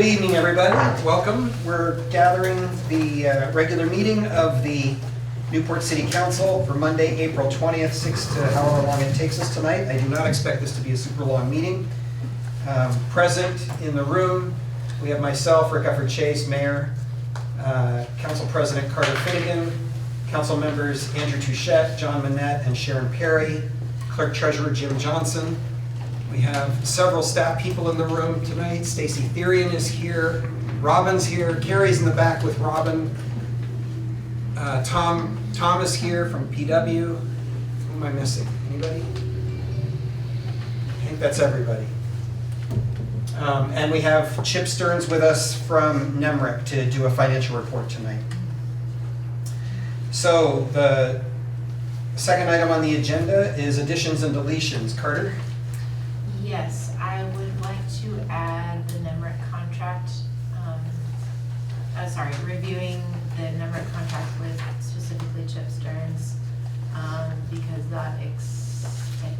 Good evening, everybody. Welcome. We're gathering the regular meeting of the Newport City Council for Monday, April 20th, 6 to however long it takes us tonight. I do not expect this to be a super long meeting. Present in the room, we have myself, Rick Efford Chase, Mayor, Council President Carter Finnegan, Council members Andrew Touchette, John Manette, and Sharon Perry, Clerk Treasurer Jim Johnson. We have several staff people in the room tonight. Stacy Therian is here. Robin's here. Carrie's in the back with Robin. Tom is here from PW. Who am I missing? Anybody? I think that's everybody. And we have Chip Stearns with us from NEMRIC to do a financial report tonight. So the second item on the agenda is additions and deletions. Carter? Yes, I would like to add the NEMRIC contract, reviewing the NEMRIC contract with specifically Chip Stearns, because I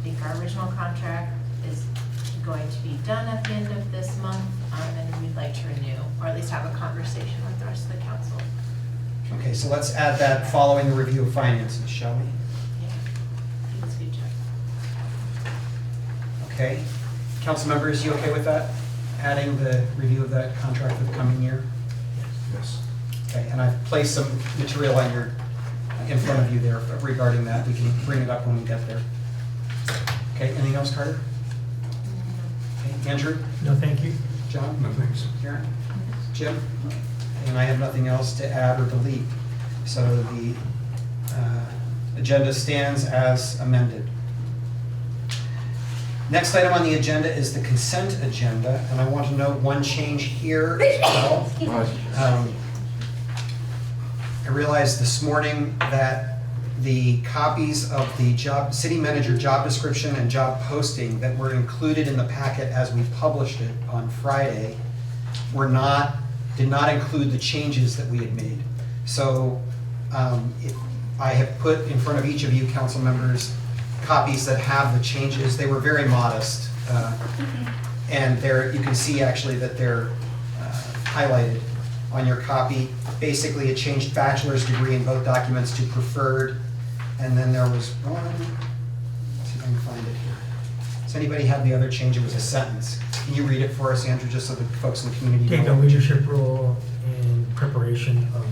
think our original contract is going to be done at the end of this month, and we'd like to renew, or at least have a conversation with the rest of the council. Okay, so let's add that following the review of finances, shall we? Yeah, I think it's a good job. Okay. Council members, you okay with that? Adding the review of that contract for the coming year? Yes. Okay, and I've placed some material on in front of you there regarding that. We can bring it up when we get there. Okay, anything else, Carter? Okay, Andrew? No, thank you. John? No thanks. Karen? Jim? And I have nothing else to add or delete. So the agenda stands as amended. Next item on the agenda is the consent agenda, and I want to note one change here as well. I realized this morning that the copies of the city manager job description and job posting that were included in the packet as we published it on Friday did not include the changes that we had made. So I have put in front of each of you council members copies that have the changes. They were very modest, and you can see actually that they're highlighted on your copy. Basically, it changed bachelor's degree in both documents to preferred, and then there was one. Let's see if I can find it here. Does anybody have the other change? It was a sentence. Can you read it for us, Andrew, just so the folks in the community know? Take a leadership role in preparation of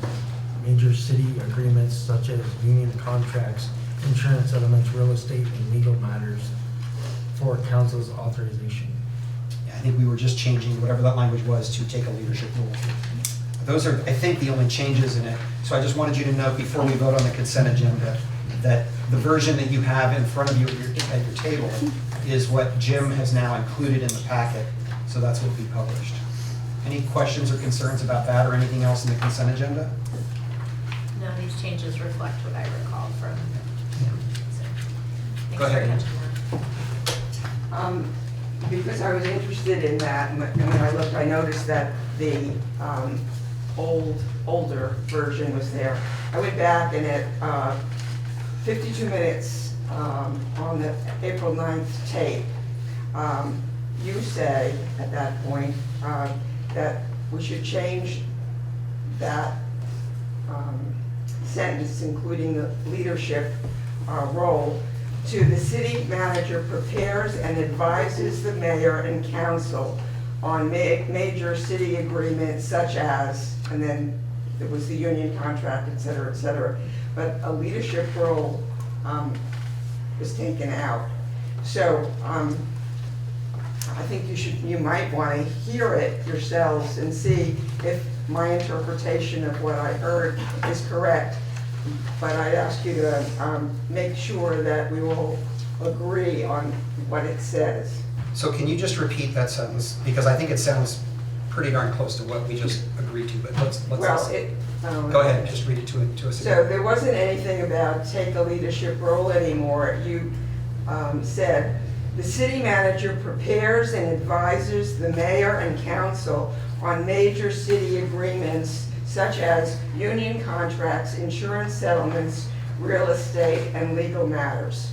major city agreements such as union contracts, insurance settlements, real estate, and legal matters for council's authorization. Yeah, I think we were just changing whatever that language was to take a leadership role. Those are, I think, the only changes in it. So I just wanted you to know before we vote on the consent agenda that the version that you have in front of you at your table is what Jim has now included in the packet. So that's what we published. Any questions or concerns about that or anything else in the consent agenda? No, these changes reflect what I recall from. Go ahead. Because I was interested in that, and when I looked, I noticed that the older version was there. I went back and at 52 minutes on the April 9th tape, you say at that point that we should change that sentence, including the leadership role, to the city manager prepares and advises the mayor and council on major city agreements such as, and then there was the union contract, et cetera, et cetera. But a leadership role was taken out. So I think you might want to hear it yourselves and see if my interpretation of what I heard is correct. But I'd ask you to make sure that we will agree on what it says. So can you just repeat that sentence? Because I think it sounds pretty darn close to what we just agreed to, but let's go ahead and just read it to us again. So there wasn't anything about take a leadership role anymore. You said, the city manager prepares and advises the mayor and council on major city agreements such as union contracts, insurance settlements, real estate, and legal matters.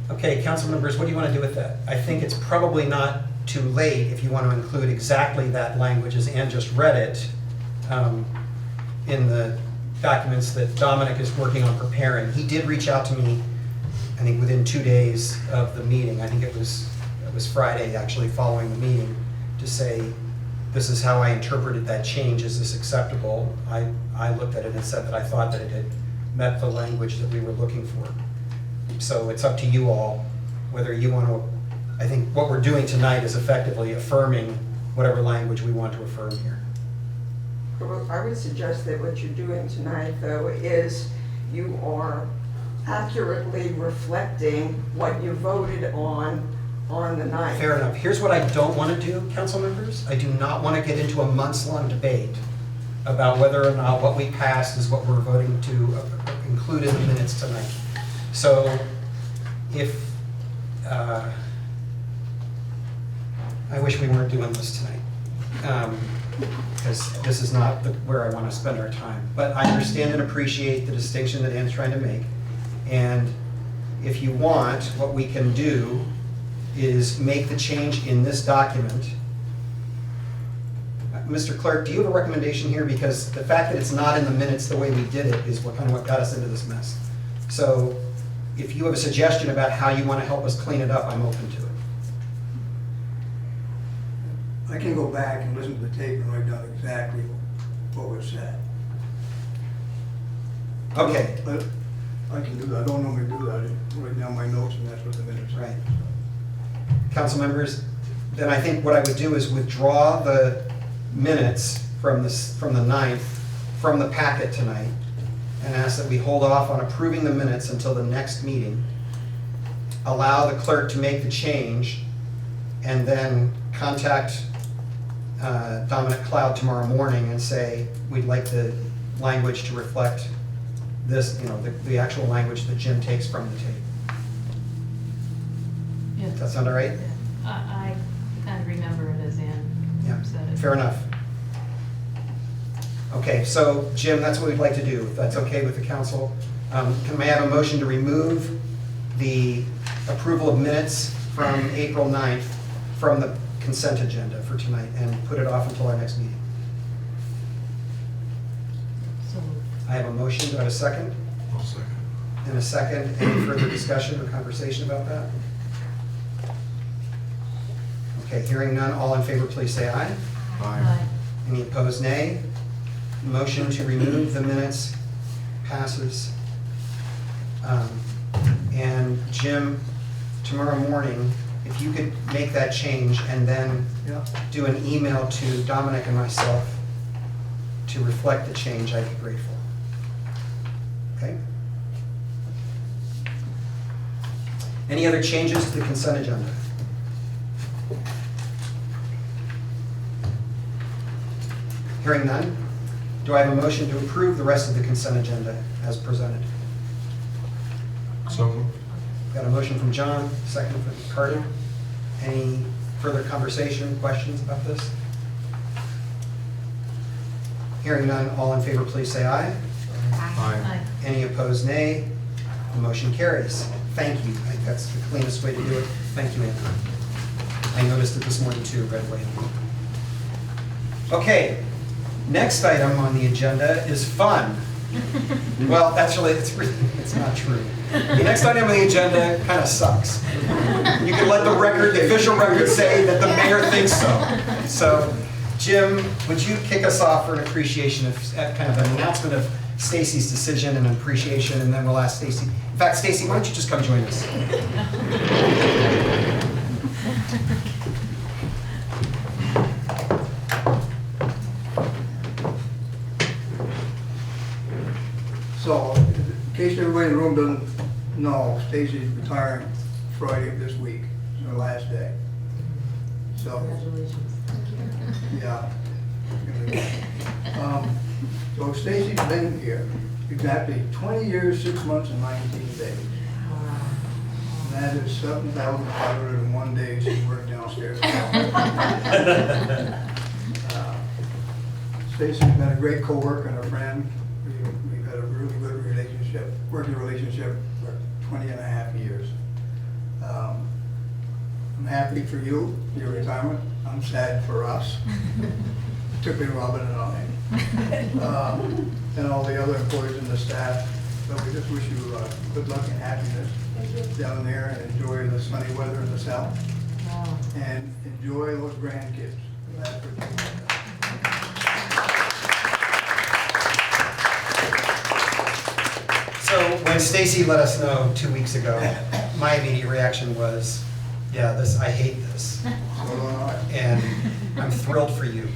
Okay, council members, what do you want to do with that? I think it's probably not too late if you want to include exactly that language as Ann just read it in the documents that Dominic is working on preparing. He did reach out to me, I think within 2 days of the meeting. I think it was Friday actually following the meeting, to say, this is how I interpreted that change. Is this acceptable? I looked at it and said that I thought that it had met the language that we were looking for. So it's up to you all whether you want to, I think what we're doing tonight is effectively affirming whatever language we want to affirm here. Well, I would suggest that what you're doing tonight, though, is you are accurately reflecting what you voted on the 9th. Fair enough. Here's what I don't want to do, council members. I do not want to get into a months-long debate about whether or not what we passed is what we're voting to include in the minutes tonight. So if, I wish we weren't doing this tonight, because this is not where I want to spend our time. But I understand and appreciate the distinction that Ann's trying to make. And if you want, what we can do is make the change in this document. Mr. Clerk, do you have a recommendation here? Because the fact that it's not in the minutes the way we did it is what got us into this mess. So if you have a suggestion about how you want to help us clean it up, I'm open to it. I can go back and listen to the tape and write down exactly what was said. Okay. But I can do that. I don't normally do that. I write down my notes and that's what the minutes are. Right. Council members, then I think what I would do is withdraw the minutes from the 9th from the packet tonight and ask that we hold off on approving the minutes until the next meeting. Allow the clerk to make the change and then contact Dominic Cloud tomorrow morning and say, we'd like the language to reflect this, the actual language that Jim takes from the tape. Yeah. Does that sound all right? I kind of remember it as Yeah, Ann said it. fair enough. Okay, so Jim, that's what we'd like to do, if that's okay with the council. Can I have a motion to remove the approval of minutes from April 9th from the consent agenda for tonight and put it off until our next meeting? So, I have a motion, do I have a second? I'll second. And a second, any further discussion or conversation about that? Okay, hearing none, all in favor, please say aye. Aye. Any opposed, nay? Motion to remove the minutes passes. And Jim, tomorrow morning, if you could make that change and then Yeah. do an email to Dominic and myself to reflect the change, I'd be grateful. Okay? Any other changes to the consent agenda? Hearing none, do I have a motion to approve the rest of the consent agenda as presented? So moved. Got a motion from John, second from Carter. Any further conversation, questions about this? Hearing none, all in favor, please say aye. Aye. Any opposed, nay. The motion carries. Thank you. I think that's the cleanest way to do it. Thank you, Andrew. I noticed it this morning too, right away. Okay, next item on the agenda is fun. Well, it's not true. The next item on the agenda kind of sucks. You can let the official record say that the mayor thinks so. So, Jim, would you kick us off for an appreciation of, kind of an announcement of Stacy's decision and appreciation, and then we'll ask Stacy. In fact, Stacy, why don't you just come join us? So, in case everybody in the room doesn't know, Stacy's retiring Friday of this week, it's her last day. So, congratulations. yeah. So Stacy's been here exactly 20 years, 6 months, and 19 days. And that is 7,501 days she worked downstairs. Stacy's been a great co-worker and a friend. We've had a really good relationship, working relationship for 20 and a half years. I'm happy for you, your retirement. I'm sad for us, particularly Robin and I, and all the other employees and the staff. So we just wish you good luck and happiness down there, and enjoy the sunny weather in the south, and enjoy those grandkids. That's what you want. So when Stacy let us know 2 weeks ago, my immediate reaction was, yeah, I hate this. So do I. And I'm thrilled for you.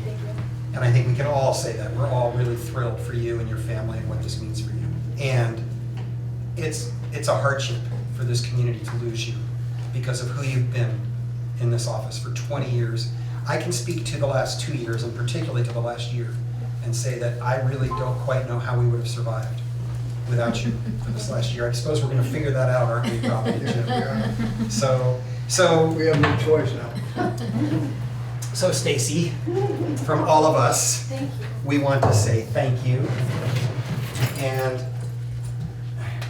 And I think we can all say that. We're all really thrilled for you and your family and what this means for you. And it's a hardship for this community to lose you because of who you've been in this office for 20 years. I can speak to the last 2 years, and particularly to the last year, and say that I really don't quite know how we would have survived without you for this last year. I suppose we're going to figure that out, aren't we, probably, Jim? So We have no choice now. So Stacy, from all of us, we want to say thank you. And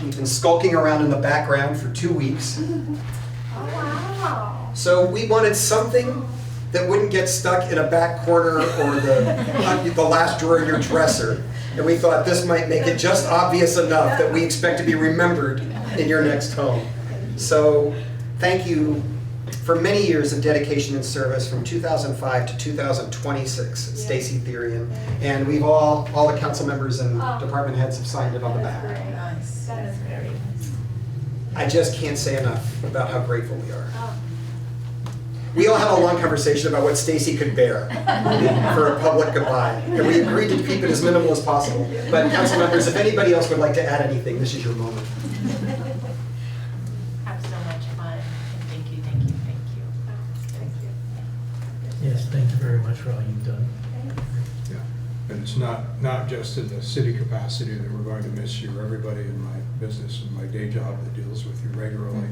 you've been skulking around in the background for 2 weeks. Oh, wow. So we wanted something that wouldn't get stuck in a back corner or the last drawer of your dresser. And we thought this might make it just obvious enough that we expect to be remembered in your next home. So thank you for many years of dedication and service from 2005 to 2026 at Stacy Therian. And we've all the council members and department heads have signed it on the back. Nice. That is very nice. I just can't say enough about how grateful we are. We all had a long conversation about what Stacy could bear for a public goodbye, and we agreed to keep it as minimal as possible. But council members, if anybody else would like to add anything, this is your moment. Have so much fun, and thank you, thank you, thank you. Thank you. Yes, thank you very much for all you've done. Yeah, and it's not just in the city capacity that we're going to miss you. Everybody in my business and my day job that deals with you regularly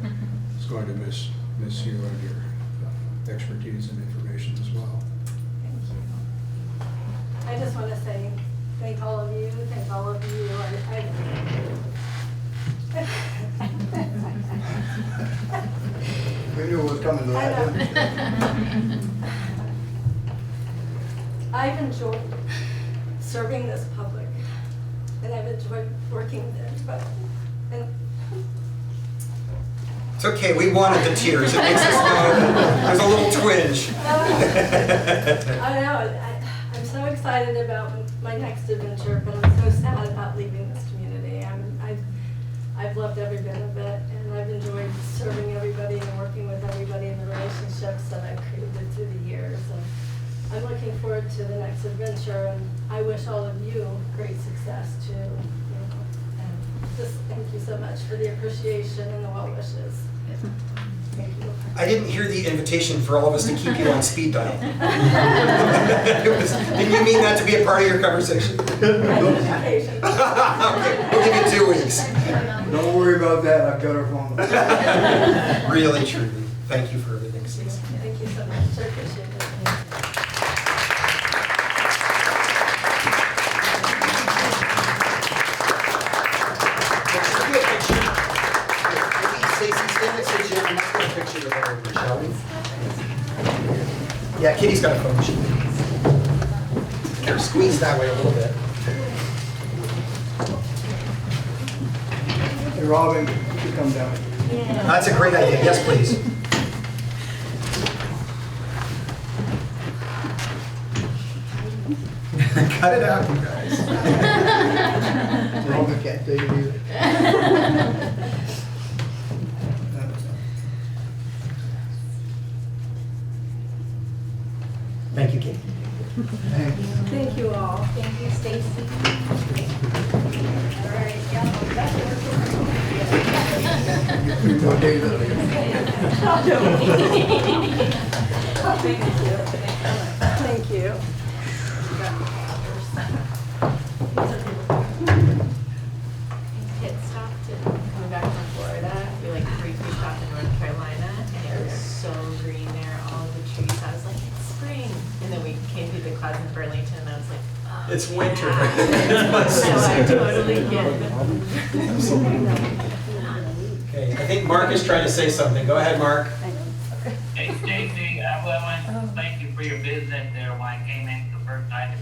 is going to miss you and your expertise and information as well. I just want to say thank all of you, thank all of you. We knew it was coming to that, didn't we? I've enjoyed serving this public, and I've enjoyed working with everybody. And It's okay, we wanted the tears. It makes us know there's a little twinge. I know, I'm so excited about my next adventure, but I'm so sad about leaving this community. I've loved every bit of it, and I've enjoyed serving everybody and working with everybody in the relationships that I've created through the years. And I'm looking forward to the next adventure, and I wish all of you great success too. And just thank you so much for the appreciation and the well wishes. Thank you. I didn't hear the invitation for all of us to keep you on speed dial. Didn't you mean that to be a part of your conversation? Vacation. Okay, we'll give you 2 weeks. Don't worry about that, I've got her phone. Really, truly, thank you for everything, Stacey. Thank you so much. I appreciate it. Let's do a picture. Maybe Stacey, stand next to Jim, and let's get a picture with everyone, shall we? Yeah, Kitty's got a phone sheet. Here, squeeze that way a little bit. Hey, Robin, you should come down. That's a great idea, yes, please. Cut it out, you guys. Robin can't take it either. Thank you, Katie. Thank you. Thank you all. Thank you, Stacy. All right, yeah, that's Get 3 more days out of here. Thank you. Pit stopped and coming back from Florida. We like briefly stopped in North Carolina, and it was so green there, all of the trees. I was like, it's spring. And then we came through the clouds in Burlington, and I was like, oh, It's winter. yeah. So I totally get it. Okay, I think Mark is trying to say something. Go ahead, Mark. Hey Stacy, well, I want to thank you for your business there when I came in the first time to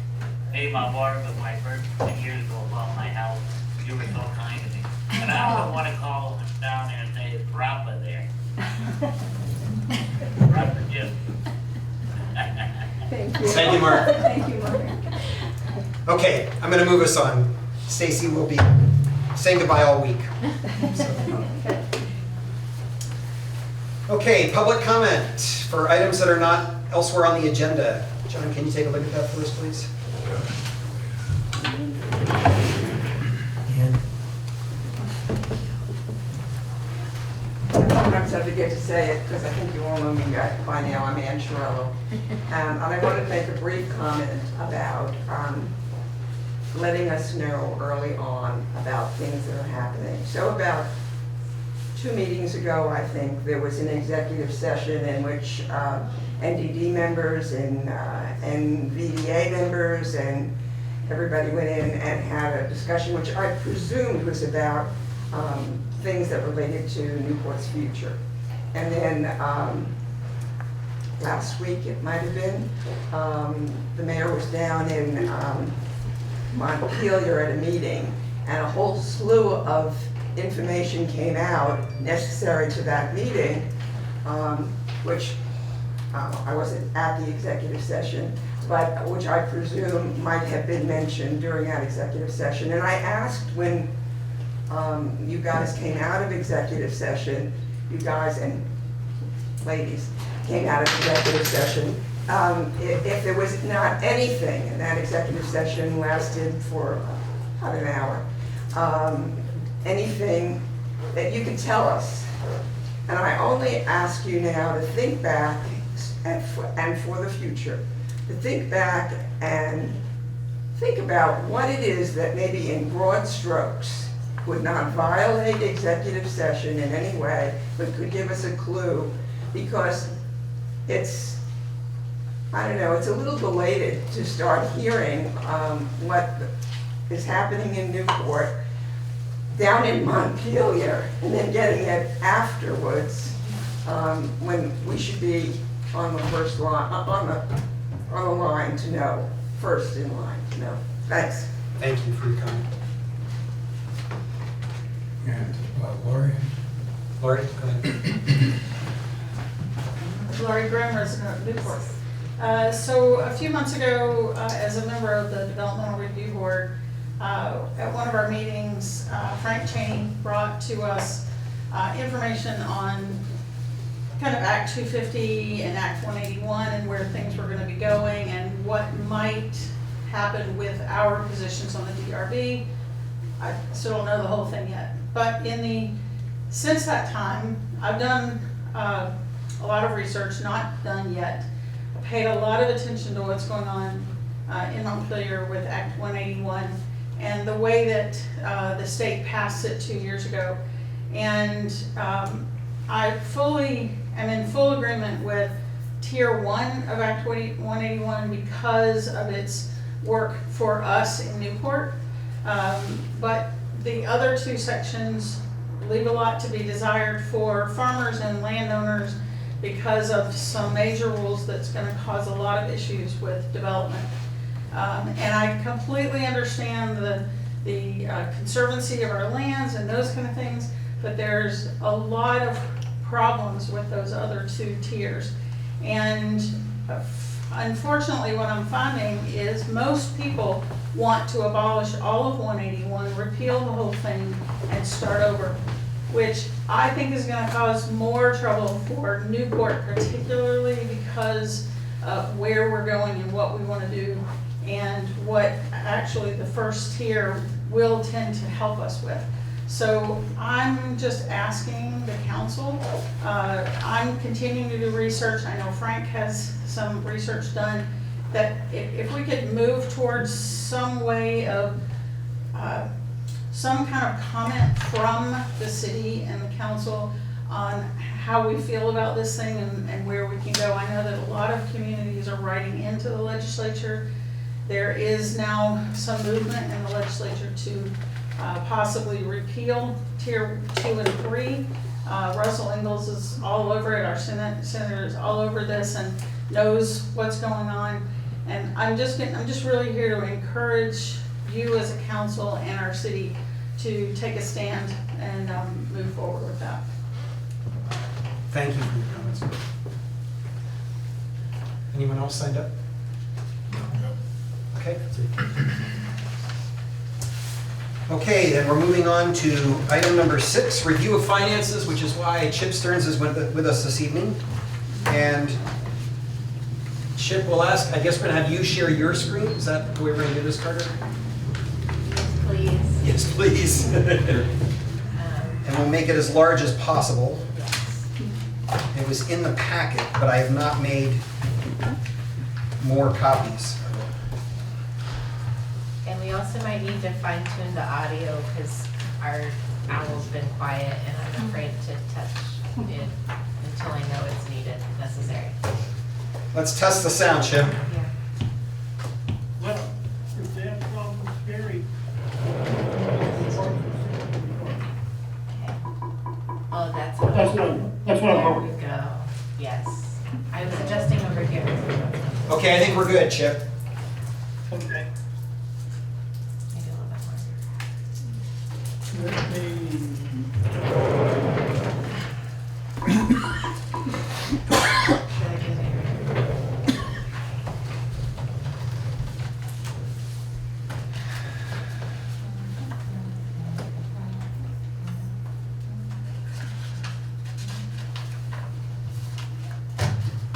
pay my water bill my first 10 years ago about my house. You were so kind to me. And I also want to call down there and say it's Rafa there. Rafa Jim. Thank you. Thank you, Mark. Thank you, Mark. Okay, I'm gonna move us on. Stacy will be saying goodbye all week. Okay, public comment for items that are not elsewhere on the agenda. John, can you take a look at that for us, please? And Sometimes I forget to say it because I think you all know me by now. I'm Ann Chiarello. And I wanted to make a brief comment about letting us know early on about things that are happening. So about 2 meetings ago, I think, there was an executive session in which NDD members and VDA members and everybody went in and had a discussion, which I presumed was about things that related to Newport's future. And then last week, it might have been, the mayor was down in Montpelier at a meeting, and a whole slew of information came out necessary to that meeting, which I wasn't at the executive session, but which I presume might have been mentioned during that executive session. And I asked when you guys came out of executive session, you guys and ladies came out of executive session, if there was not anything, and that executive session lasted for about an hour, anything that you could tell us. And I only ask you now to think back and for the future, to think back and think about what it is that maybe in broad strokes would not violate executive session in any way, but could give us a clue, because it's, I don't know, it's a little belated to start hearing what is happening in Newport, down in Montpelier, and then getting it afterwards, when we should be on the first line, on the line to know, first in line to know. Thanks. Thank you for your comment. And Lori? Lori, go ahead. Laurie Grimm, resident of Newport. So a few months ago, as a member of the Developmental Review Board, at one of our meetings, Frank Cheney brought to us information on kind of Act 250 and Act 181 and where things were going to be going and what might happen with our positions on the DRB. I still don't know the whole thing yet, but since that time, I've done a lot of research, not done yet. I paid a lot of attention to what's going on in Montpelier with Act 181 and the way that the state passed it 2 years ago. And I am in full agreement with Tier 1 of Act 181 because of its work for us in Newport. But the other 2 sections leave a lot to be desired for farmers and landowners because of some major rules that's going to cause a lot of issues with development. And I completely understand the conservancy of our lands and those kind of things, but there's a lot of problems with those other 2 tiers. And unfortunately, what I'm finding is most people want to abolish all of 181, repeal the whole thing, and start over, which I think is going to cause more trouble for Newport, particularly because of where we're going and what we want to do, and what actually the first tier will tend to help us with. So I'm just asking the council, I'm continuing to do research, I know Frank has some research done, that if we could move towards some way of, some kind of comment from the city and the council on how we feel about this thing and where we can go. I know that a lot of communities are writing into the legislature. There is now some movement in the legislature to possibly repeal Tier 2 and 3. Russell Ingalls is all over it, our senator is all over this and knows what's going on. And I'm just really here to encourage you as a council and our city to take a stand and move forward with that. Thank you for your comments. Anyone else signed up? Okay. Okay, then we're moving on to item number 6, review of finances, which is why Chip Stearns is with us this evening. And Chip will ask, I guess we're gonna have you share your screen. Is that the way we're gonna do this, Carter? Yes, please. Yes, please. And we'll make it as large as possible. Yes. It was in the packet, but I have not made more copies. And we also might need to fine tune the audio because our owl's been quiet and I'm afraid to touch it until I know it's necessary. Let's test the sound, Chip. Yeah. Well, if they have problems, Gary. Okay. Oh, that's That's what I'm There hoping. we go. Yes. I was adjusting over here. Okay, I think we're good, Chip. Okay. Maybe a little bit more. Let me, Should I do it?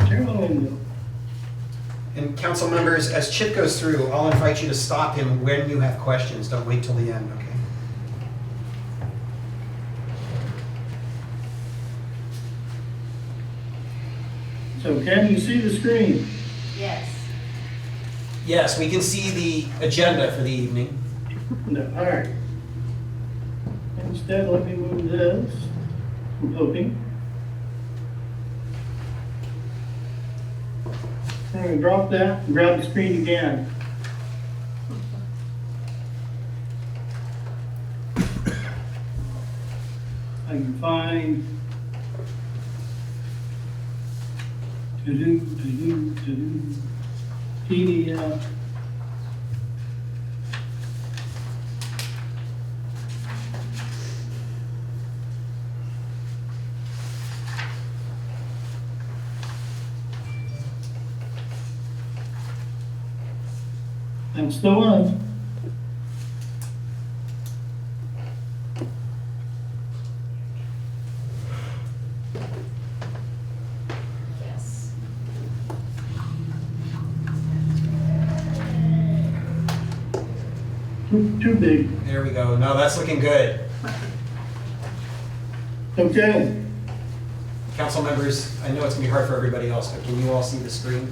turn on window. And council members, as Chip goes through, I'll invite you to stop him when you have questions. Don't wait till the end, okay? So can you see the screen? Yes. Yes, we can see the agenda for the evening. No, all right. Instead, let me move this. I'm hoping. I'm gonna drop that and grab the screen again. I can find PDF. I'm still on. Yes. Too big. There we go. No, that's looking good. Okay. Council members, I know it's gonna be hard for everybody else, but can you all see the screen?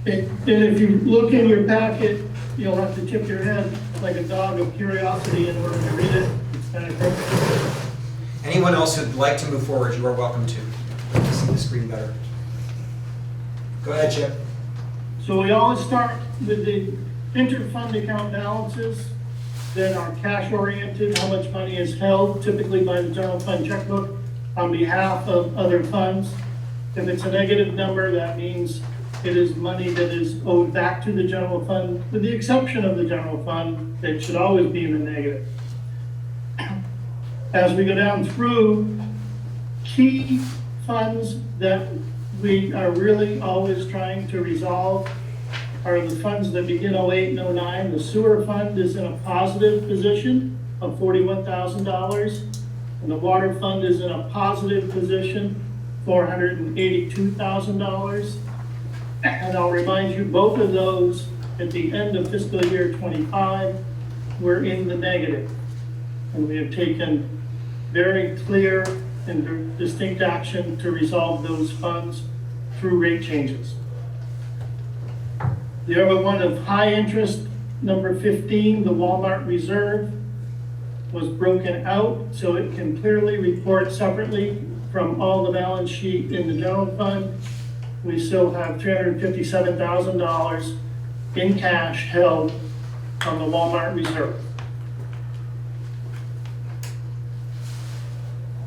And if you look in your packet, you'll have to tip your head like a dog of curiosity in order to read it. It's kind of perfect. Anyone else who'd like to move forward, you are welcome to see the screen better. Go ahead, Chip. So we always start with the inter-fund account balances, then our cash-oriented, how much money is held typically by the general fund checkbook on behalf of other funds. If it's a negative number, that means it is money that is owed back to the general fund, with the exception of the general fund, it should always be in the negative. As we go down through, key funds that we are really always trying to resolve are the funds that begin 08 and 09. The sewer fund is in a positive position of $41,000, and the water fund is in a positive position, $482,000. And I'll remind you, both of those at the end of fiscal year 25 were in the negative. And we have taken very clear and distinct action to resolve those funds through rate changes. The other one of high interest, number 15, the Walmart Reserve, was broken out so it can clearly report separately from all the balance sheet in the general fund. We still have $357,000 in cash held on the Walmart Reserve.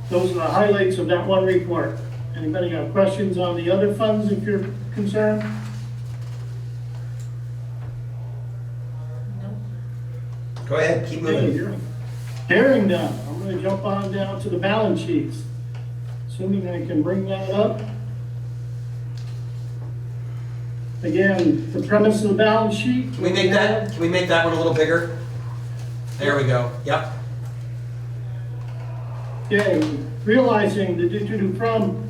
those are the highlights of that one report. Anybody got questions on the other funds if you're concerned? Nope. Go ahead, keep moving. Hearing none, I'm gonna jump on down to the balance sheets. Assuming I can bring that up. Again, the premise of the balance sheet. Can we make that one a little bigger? There we go, yep. Okay, realizing the due from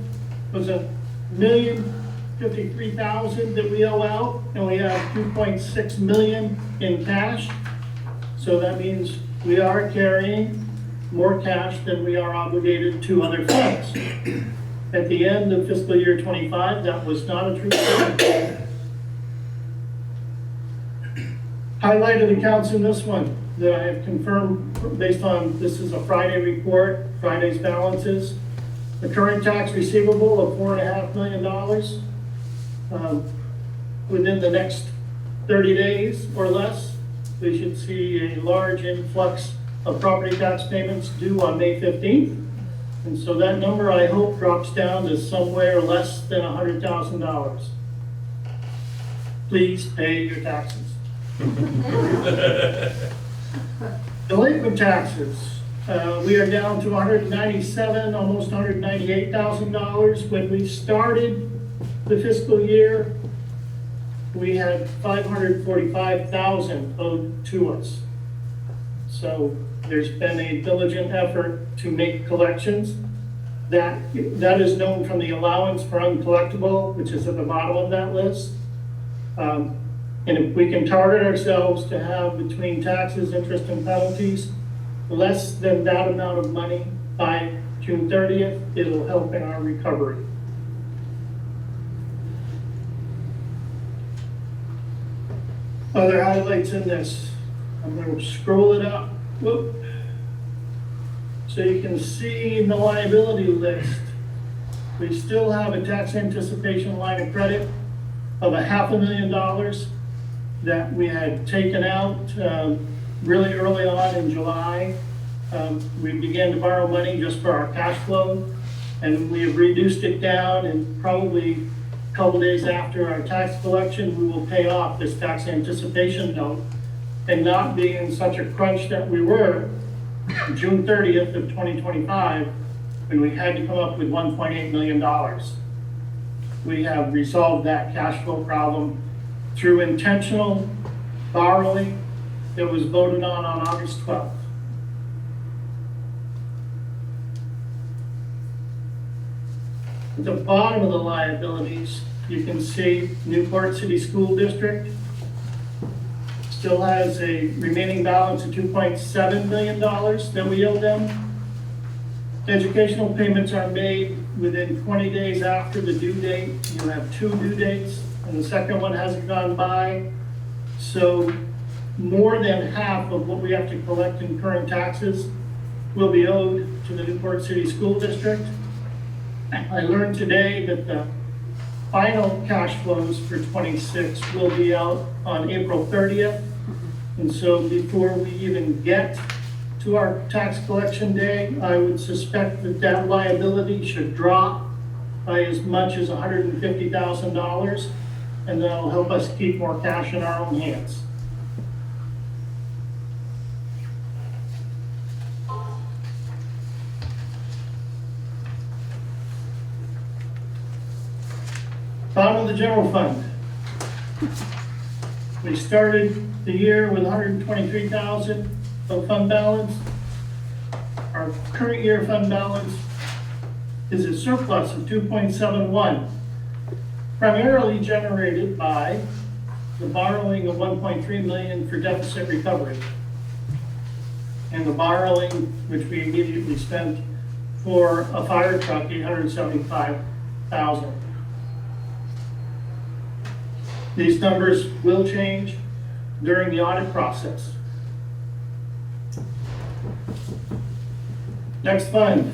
was $1,053,000 that we owe out, and we have $2.6 million in cash. So that means we are carrying more cash than we are obligated to other funds. At the end of fiscal year '25, that was not a true statement. Highlighted accounts in this one that I have confirmed based on, this is a Friday report, Friday's balances. The current tax receivable of $4.5 million. Within the next 30 days or less, we should see a large influx of property tax payments due on May 15th. And so that number, I hope, drops down to somewhere less than $100,000. Please pay your taxes. Delinquent taxes, we are down to $197,000, almost $198,000. When we started the fiscal year, we had $545,000 owed to us. So there's been a diligent effort to make collections. That is known from the allowance for uncollectible, which is at the bottom of that list. And if we can target ourselves to have between taxes, interest, and penalties, less than that amount of money by June 30th, it'll help in our recovery. Other highlights in this, I'm going to scroll it up. Whoop. So you can see in the liability list, we still have a tax anticipation line of credit of $500,000 that we had taken out really early on in July. We began to borrow money just for our cash flow, and we have reduced it down, and probably a couple days after our tax collection, we will pay off this tax anticipation note and not be in such a crunch that we were June 30th of 2025, when we had to come up with $1.8 million. We have resolved that cash flow problem through intentional borrowing that was voted on August 12th. At the bottom of the liabilities, you can see Newport City School District still has a remaining balance of $2.7 million that we owe them. Educational payments are made within 20 days after the due date. You have 2 due dates, and the second one hasn't gone by. So more than half of what we have to collect in current taxes will be owed to the Newport City School District. I learned today that the final cash flows for 26 will be out on April 30th. And so before we even get to our tax collection day, I would suspect that that liability should drop by as much as $150,000, and that'll help us keep more cash in our own hands. Bottom of the general fund. We started the year with $123,000 of fund balance. Our current year fund balance is a surplus of 2.71, primarily generated by the borrowing of 1.3 million for deficit recovery, and the borrowing, which we immediately spent for a fire truck, $875,000. These numbers will change during the audit process. Next fund.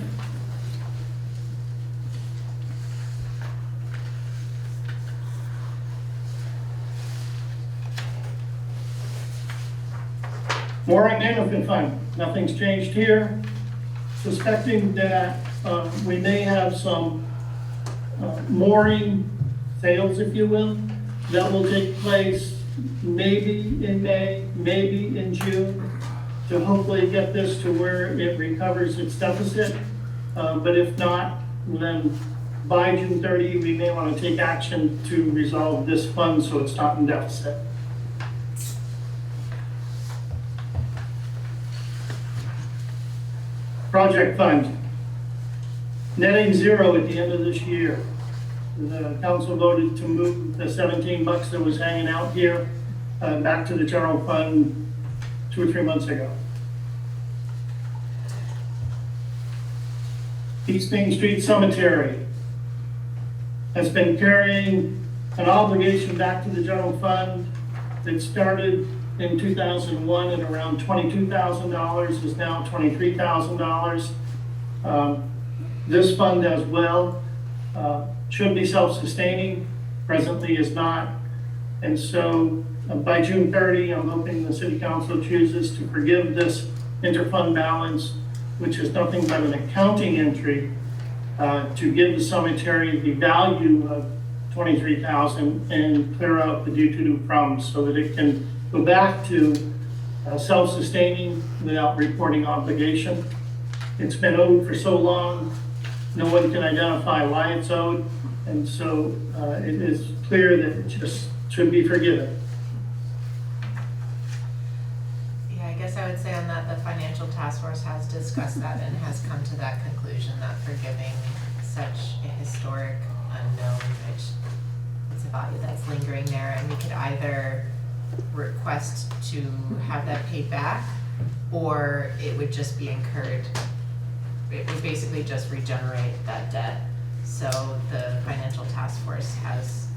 Mooring management fund. Nothing's changed here. Suspecting that we may have some mooring sales, if you will, that will take place maybe in May, maybe in June, to hopefully get this to where it recovers its deficit. But if not, then by June 30, we may want to take action to resolve this fund so it's not in deficit. Project fund, netting zero at the end of this year. The council voted to move the 17 bucks that was hanging out here back to the general fund 2 or 3 months ago. East Main Street Cemetery has been carrying an obligation back to the general fund that started in 2001 at around $22,000, is now $23,000. This fund as well should be self-sustaining, presently is not. And so by June 30, I'm hoping the city council chooses to forgive this interfund balance, which is nothing but an accounting entry to give the cemetery the value of $23,000 and clear out the due to from, so that it can go back to self-sustaining without reporting obligation. It's been owed for so long, no one can identify why it's owed, and so it is clear that it just should be forgiven. Yeah, I guess I would say on that, the financial task force has discussed that and has come to that conclusion that forgiving such a historic unknown, which it's a value that's lingering there, and we could either request to have that paid back, or it would just be incurred. It would basically just regenerate that debt. So the financial task force has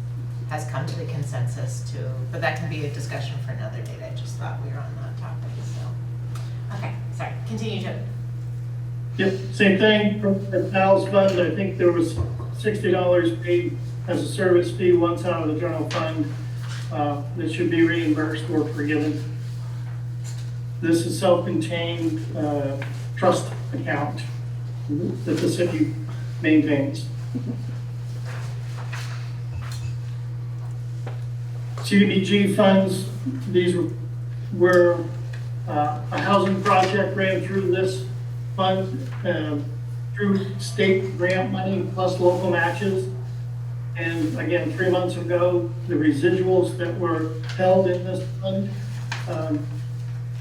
come to the consensus to, but that can be a discussion for another date. I just thought we were on that topic, so. Okay, sorry, continue, Chip. Yep, same thing, from the Val's fund, I think there was $60 paid as a service fee once out of the general fund. That should be reimbursed or forgiven. This is self-contained trust account that the city maintains. CDBG funds, these were a housing project ran through this fund through state grant money plus local matches. And again, 3 months ago, the residuals that were held in this fund,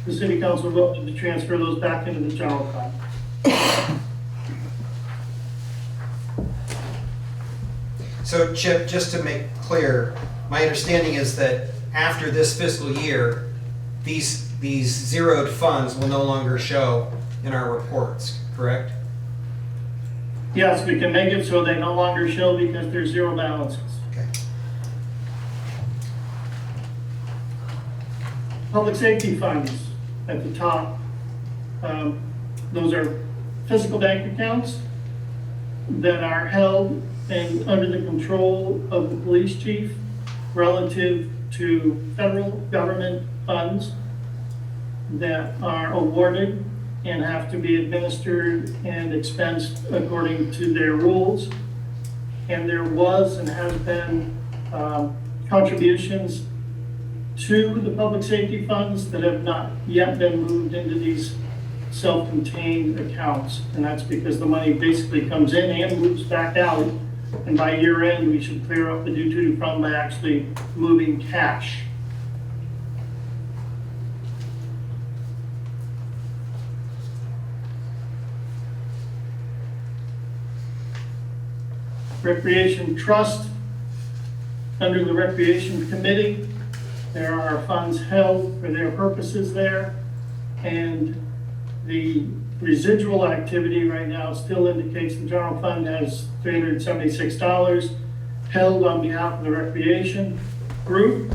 the city council voted to transfer those back into the general fund. So Chip, just to make clear, my understanding is that after this fiscal year, these zeroed funds will no longer show in our reports, correct? Yes, we can make it so they no longer show because there's zero balances. Okay. Public safety funds at the top. Those are physical bank accounts that are held and under the control of the police chief relative to federal government funds that are awarded and have to be administered and expensed according to their rules. And there was and has been contributions to the public safety funds that have not yet been moved into these self-contained accounts. And that's because the money basically comes in and moves back out. And by year end, we should clear up the due to from by actually moving cash. Recreation Trust, under the Recreation Committee, there are funds held for their purposes there, and the residual activity right now still indicates the general fund has $376 held on behalf of the recreation group,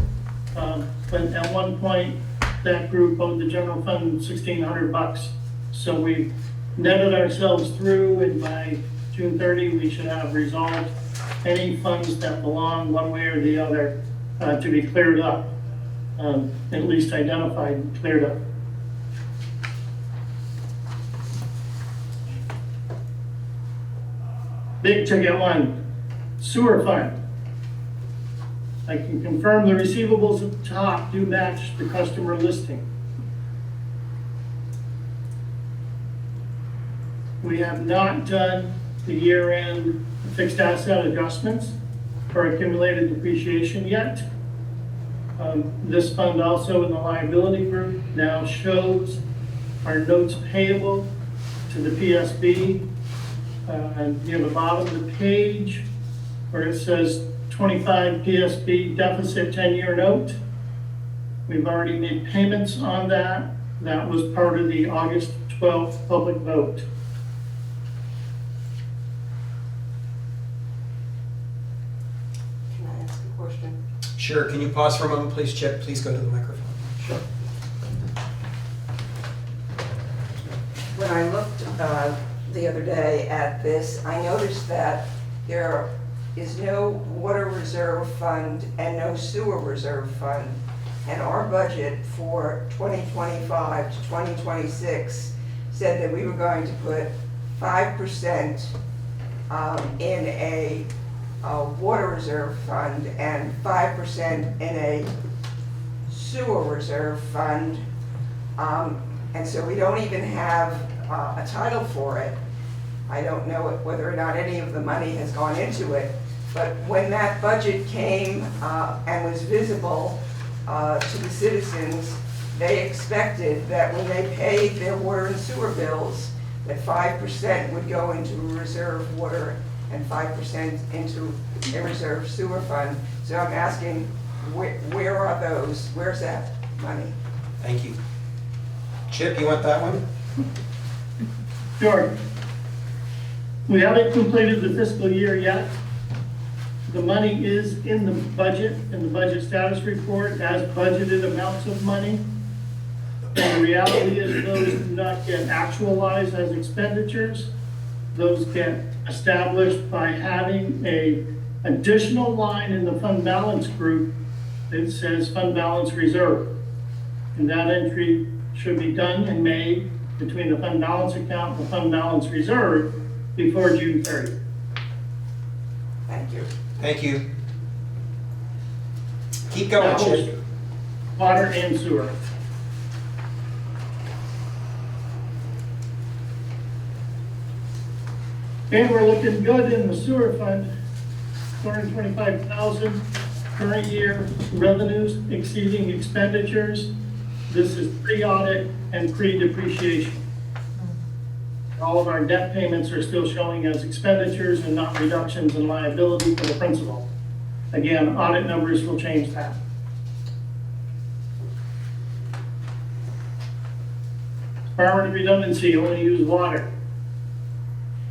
but at one point, that group owed the general fund $1,600. So we netted ourselves through, and by June 30, we should have resolved any funds that belong one way or the other to be cleared up, at least identified and cleared up. big ticket one, sewer fund. I can confirm the receivables at the top do match the customer listing. We have not done the year-end fixed asset adjustments for accumulated depreciation yet. This fund also in the liability group now shows our notes payable to the PSB. Near the bottom of the page where it says 25 PSB deficit 10-year note. We've already made payments on that. That was part of the August 12th public vote. Can I ask a question? Sure, can you pause for a moment, please, Chip? Please go to the microphone. Sure. When I looked the other day at this, I noticed that there is no water reserve fund and no sewer reserve fund. And our budget for 2025 to 2026 said that we were going to put 5% in a water reserve fund and 5% in a sewer reserve fund. And so we don't even have a title for it. I don't know whether or not any of the money has gone into it, but when that budget came and was visible to the citizens, they expected that when they paid their water and sewer bills, that 5% would go into a reserve water and 5% into a reserve sewer fund. So I'm asking, where are those? Where's that money? Thank you. Chip, you want that one? Sure. We haven't completed the fiscal year yet. The money is in the budget, in the budget status report, as budgeted amounts of money. And the reality is those do not get actualized as expenditures. Those get established by having a additional line in the fund balance group that says fund balance reserve. And that entry should be done and made between the fund balance account and the fund balance reserve before June 30th. Thank you. Thank you. Keep going, That Chip. holds water and sewer. And we're looking good in the sewer fund, 225,000 current year revenues exceeding expenditures. This is pre-audit and pre-depreciation. All of our debt payments are still showing as expenditures and not reductions in liability for the principal. Again, audit numbers will change that. Priority redundancy, only use water.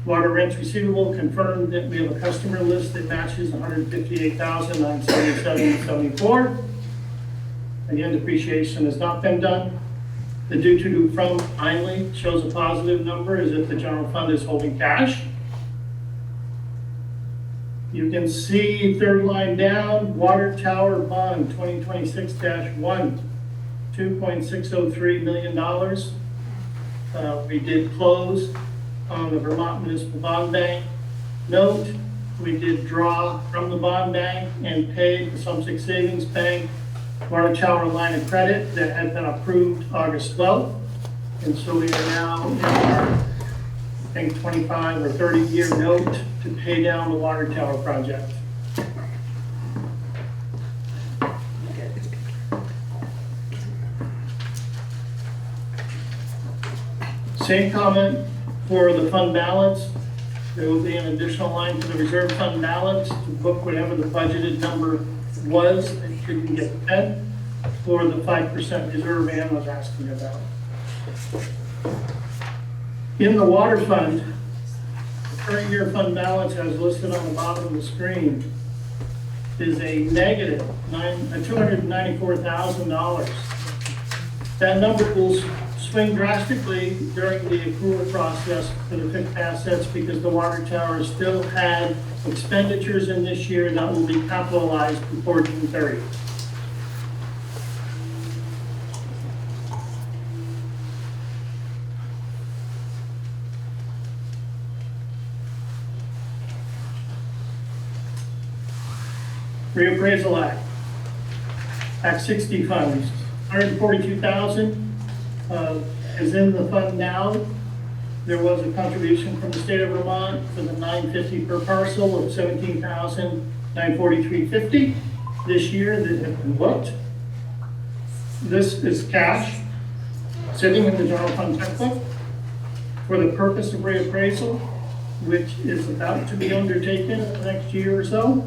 Water rents receivable confirmed that we have a customer list that matches 158,977.74. Again, depreciation has not been done. The due to from finally shows a positive number as if the general fund is holding cash. You can see third line down, water tower bond 2026-1, $2.603 million. We did close on the Vermont Municipal Bond Bank note. We did draw from the bond bank and paid the Sumsick Savings Bank water tower line of credit that had been approved August 12th. And so we are now in our, I think, 25 or 30-year note to pay down the water tower project. Same comment for the fund balance. There will be an additional line for the reserve fund balance to book whatever the budgeted number was that couldn't get spent for the 5% reserve Ann was asking about. In the water fund, the current year fund balance as listed on the bottom of the screen is a negative $294,000. That number will swing drastically during the accrual process for the fixed assets because the water tower still had expenditures in this year that will be capitalized before June 30th. Reappraisal Act. Act 60 funds, 142,000 is in the fund now. There was a contribution from the state of Vermont for the $950 per parcel of $17,943.50 this year that have been booked. This is cash sitting in the general fund checkbook for the purpose of reappraisal, which is about to be undertaken in the next year or so.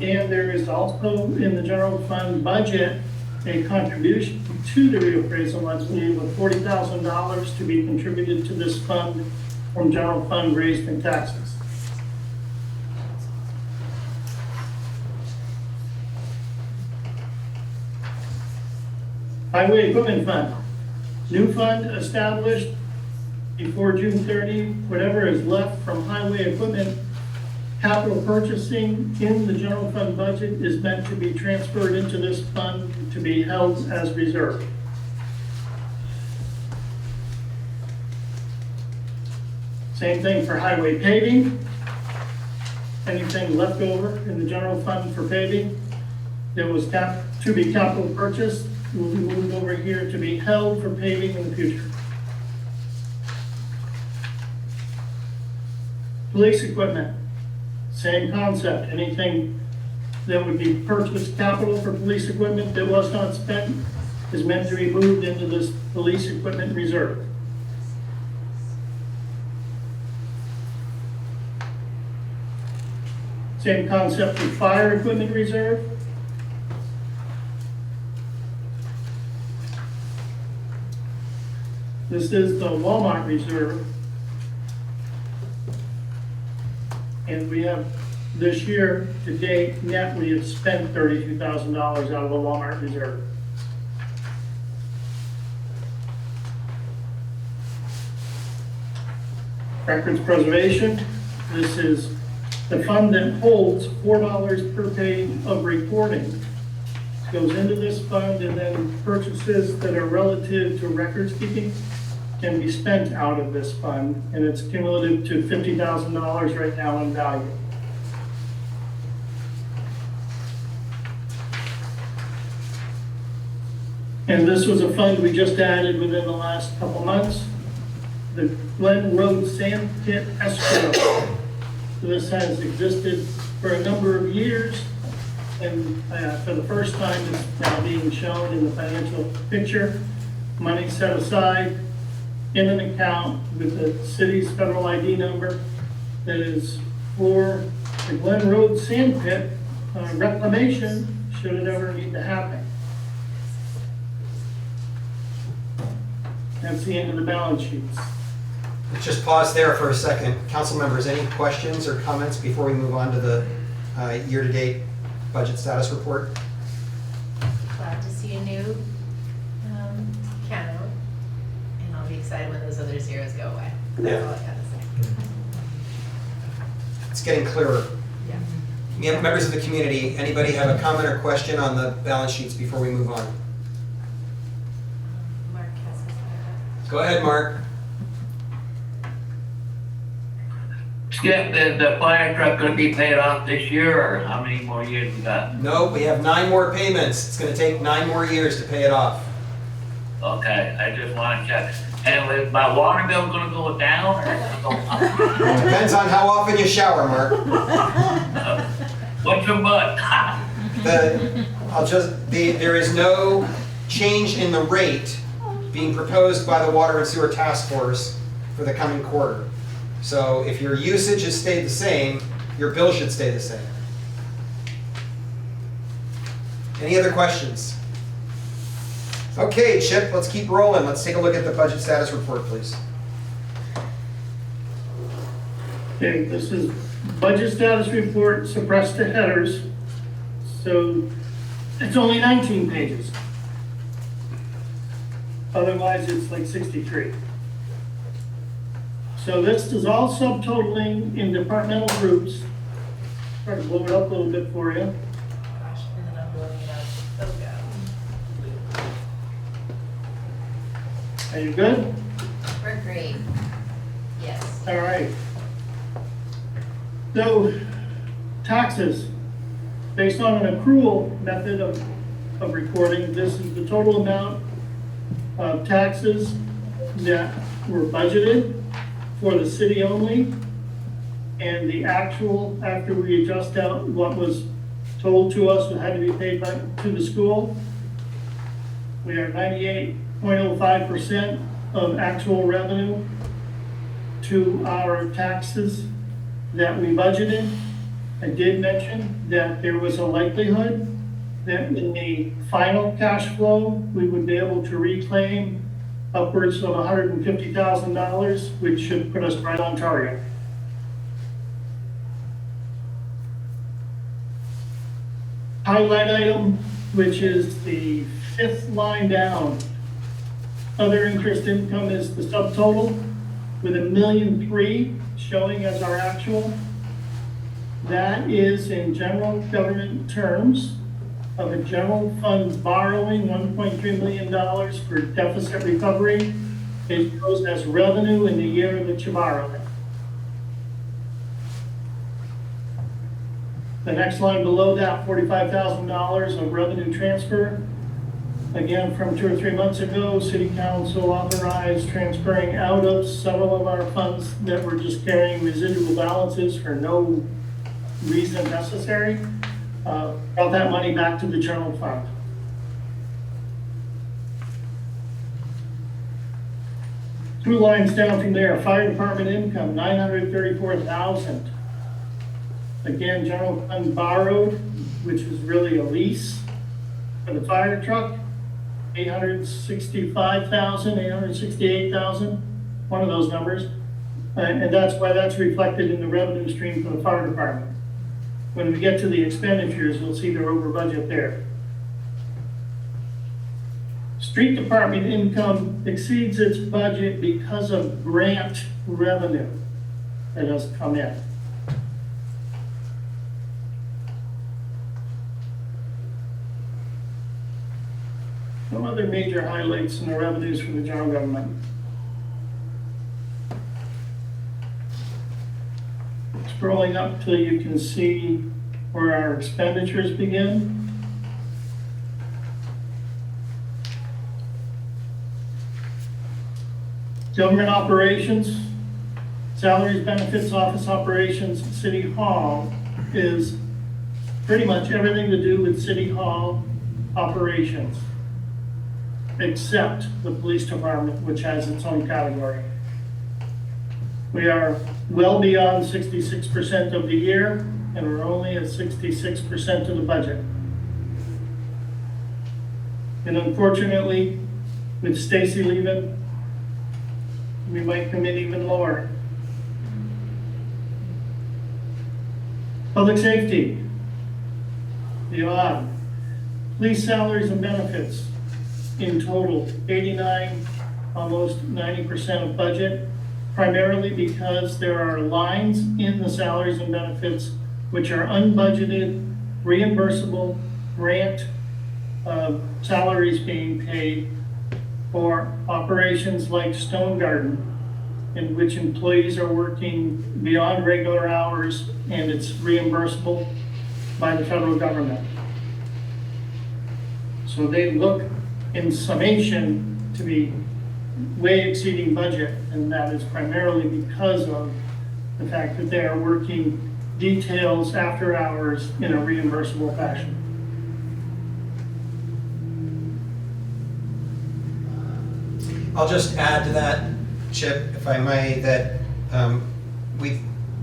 And there is also in the general fund budget a contribution to the reappraisal, I believe, of $40,000 to be contributed to this fund from general fund raised in taxes. Highway Equipment Fund, new fund established before June 30. Whatever is left from highway equipment capital purchasing in the general fund budget is meant to be transferred into this fund to be held as reserve. Same thing for highway paving. Anything left over in the general fund for paving that was to be capital purchased will be moved over here to be held for paving in the future. Police equipment. Same concept, anything that would be purchased capital for police equipment that was not spent is meant to be moved into this police equipment reserve. Same concept for fire equipment reserve. This is the Walmart reserve. And we have, this year, to date, net, we have spent $32,000 out of the Walmart reserve. Records preservation, this is the fund that holds $4 per page of reporting. It goes into this fund, and then purchases that are relative to records keeping can be spent out of this fund, and it's cumulative to $50,000 right now in value. And this was a fund we just added within the last couple months, the Glen Road Sand Pit Escrow. So this has existed for a number of years, and for the first time it's now being shown in the financial picture. Money set aside in an account with the city's federal ID number that is for the Glen Road Sand Pit reclamation, should it ever need to happen. That's the end of the balance sheets. Let's just pause there for a second. Council members, any questions or comments before we move on to the year-to-date budget status report? Glad to see a new piano, and I'll be excited when those other zeros go away. That's all I gotta say. It's getting clearer. Yeah. Members of the community, anybody have a comment or question on the balance sheets before we move on? Mark has his hand Go ahead, Mark. Skip, the fire truck gonna be paid off this year, or how many more years we got? No, we have 9 more payments. It's gonna take 9 more years to pay it off. Okay, I just wanna check. And is my water bill gonna go down or gonna go up? Depends on how often you shower, Mark. What's your butt? There is no change in the rate being proposed by the Water and Sewer Task Force for the coming quarter. So if your usage has stayed the same, your bill should stay the same. Any other questions? Okay, Chip, let's keep rolling. Let's take a look at the budget status report, please. Okay, this is budget status report, suppressed to headers. So it's only 19 pages. Otherwise, it's like 63. So this is all subtotaling in departmental groups. Try to blow it up a little bit for you. out. Gosh, and then I'm blowing it out. Oh, God. Are you good? We're great. Yes. All right. So, taxes. based on an accrual method of recording, this is the total amount of taxes that were budgeted for the city only, and the actual, after we adjust out what was told to us that had to be paid by, to the school. We are 98.05% of actual revenue to our taxes that we budgeted. I did mention that there was a likelihood that in the final cash flow, we would be able to reclaim upwards of $150,000, which should put us right on target. Highlight item, which is the 5th line down. Other interest income is the subtotal with $1,000,003 showing as our actual. That is in general government terms of a general fund borrowing $1.3 million for deficit recovery. It goes as revenue in the year that you borrow it. The next line below that, $45,000 of revenue transfer. Again, from 2 or 3 months ago, City Council authorized transferring out of several of our funds that were just carrying residual balances for no reason necessary. Brought that money back to the general fund. Two lines down from there, fire department income, $934,000. Again, general fund borrowed, which is really a lease for the fire truck, $865,000, $868,000, one of those numbers. And that's why that's reflected in the revenue stream for the fire department. When we get to the expenditures, you'll see they're over budget there. Street department income exceeds its budget because of grant revenue that has come in. No other major highlights in the revenues from the general government. Scrolling up till you can see where our expenditures begin. Government operations, salaries, benefits, office operations, City Hall is pretty much everything to do with City Hall operations, except the police department, which has its own category. We are well beyond 66% of the year, and we're only at 66% of the budget. And unfortunately, with Stacy leaving, we might come in even lower. Public safety, the odd. Police salaries and benefits, in total, 89, almost 90% of budget, primarily because there are lines in the salaries and benefits which are unbudgeted, reimbursable, grant salaries being paid for operations like Stone Garden, in which employees are working beyond regular hours and it's reimbursable by the federal government. So they look in summation to be way exceeding budget, and that is primarily because of the fact that they are working details after hours in a reimbursable fashion. I'll just add to that, Chip, if I may, that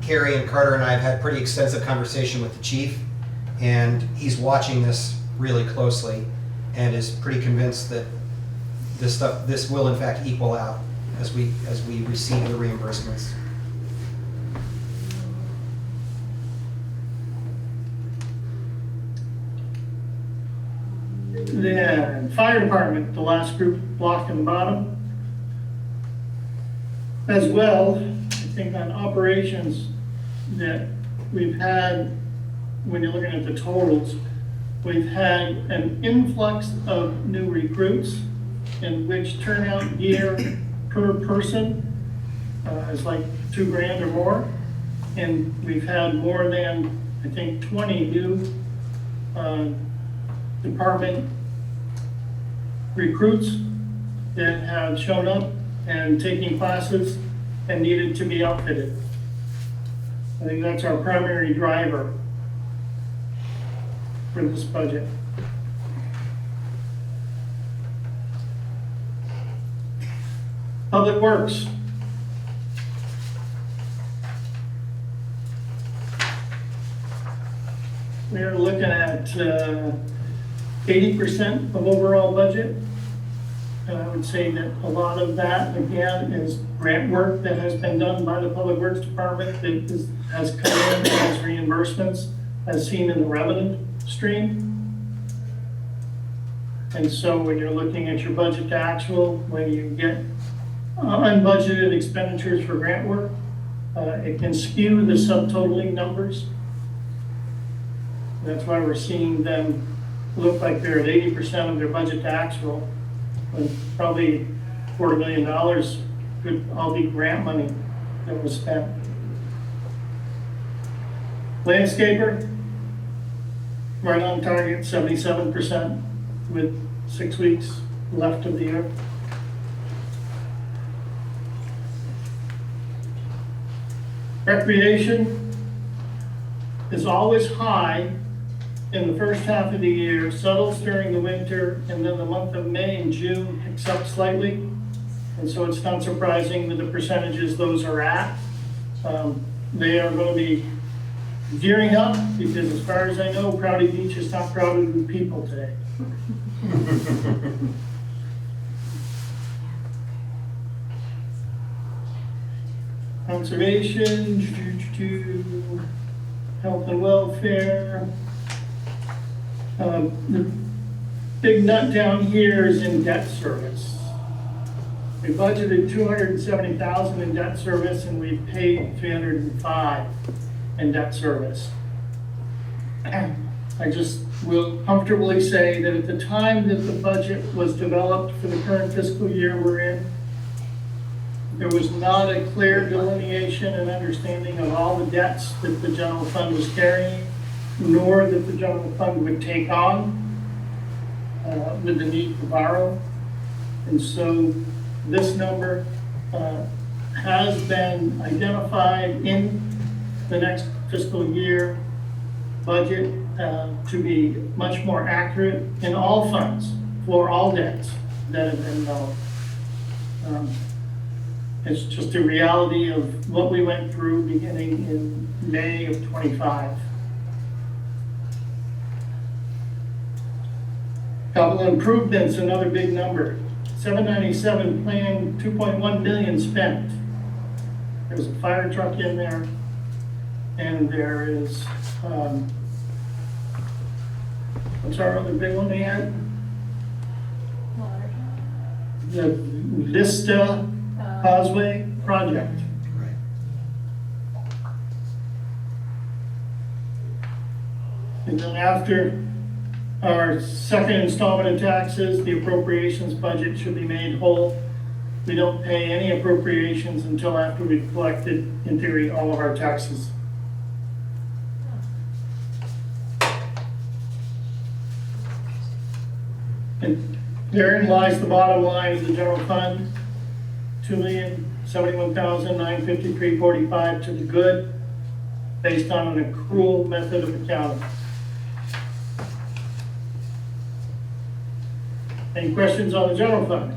Carrie and Carter and I have had pretty extensive conversation with the chief, and he's watching this really closely and is pretty convinced that this will in fact equal out as we receive the reimbursements. Then fire department, the last group blocked in the bottom. As well, I think on operations that we've had, when you're looking at the totals, we've had an influx of new recruits in which turnout gear per person is like $2,000 or more. And we've had more than, I think, 20 new department recruits that have shown up and taking classes and needed to be outfitted. I think that's our primary driver for this budget. Public Works. We are looking at 80% of overall budget. And I would say that a lot of that, again, is grant work that has been done by the Public Works Department that has come in as reimbursements, as seen in the revenue stream. And so when you're looking at your budget to actual, when you get unbudgeted expenditures for grant work, it can skew the subtotaling numbers. That's why we're seeing them look like they're at 80% of their budget to actual, when probably $250 million could all be grant money that was spent. Landscaper, right on target, 77% with 6 weeks left of the year. Recreation is always high in the first half of the year, settles during the winter, and then the month of May and June picks up slightly. And so it's not surprising with the percentages those are at. They are going to be gearing up because as far as I know, Prouty Beach is not crowded with people today. Conservation, health and welfare. The big nut down here is in debt service. We budgeted $270,000 in debt service and we paid $305 in debt service. I just will comfortably say that at the time that the budget was developed for the current fiscal year we're in, there was not a clear delineation and understanding of all the debts that the general fund was carrying, nor that the general fund would take on with the need to borrow. And so this number has been identified in the next fiscal year budget to be much more accurate in all funds for all debts that have been known. It's just a reality of what we went through beginning in May of '25. Capital improvements, another big number. 797 planned, 2.1 million spent. There's a fire truck in there, and there is, what's our other big one they had? The Vista Causeway project. Right. And then after our second installment of taxes, the appropriations budget should be made whole. We don't pay any appropriations until after we've collected, in theory, all of our taxes. And therein lies the bottom line of the general fund, $2,071,953.45 to the good, based on an accrual method of accounting. Any questions on the general fund?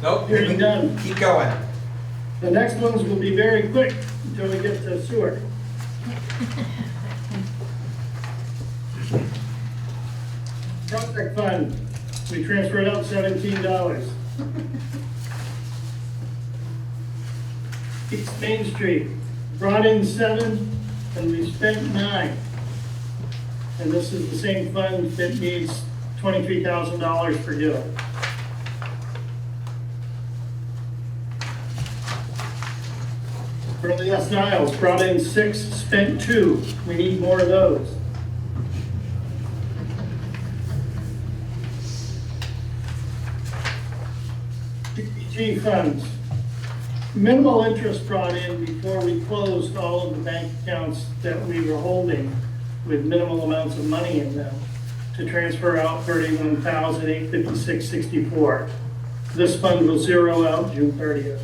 Nope. Hearing none. Keep going. The next ones will be very quick until we get to sewer. Prospect fund, we transferred out $17. East Main Street, brought in 7 and we spent 9. And this is the same fund that needs $23,000 for Gill. Burley S. Niles, brought in 6, spent 2. We need more of those. DPG funds, minimal interest brought in before we closed all of the bank accounts that we were holding with minimal amounts of money in them to transfer out $31,856.64. This fund will zero out June 30th.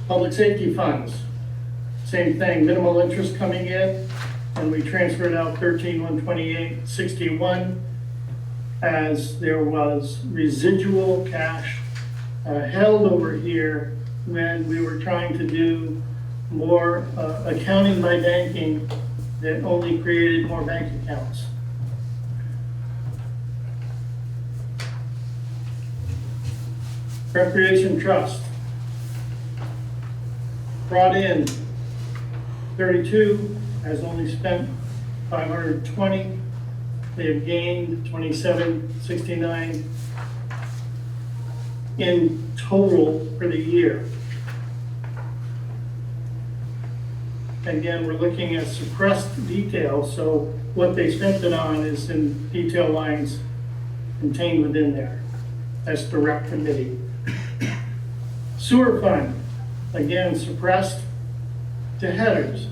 Public safety funds, same thing, minimal interest coming in, and we transferred out $13,128.61 as there was residual cash held over here when we were trying to do more accounting by banking that only created more bank accounts. Recreation Trust brought in 32, has only spent 520. They have gained 2769 in total for the year. Again, we're looking at suppressed detail, so what they spent it on is in detail lines contained within there. That's the rec committee. Sewer fund, again, suppressed to headers.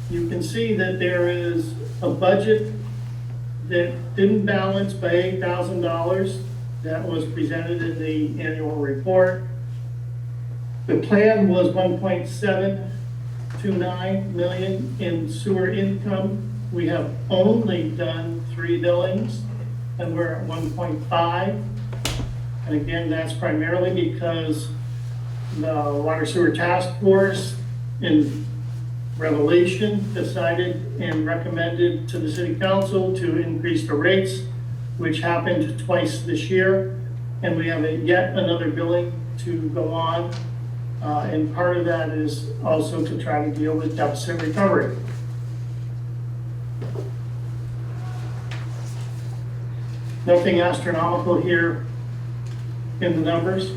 You can see that there is a budget that didn't balance by $8,000 that was presented in the annual report. The plan was 1.729 million in sewer income. We have only done 3 billings and we're at 1.5. And again, that's primarily because the Water Sewer Task Force in Revelation decided and recommended to the City Council to increase the rates, which happened twice this year. And we have yet another billing to go on. And part of that is also to try to deal with deficit recovery. Nothing astronomical here in the numbers.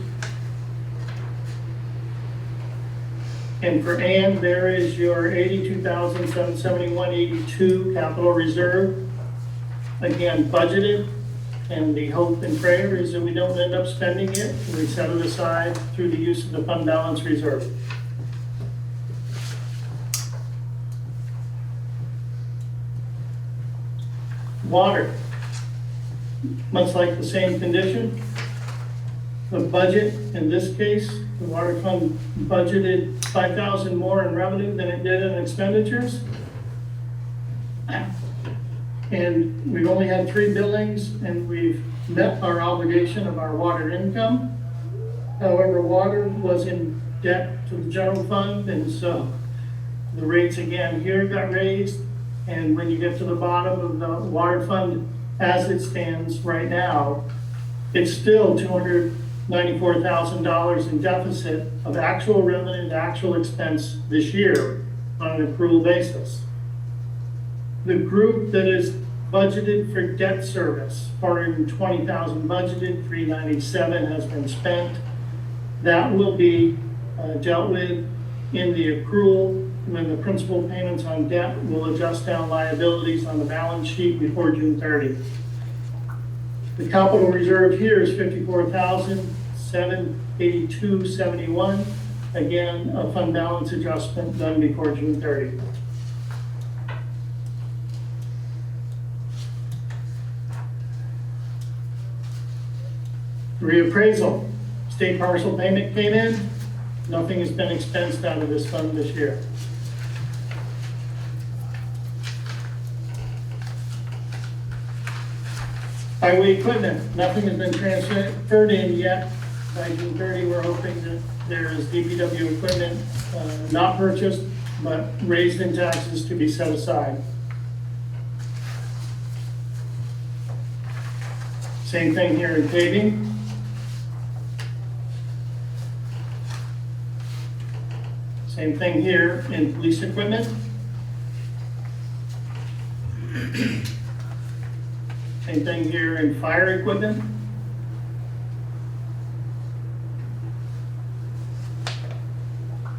And for Ann, there is your $82,771.82 capital reserve. Again, budgeted, and the hope and prayer is that we don't end up spending it, and we set it aside through the use of the fund balance reserve. Water, much like the same condition. The budget, in this case, the water fund budgeted 5,000 more in revenue than it did in expenditures. And we've only had 3 billings and we've met our obligation of our water income. However, water was in debt to the general fund, and so the rates again here got raised. And when you get to the bottom of the water fund as it stands right now, it's still $294,000 in deficit of actual revenue to actual expense this year on an accrual basis. The group that is budgeted for debt service, 420,000 budgeted, 397 has been spent. That will be dealt with in the accrual when the principal payments on debt will adjust down liabilities on the balance sheet before June 30. The capital reserve here is $54,782.71. Again, a fund balance adjustment done before June 30. Reappraisal, state parcel payment came in. Nothing has been expensed out of this fund this year. Highway equipment, nothing has been transferred in yet. By June 30, we're hoping that there is DPW equipment not purchased, but raised in taxes to be set aside. Same thing here in paving. Same thing here in police equipment. Same thing here in fire equipment.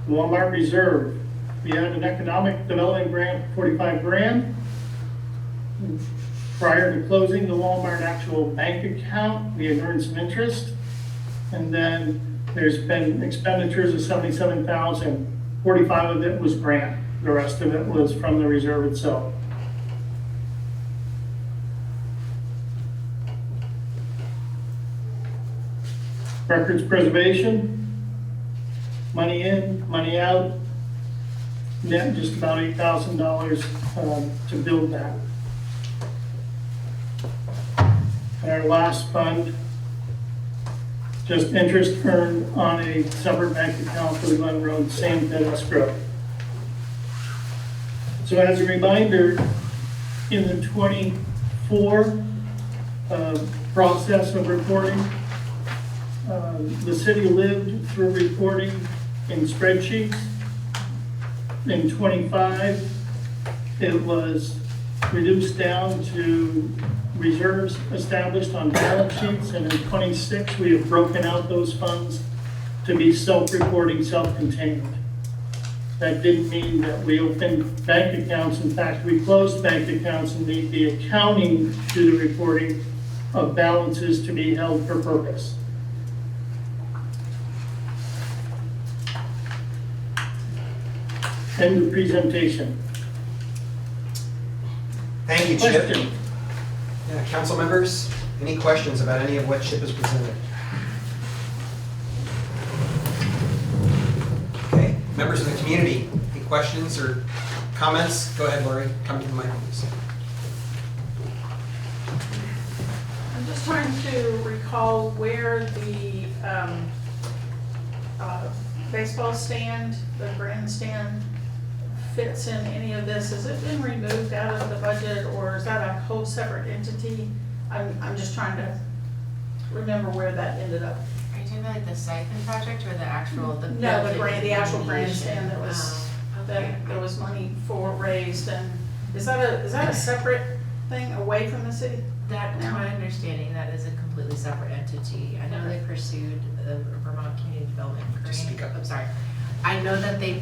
Walmart Reserve. We had an economic development grant, 45 grand. Prior to closing the Walmart actual bank account, we had earned some interest. And then there's been expenditures of $77,000. 45 of it was grant. The rest of it was from the reserve itself. Records preservation, money in, money out, net just about $8,000 to build that. And our last fund, just interest earned on a separate bank account for the Glen Road sand pit escrow. So as a reminder, in the 24 process of reporting, the city lived through reporting in spreadsheets. In 25, it was reduced down to reserves established on balance sheets, and in 26, we have broken out those funds to be self-reporting, self-contained. That didn't mean that we opened bank accounts. In fact, we closed bank accounts and made the accounting to the reporting of balances to be held for purpose. End of presentation. Thank you, Chip. Question? Yeah, council members, any questions about any of what Chip has presented? Okay, members of the community, any questions or comments? Go ahead, Lori, come to the mic, please. I'm just trying to recall where the baseball stand, the grandstand fits in any of this. Has it been removed out of the budget, or is that a whole separate entity? I'm just trying to remember where that ended up. Are you talking about like the siphon project or the actual, the No, the building actual remediation? grandstand that was, Oh, okay. that there was money for raised, and is that a separate thing away from the city? That, to my understanding, that is a completely separate entity. I know they pursued the Vermont Community Development Just speak Grant. up. I'm sorry. I know that they,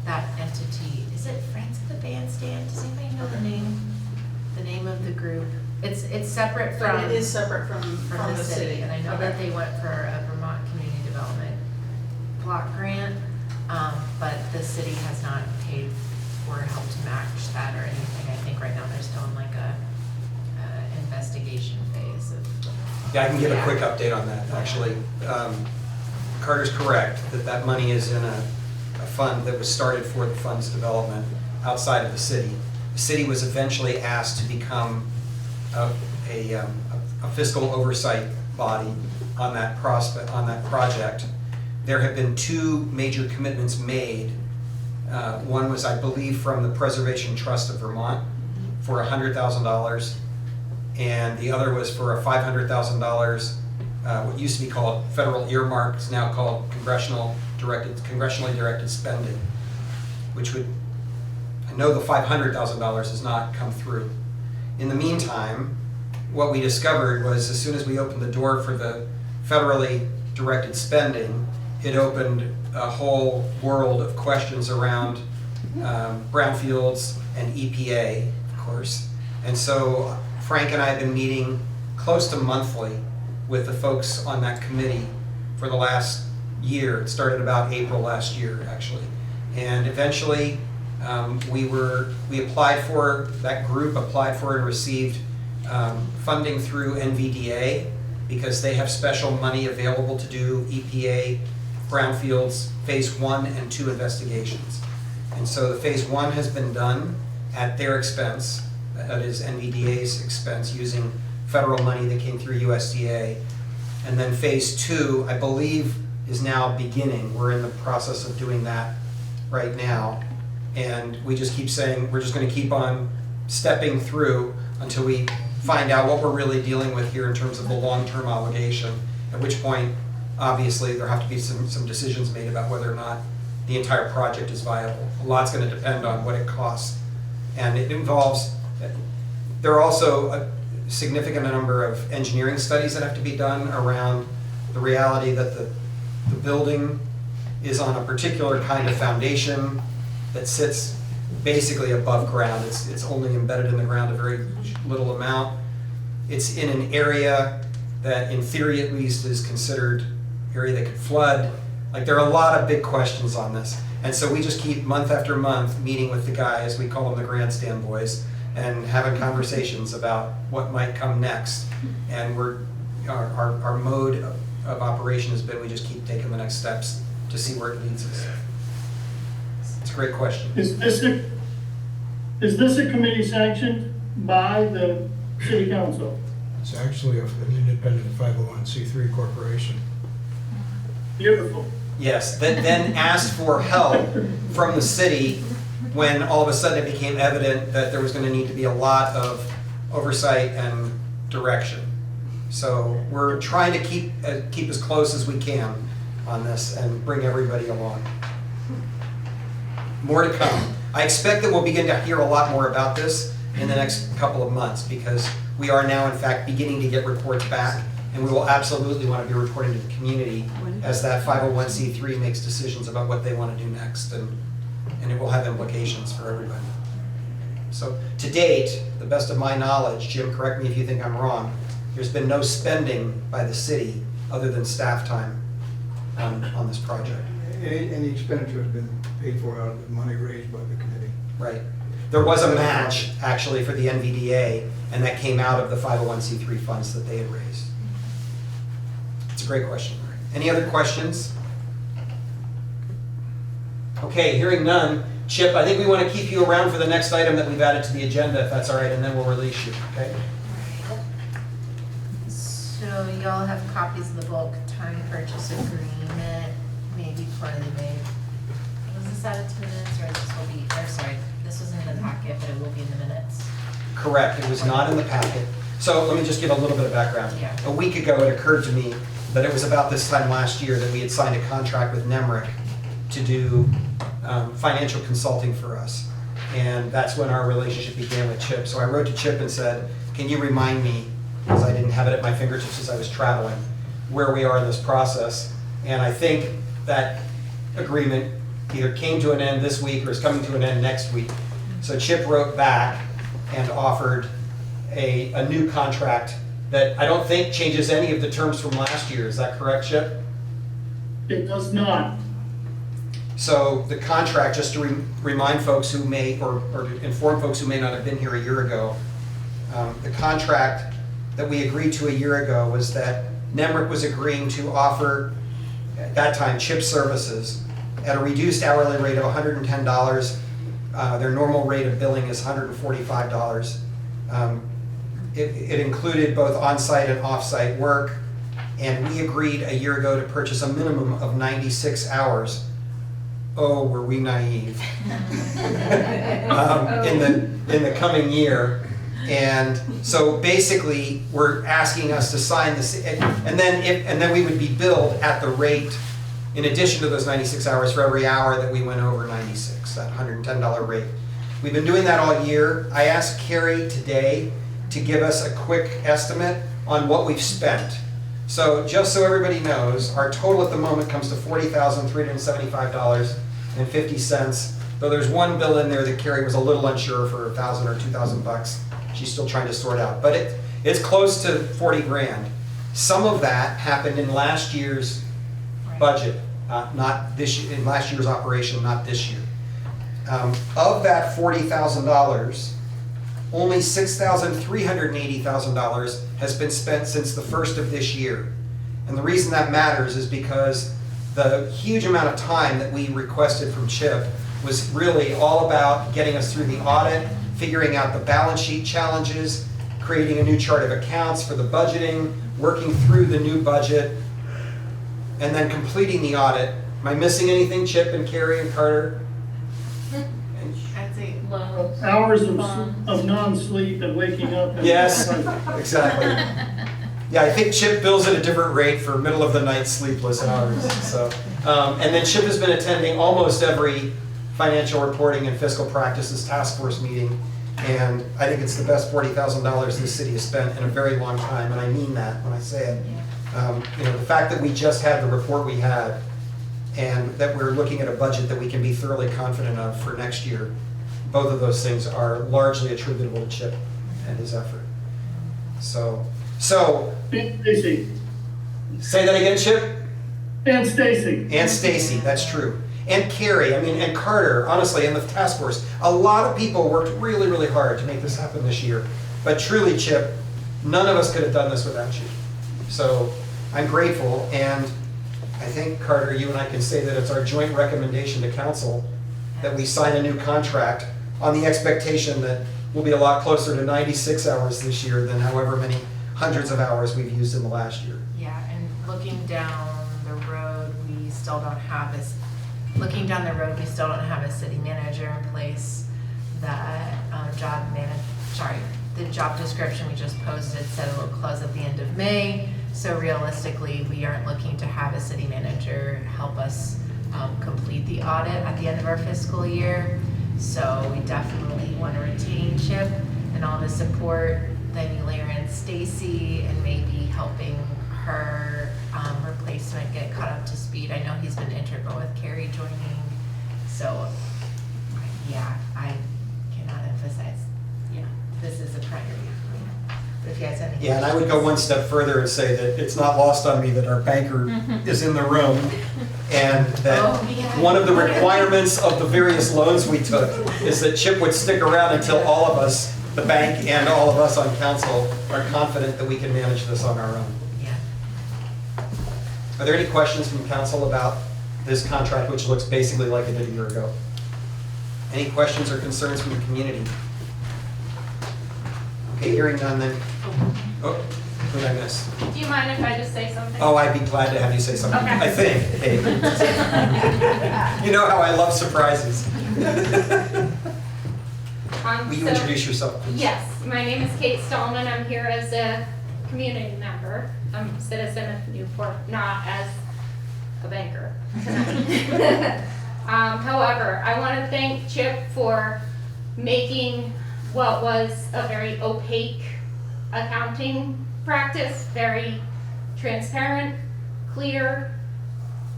that entity, is it Friends of the Bandstand? Does anybody know the name? The name of the group? It's separate from. But it is separate from From the city, and I know that Okay. they went for a Vermont Community Development Block Grant, but the city has not paid or helped to match that or anything. I think right now they're still in like a investigation phase of. Yeah, I can give a quick update on that, actually. Carter's correct, that money is in a fund that was started for the fund's development outside of the city. The city was eventually asked to become a fiscal oversight body on that project. There have been two major commitments made. One was, I believe, from the Preservation Trust of Vermont for $100,000, and the other was for a $500,000, what used to be called federal earmark, is now called congressionally directed spending, which would, I know the $500,000 has not come through. In the meantime, what we discovered was as soon as we opened the door for the federally directed spending, it opened a whole world of questions around brownfields and EPA, of course. And so Frank and I have been meeting close to monthly with the folks on that committee for the last year. It started about April last year, actually. And eventually, we applied for, that group applied for and received funding through NVDA because they have special money available to do EPA brownfields phase 1 and 2 investigations. And so the phase 1 has been done at their expense, that is NVDA's expense, using federal money that came through USDA. And then phase 2, I believe, is now beginning. We're in the process of doing that right now. And we just keep saying, we're just going to keep on stepping through until we find out what we're really dealing with here in terms of the long-term obligation, at which point, obviously, there have to be some decisions made about whether or not the entire project is viable. A lot's going to depend on what it costs. And it involves, there are also a significant number of engineering studies that have to be done around the reality that the building is on a particular kind of foundation that sits basically above ground. It's only embedded in the ground a very little amount. It's in an area that, in theory at least, is considered area that could flood. Like, there are a lot of big questions on this. And so we just keep month after month meeting with the guys, we call them the grandstand boys, and having conversations about what might come next. And our mode of operation has been, we just keep taking the next steps to see where it leads us. It's a great question. Is this a committee sanctioned by the city council? It's actually an independent 501c3 corporation. Beautiful. Yes, that then asked for help from the city when all of a sudden it became evident that there was going to need to be a lot of oversight and direction. So we're trying to keep as close as we can on this and bring everybody along. More to come. I expect that we'll begin to hear a lot more about this in the next couple of months, because we are now in fact beginning to get reports back, and we will absolutely want to be reporting to the community as that 501c3 makes decisions about what they want to do next, and it will have implications for everybody. So to date, the best of my knowledge, Jim, correct me if you think I'm wrong, there's been no spending by the city other than staff time on this project. Any expenditure has been paid for out of the money raised by the committee. Right. There was a match, actually, for the NVDA, and that came out of the 501c3 funds that they had raised. It's a great question. Any other questions? Okay, hearing none. Chip, I think we want to keep you around for the next item that we've added to the agenda, if that's all right, and then we'll release you, okay? So y'all have copies of the bulk time purchase agreement, maybe poorly made. Was this added to minutes, or this will be, or sorry, this wasn't in the packet, but it will be in the minutes? Correct, it was not in the packet. So let me just give a little bit of background. Yeah. A week ago, it occurred to me that it was about this time last year that we had signed a contract with NEMRIC to do financial consulting for us. And that's when our relationship began with Chip. So I wrote to Chip and said, can you remind me, because I didn't have it at my fingertips as I was traveling, where we are in this process. And I think that agreement either came to an end this week or is coming to an end next week. So Chip wrote back and offered a new contract that I don't think changes any of the terms from last year. Is that correct, Chip? It does not. So the contract, just to remind folks who may, or to inform folks who may not have been here a year ago, the contract that we agreed to a year ago was that NEMRIC was agreeing to offer, at that time, Chip services at a reduced hourly rate of $110. Their normal rate of billing is $145. It included both on-site and off-site work, and we agreed a year ago to purchase a minimum of 96 hours. Oh, were we naive? In the coming year. And so basically, we're asking us to sign this, and then we would be billed at the rate, in addition to those 96 hours, for every hour that we went over 96, that $110 rate. We've been doing that all year. I asked Carrie today to give us a quick estimate on what we've spent. So just so everybody knows, our total at the moment comes to $40,375.50, though there's one bill in there that Carrie was a little unsure for $1,000 or $2,000. She's still trying to sort out, but it's close to 40 grand. Some of that happened in last year's budget, not this year, in last year's operation, not this year. Of that $40,000, only $6,380,000 has been spent since the first of this year. And the reason that matters is because the huge amount of time that we requested from Chip was really all about getting us through the audit, figuring out the balance sheet challenges, creating a new chart of accounts for the budgeting, working through the new budget, and then completing the audit. Am I missing anything, Chip and Carrie and Carter? I'd say Hours of non-sleep and waking up. And Yes, exactly. Yeah, I think Chip bills at a different rate for middle of the night sleepless hours. So, and then Chip has been attending almost every financial reporting and fiscal practices task force meeting, and I think it's the best $40,000 this city has spent in a very long time, and I mean that when I say it. The fact that we just had the report we had, and that we're looking at a budget that we can be thoroughly confident of for next year, both of those things are largely attributable to Chip and his effort. So Stacy. say that again, Chip? And Stacy. And Stacy, that's true. And Carrie, and Carter, honestly, and the task force. A lot of people worked really, really hard to make this happen this year. But truly, Chip, none of us could have done this without you. So I'm grateful, and I think, Carter, you and I can say that it's our joint recommendation to council that we sign a new contract on the expectation that we'll be a lot closer to 96 hours this year than however many hundreds of hours we've used in the last year. Yeah, and looking down the road, we still don't have a city manager in place. The job description we just posted said it will close at the end of May. So realistically, we aren't looking to have a city manager help us complete the audit at the end of our fiscal year. So we definitely want to retain Chip and all the support, then layer in Stacy and maybe helping her replacement get caught up to speed. I know he's been integral with Carrie joining. So yeah, I cannot emphasize, this is a priority for me. But if you guys have any Yeah, and I would go one step further and say that it's not lost on me that our banker is in the room, and that one of the requirements of the various loans we took is that Chip would stick around until all of us, the bank and all of us on council, are confident that we can manage this on our own. Yeah. Are there any questions from council about this contract, which looks basically like it did a year ago? Any questions or concerns from the community? Okay, hearing none then. Oh, who did I miss? Do you mind if I just say something? Oh, I'd be glad to have you say something. Okay. I think. Hey. You know how I love surprises. Will you introduce yourself, please? Yes, my name is Kate Stallman. I'm here as a community member. I'm a citizen of Newport, not as a banker. However, I want to thank Chip for making what was a very opaque accounting practice very transparent, clear,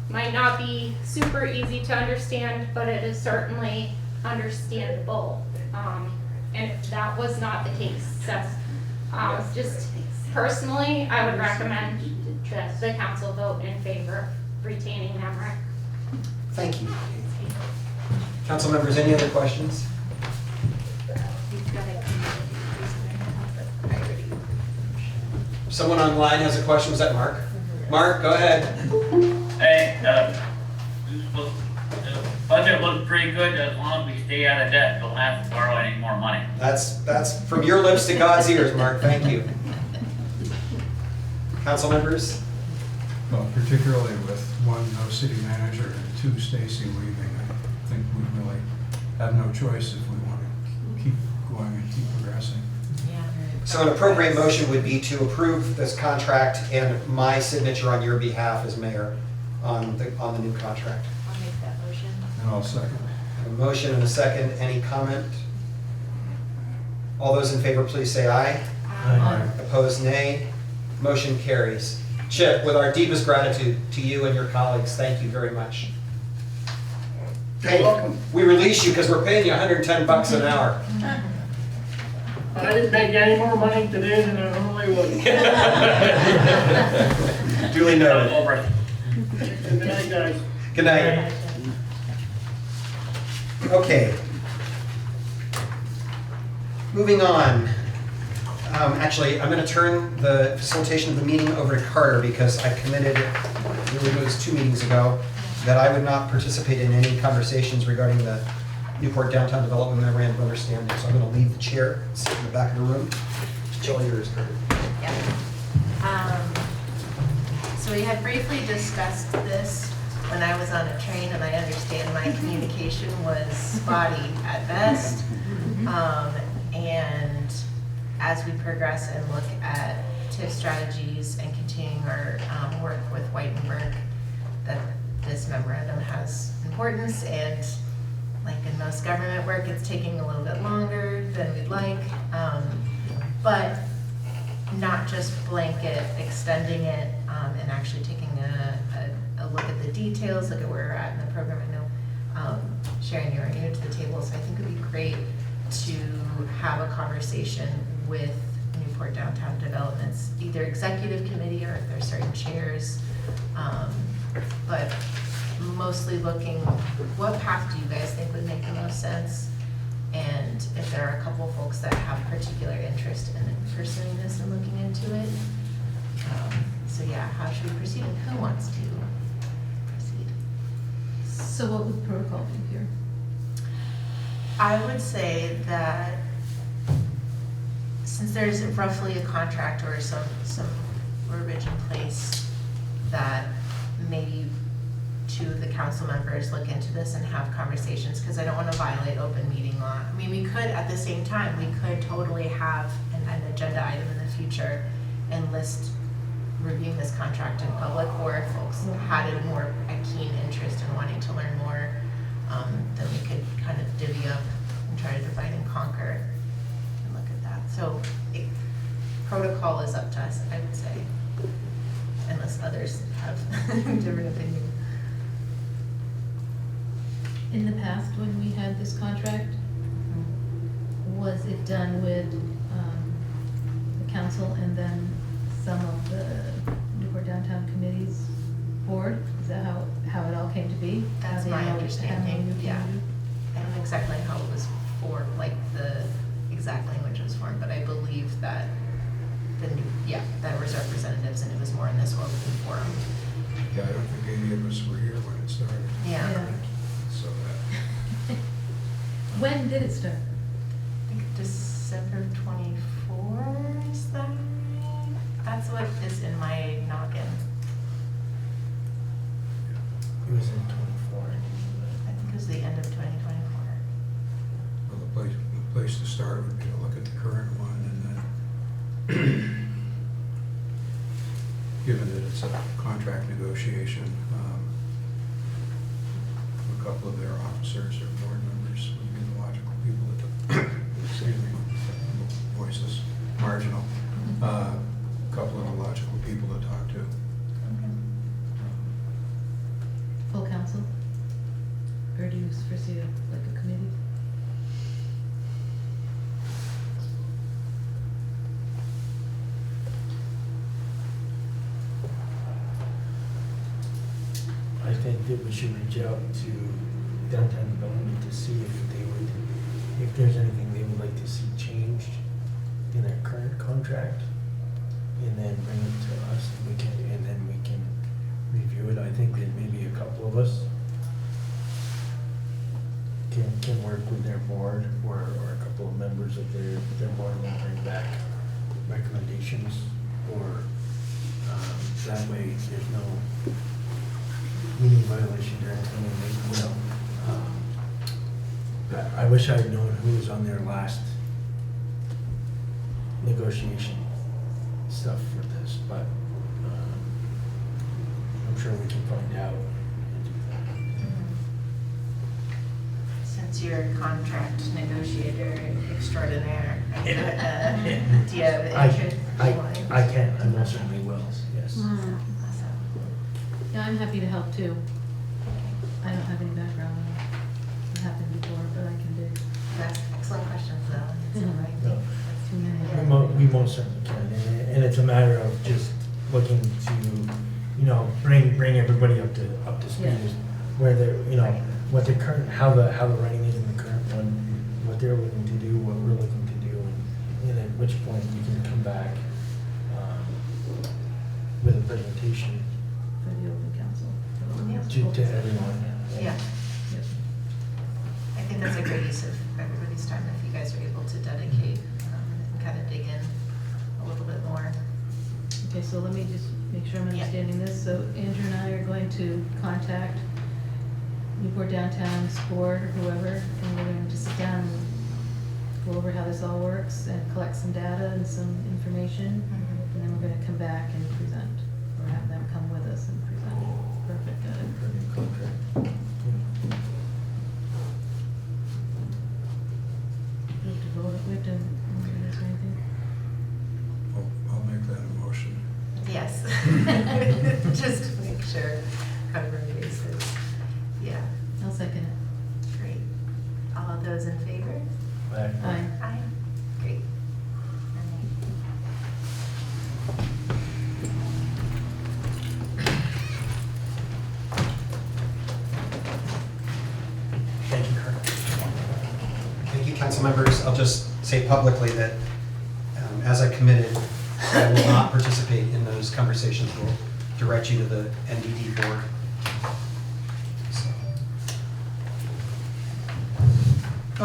might not be super easy to understand, but it is certainly understandable. And if that was not the case, so just personally, I would recommend that the council vote in favor of retaining Nemrick. Thank you. Council members, any other questions? Someone online has a question. Was that Mark? Mark, go ahead. Hey, the budget looks pretty good as long as we stay out of debt, don't have to borrow any more money. That's from your lips to God's ears, Mark. Thank you. Council members? Well, particularly with one, no city manager, and two, Stacy leaving, I think we really have no choice if we want to keep going and keep progressing. So an appropriate motion would be to approve this contract and my signature on your behalf as mayor on the new contract. I'll make that motion. And I'll second. A motion and a second. Any comment? All those in favor, please say aye. Aye. Opposed, nay. Motion carries. Chip, with our deepest gratitude to you and your colleagues, thank you very much. You're welcome. We release you because we're paying you $110 an hour. I didn't make any more money today than I normally would. Duly noted. Over. Good night, guys. Good night. Okay. Moving on. Actually, I'm going to turn the facilitation of the meeting over to Carter because I committed, I believe it was 2 meetings ago, that I would not participate in any conversations regarding the Newport Downtown Development Memorandum of Understanding. So I'm going to leave the chair, sit in the back of the room. It's all yours, Carter. So we had briefly discussed this when I was on a train, and I understand my communication was spotty at best. And as we progress and look at TIF strategies and continuing our work with Whitenberg, that this memorandum has importance, and like in most government work, it's taking a little bit longer than we'd like. But not just blanket extending it and actually taking a look at the details, look at where we're at in the program. I know Sharon, you're new to the table, so I think it'd be great to have a conversation with Newport Downtown Developments, either executive committee or if there's certain chairs. But mostly looking, what path do you guys think would make the most sense? And if there are a couple folks that have particular interest in pursuing this and looking into it. So yeah, how should we proceed and who wants to proceed? So what would protocol be here? I would say that since there's roughly a contract or some verbiage in place, that maybe two of the council members look into this and have conversations, because I don't want to violate open meeting law. I mean, we could, at the same time, we could totally have an agenda item in the future and list reviewing this contract in public, or if folks had a keen interest in wanting to learn more, then we could kind of divvy up and try to divide and conquer and look at that. So protocol is up to us, I would say, unless others have different opinion. In the past, when we had this contract, was it done with the council and then some of the Newport Downtown Committee's board? Is that how it all came to be? That's How they my all- how understanding, you came yeah. to be? I don't know exactly how it was formed, like the exact language was formed, but I believe that that was representatives and it was more in this open forum. Yeah, I don't think any of us were here when it started. Yeah. So that, When did it start? I think December 24, is that right? That's what is in my noggin. It was in 24. I think it was the end of 2024. well, the place to start would be to look at the current one, and then, given that it's a contract negotiation, a couple of their officers or board members would be the logical people to, excuse me, voices marginal, a couple of the logical people to talk to. Full council? Or do you foresee like a committee? I think that we should reach out to downtown development to see if there's anything they would like to see changed in their current contract, and then bring it to us, and then we can review it. I think that maybe a couple of us can work with their board, or a couple of members of their board, and bring back recommendations, or that way there's no meeting violation or anything, I wish I had known who was on their last negotiation stuff for this, but I'm sure we can find out. Since you're a contract negotiator extraordinaire, do you have interest? I can, I most certainly will, yes. Awesome. Yeah, I'm happy to help too. I don't have any background in what happened before, but I can do. That's excellent questions though. It's all right. No. That's Too many. We most certainly can, and it's a matter of just looking to, bring everybody up to speed, Yeah. where they're, what the current, how the writing is in the current one, what they're looking to do, what we're looking to do, and at which point we can come back with a presentation For the open council. to everyone. Yeah, Yep. I think that's a great use of everybody's time if you guys are able to dedicate and kind of dig in a little bit more. Okay, so let me just make sure I'm Yeah. understanding this. So Andrew and I are going to contact Newport Downtown's board or whoever, and we're going to sit down and go over how this all works and collect some data and some information. And then we're gonna come back and present, or have them come with us and present. Perfect, got it. For a new contract. Yeah. We have to vote, we have to, is there anything? I'll make that a motion. Yes. Just to make sure, cover bases. Yeah. I'll second it. members, I'll just say publicly that, as I committed, I will not participate in those conversations. We'll direct you to the NDD board. So.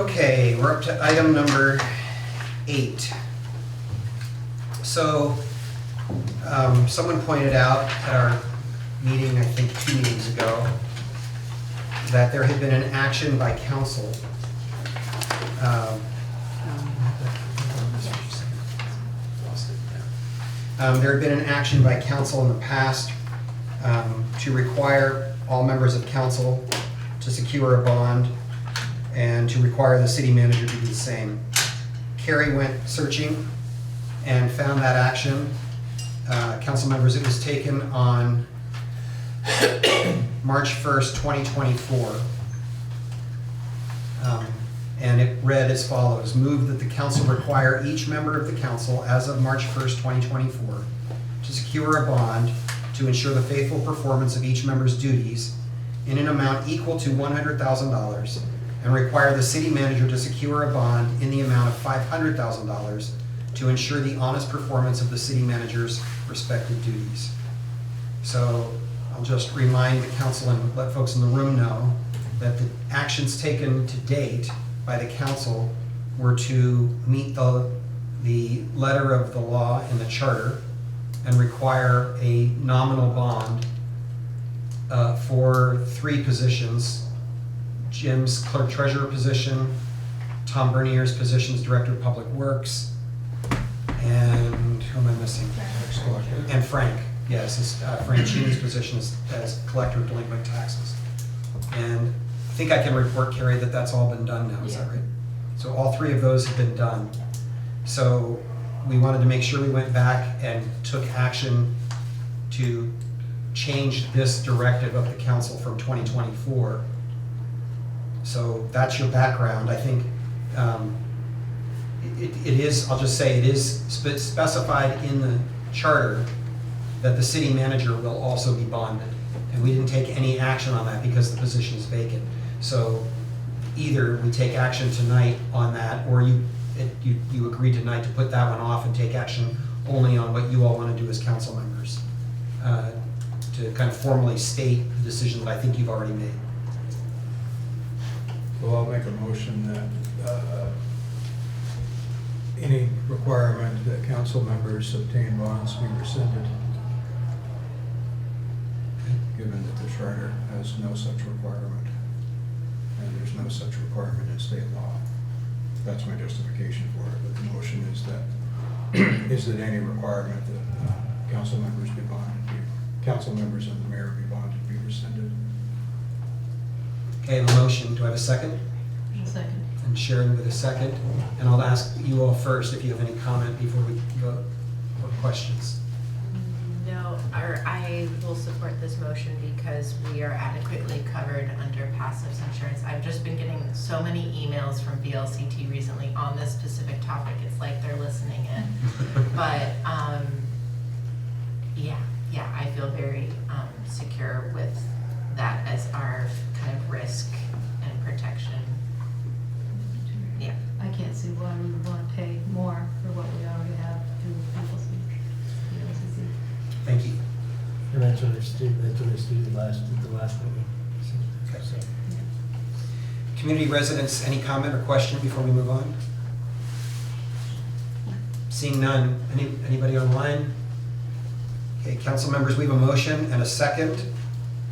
Okay, we're up to item number 8. So, someone pointed out at our meeting, I think 2 meetings ago, that there had been an action by council. There had been an action by council in the past to require all members of council to secure a bond and to require the city manager to do the same. Carrie went searching and found that action. Council members, it was taken on March 1st, 2024. And it read as follows: move that the council require each member of the council as of March 1st, 2024 to secure a bond to ensure the faithful performance of each member's duties in an amount equal to $100,000 and require the city manager to secure a bond in the amount of $500,000 to ensure the honest performance of the city manager's respective duties. So I'll just remind the council and let folks in the room know that the actions taken to date by the council were to meet the letter of the law in the charter and require a nominal bond for 3 positions: Jim's clerk treasurer position, Tom Bernier's position as director of public works, and who am I missing? And Frank, yes, Frank Cheney's position as collector of delinquent taxes. And I think I can report, Carrie, that that's all been done now, is that right? So all 3 of those have been done. So we wanted to make sure we went back and took action to change this directive of the council from 2024. So that's your background. I think it is, I'll just say, it is specified in the charter that the city manager will also be bonded. And we didn't take any action on that because the position is vacant. So either we take action tonight on that, or you agree tonight to put that one off and take action only on what you all want to do as council members, to kind of formally state the decision that I think you've already made. Well, I'll make a motion that any requirement that council members obtain bonds be rescinded, given that the charter has no such requirement, and there's no such requirement in state law. That's my justification for it, but the motion is that any requirement that council members be bonded, council members and the mayor be bonded, be rescinded. Okay, I have a motion. Do I have a second? Second. And Sharon with a second. And I'll ask you all first if you have any comment before we vote or questions. No, I will support this motion because we are adequately covered under passives insurance. I've just been getting so many emails from VLCT recently on this specific topic. It's like they're listening in. But yeah, I feel very secure with that as our kind of risk and protection. Yeah. I can't see why we would want to pay more for what we already have through VLCC. Thank you. And that's what they stated the last meeting. Okay. So, Community residents, any comment or question before we move on? Seeing none, anybody online? Okay, council members, we have a motion and a second.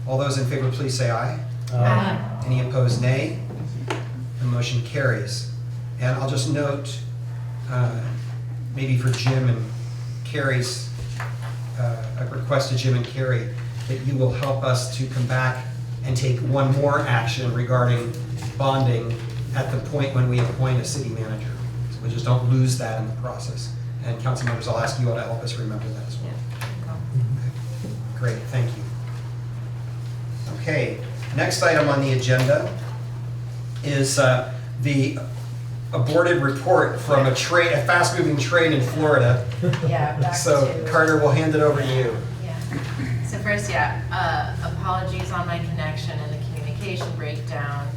All those in favor, please say aye. Aye. Any opposed, nay? The motion carries. And I'll just note, maybe for Jim and Carrie's, a request to Jim and Carrie, that you will help us to come back and take one more action regarding bonding at the point when we appoint a city manager. So we just don't lose that in the process. And council members, I'll ask you all to help us remember that as well. Okay. Great, thank you. Okay, next item on the agenda is the aborted report from a fast-moving train in Florida. Yeah, back So to- Carter, we'll hand it over to you. Yeah. So first, apologies on my connection and the communication breakdown.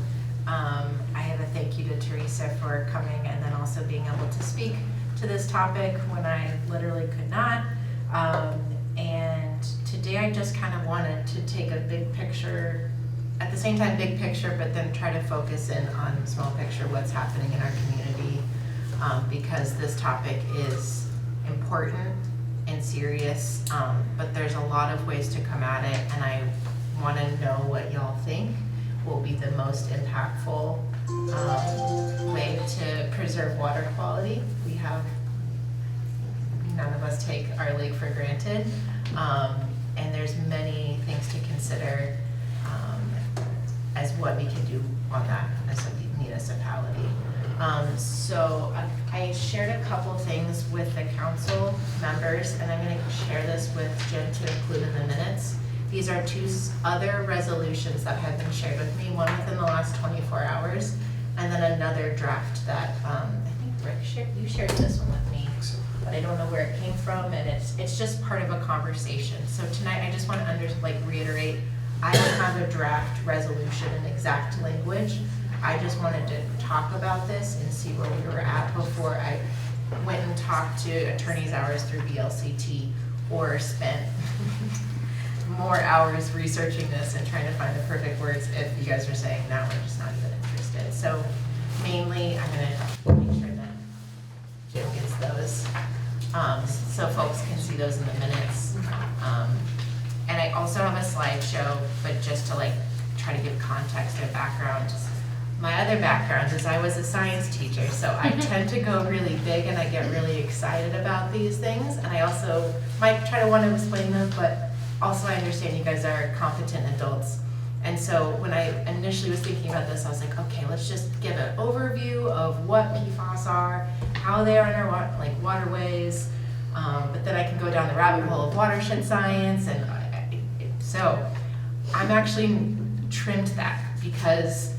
I have a thank you to Teresa for coming and then also being able to speak to this topic when I literally could not. And today I just kind of wanted to take a big picture, at the same time big picture, but then try to focus in on small picture, what's happening in our community, because this topic is important and serious, but there's a lot of ways to come at it, and I want to know what y'all think will be the most impactful way to preserve water quality. We have, none of us take our lake for granted, and there's many things to consider as what we can do on that as a municipality. So I shared a couple things with the council members, and I'm going to share this with Jen to include in the minutes. These are two other resolutions that have been shared with me, one within the last 24 hours, and then another draft that I think Rick you shared this one with me, but I don't know where it came from, and it's just part of a conversation. So tonight I just want to reiterate, I don't have a draft resolution in exact language. I just wanted to talk about this and see where we were at before I went and talked to attorney's hours through BLCT or spent more hours researching this and trying to find the perfect words if you guys are saying, no, we're just not even interested. So mainly, I'm gonna make sure that Jim gets those, so folks can see those in the minutes. And I also have a slideshow, but just to try to give context and background. My other background is I was a science teacher, so I tend to go really big and I get really excited about these things. And I also might try to want to explain them, but also I understand you guys are competent adults. And so when I initially was thinking about this, I was like, okay, let's just give an overview of what PFAS are, how they are in our waterways, but then I can go down the rabbit hole of watershed science. And so I'm actually trimmed that because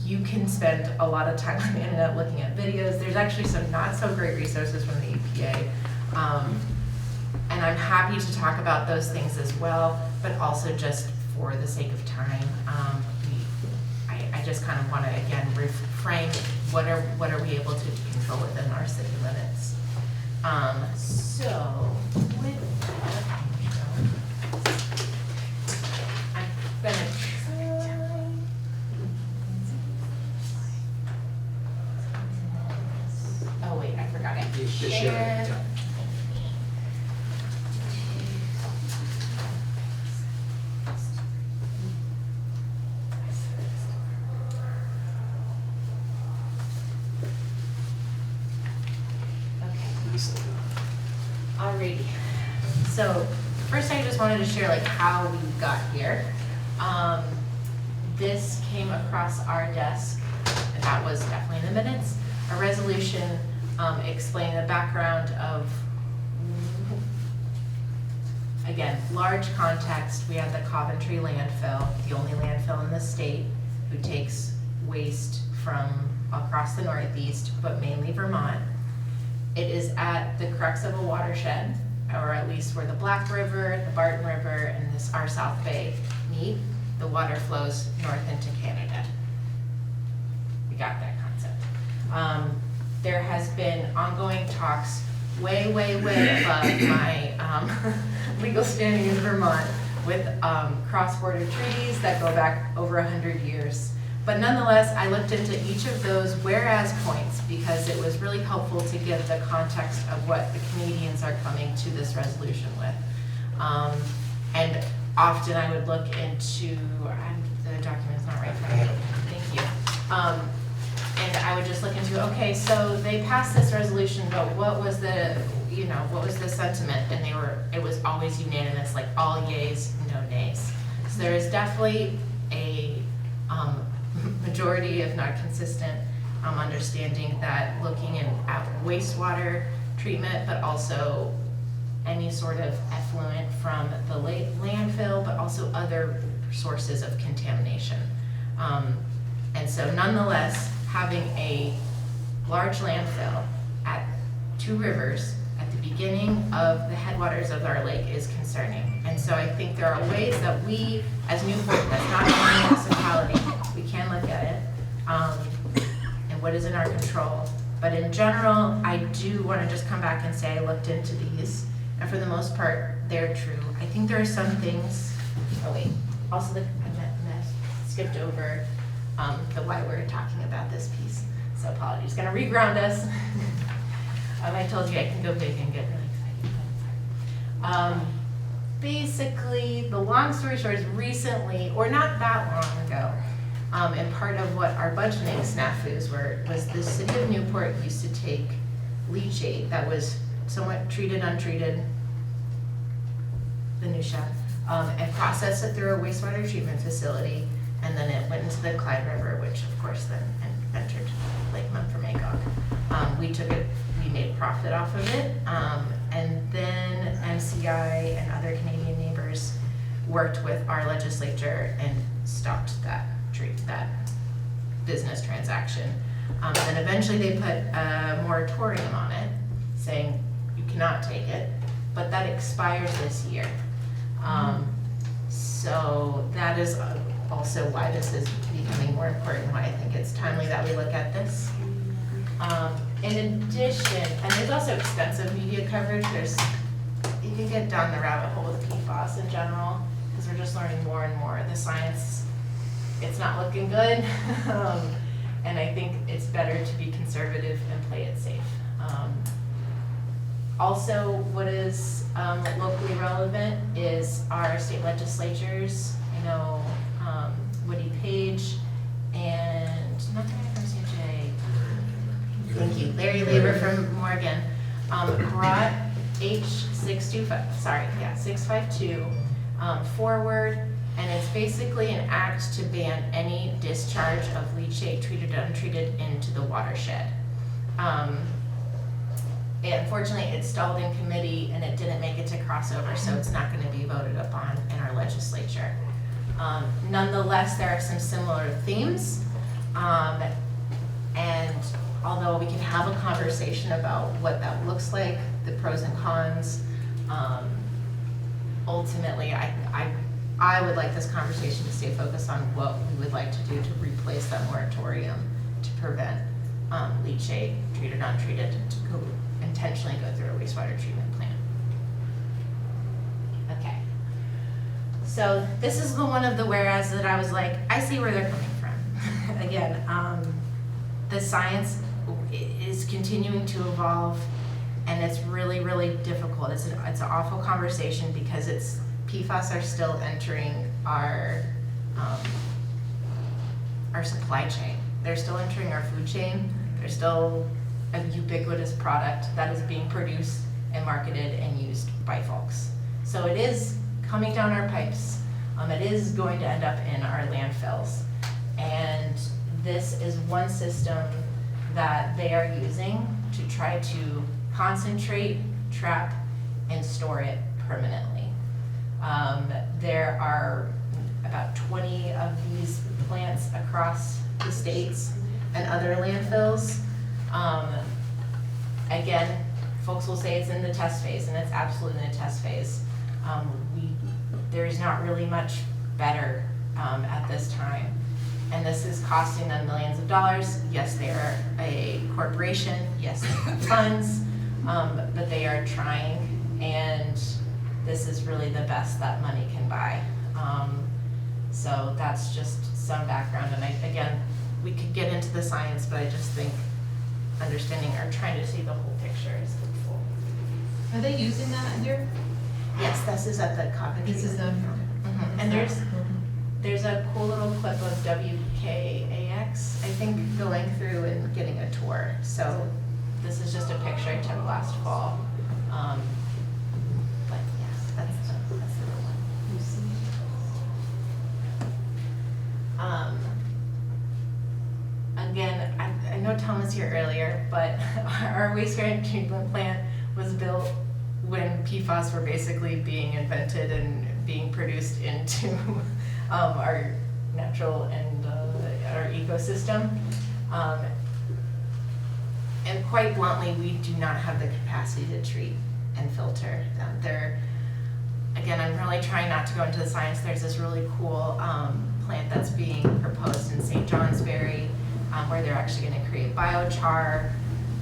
you can spend a lot of time on the internet looking at videos. There's actually some not so great resources from the EPA. And I'm happy to talk about those things as well, but also just for the sake of time, I just kind of want to, again, reframe what are we able to control within our city limits. So with that, I'm gonna try. Oh wait, I forgot I shared. Alrighty, so first I just wanted to share how we got here. This came across our desk, and that was definitely in the minutes, a resolution explaining the background of, again, large context. We have the Coventry landfill, the only landfill in the state who takes waste from across the Northeast, but mainly Vermont. It is at the crux of a watershed, or at least where the Black River, the Barton River, and our South Bay meet. The water flows north into Canada. We got that concept. There has been ongoing talks way above my legal standing in Vermont with cross-border treaties that go back over 100 years. But nonetheless, I looked into each of those whereas points because it was really helpful to give the context of what the Canadians are coming to this resolution with. And often I would look into, the document's not right for me, thank you. And I would just look into, okay, so they passed this resolution, but what was the sentiment? And it was always unanimous, all yays, no nays. So there is definitely a majority, if not consistent, understanding that looking at wastewater treatment, but also any sort of effluent from the landfill, but also other sources of contamination. And so nonetheless, having a large landfill at two rivers at the beginning of the headwaters of our lake is concerning. And so I think there are ways that we, as Newport, that's not a municipality, we can look at it. and what is in our control. But in general, I do want to just come back and say I looked into these, and for the most part, they're true. I think there are some things, oh wait, also I skipped over the why we're talking about this piece. So apologies, gonna reground us. I told you I can go big and get really excited. Basically, the long story short is recently, or not that long ago, and part of what our budgeting snafus were, was the city of Newport used to take leachate that was somewhat treated, untreated, minutia, and process it through a wastewater treatment facility, and then it went into the Clyde River, which of course then entered Lake Memphremagog. We took it, we made profit off of it, and then MCI and other Canadian neighbors worked with our legislature and stopped that business transaction. And eventually they put a moratorium on it, saying you cannot take it, but that expires this year. So that is also why this is becoming more important, why I think it's timely that we look at this. In addition, and there's also extensive media coverage, you can get down the rabbit hole with PFAS in general, because we're just learning more and more. The science, it's not looking good, and I think it's better to be conservative and play it safe. Also, what is locally relevant is our state legislatures. I know Woody Page and not the guy from CJ. Thank you, Larry Labor from Morgan, brought H652 forward, and it's basically an act to ban any discharge of leachate, treated or untreated, into the watershed. Unfortunately, it stalled in committee and it didn't make it to crossover, so it's not going to be voted upon in our legislature. Nonetheless, there are some similar themes, and although we can have a conversation about what that looks like, the pros and cons, ultimately, I would like this conversation to stay focused on what we would like to do to replace that moratorium to prevent leachate, treated, untreated, to intentionally go through a wastewater treatment plant. Okay. So this is one of the whereas that I was like, I see where they're coming from. Again, the science is continuing to evolve, and it's really, really difficult. It's an awful conversation because PFAS are still entering our supply chain. They're still entering our food chain. They're still a ubiquitous product that is being produced and marketed and used by folks. So it is coming down our pipes. It is going to end up in our landfills. And this is one system that they are using to try to concentrate, trap, and store it permanently. There are about 20 of these plants across the states and other landfills. Again, folks will say it's in the test phase, and it's absolutely in the test phase. There is not really much better at this time. And this is costing them millions of dollars. Yes, they are a corporation. Yes, they have funds, but they are trying, and this is really the best that money can buy. So that's just some background, and again, we could get into the science, but I just think understanding or trying to see the whole picture is helpful. Are they using that here? Yes, this is at the Coventry. This is the. And there's a cool little clip of WKAX, I think, going through and getting a tour. So this is just a picture I took last fall. But yeah, that's the little one. Again, I know Tom was here earlier, but our wastewater treatment plant was built when PFAS were basically being invented and being produced into our natural and our ecosystem. And quite bluntly, we do not have the capacity to treat and filter them. Again, I'm really trying not to go into the science. There's this really cool plant that's being proposed in St. Johnsbury where they're actually gonna create biochar.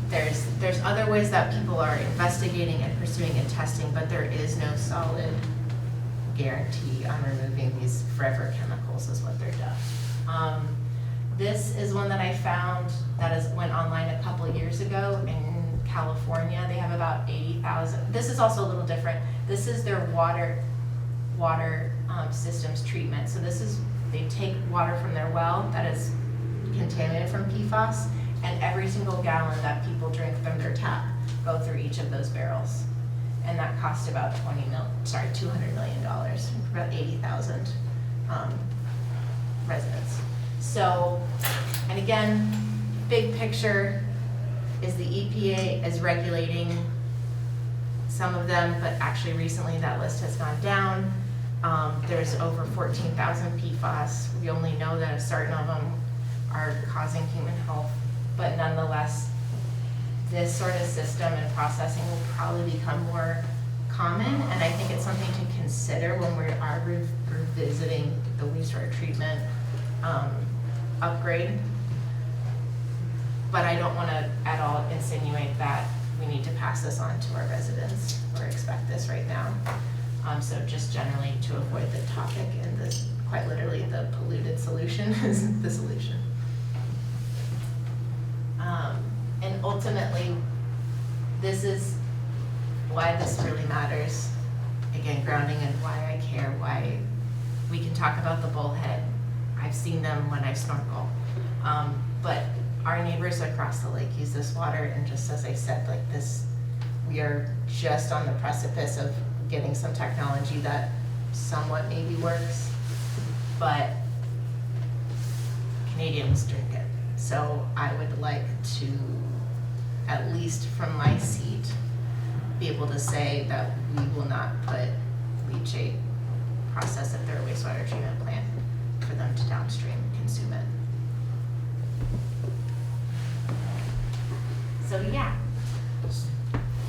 There's other ways that people are investigating and pursuing and testing, but there is no solid guarantee on removing these forever chemicals is what they're done. This is one that I found went online a couple of years ago in California. They have about 80,000. This is also a little different. This is their water systems treatment. So they take water from their well that is contaminated from PFAS, and every single gallon that people drink from their tap go through each of those barrels. And that cost about $200 million, for about 80,000 residents. So, and again, big picture is the EPA is regulating some of them, but actually recently that list has gone down. There's over 14,000 PFAS. We only know that a certain of them are causing human health, but nonetheless, this sort of system and processing will probably become more common, and I think it's something to consider when we are revisiting the wastewater treatment upgrade. But I don't want to at all insinuate that we need to pass this on to our residents or expect this right now. So just generally to avoid the topic and quite literally the polluted solution is the solution. And ultimately, this is why this really matters. Again, grounding and why I care, why we can talk about the bullhead. I've seen them when I snorkel. But our neighbors across the lake use this water, and just as I said, like this, we are just on the precipice of getting some technology that somewhat maybe works, but Canadians drink it. So I would like to, at least from my seat, be able to say that we will not put leachate process at their wastewater treatment plant for them to downstream consume it. So yeah.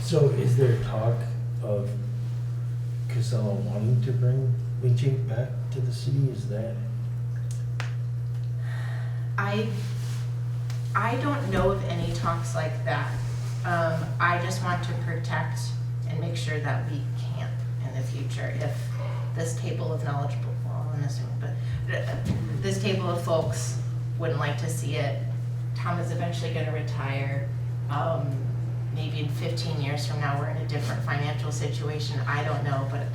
So is there talk of Casella wanting to bring leachate back to the city? Is that? I don't know of any talks like that. I just want to protect and make sure that we can't in the future. If this table of knowledgeable, well, I'm assuming, but this table of folks wouldn't like to see it. Tom is eventually going to retire. Maybe in 15 years from now, we're in a different financial situation. I don't know, but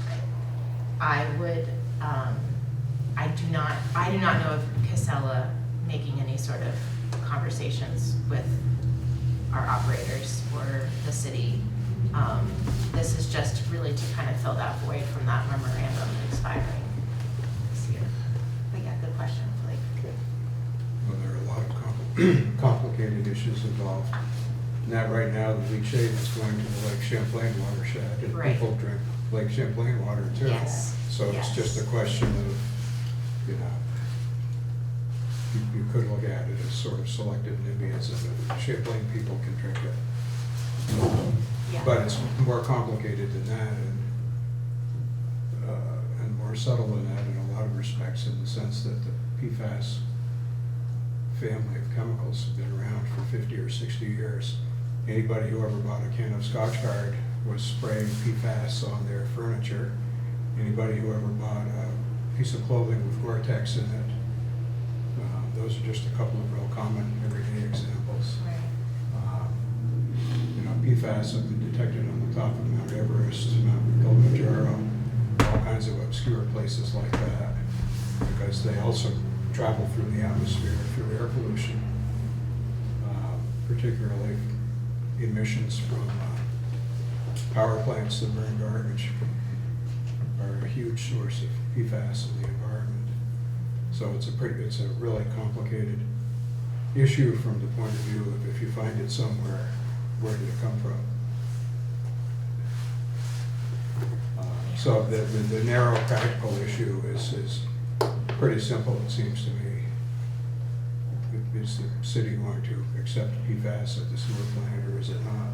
I would. I do not know of Casella making any sort of conversations with our operators or the city. This is just really to kind of fill that void from that memorandum expiring this year. But yeah, good question, Blake. Okay. Well, there are a lot of complicated issues involved. And that right now, the leachate is going to the Lake Champlain watershed, and Right. people drink Lake Champlain water too. Yes. So Yes. it's just a question of, you know, you could look at it as sort of selective NIMBYism, and Champlain people can drink it. Yeah. But it's more complicated than that, and more subtle than that in a lot of respects, in the sense that the PFAS family of chemicals have been around for 50 or 60 years. Anybody who ever bought a can of Scotch Guard was spraying PFAS on their furniture. Anybody who ever bought a piece of clothing with Gore-Tex in it. Those are just a couple of real common everyday examples. Right. You know, PFAS have been detected on the top of Mount Everest, Mount Kilimanjaro, all kinds of obscure places like that, because they also travel through the atmosphere through air pollution, particularly emissions from power plants that burn garbage are a huge source of PFAS in the environment. So it's a really complicated issue from the point of view of, if you find it somewhere, where did it come from? So the narrow practical issue is pretty simple, it seems to me. Is the city going to accept PFAS at the sewer plant, or is it not?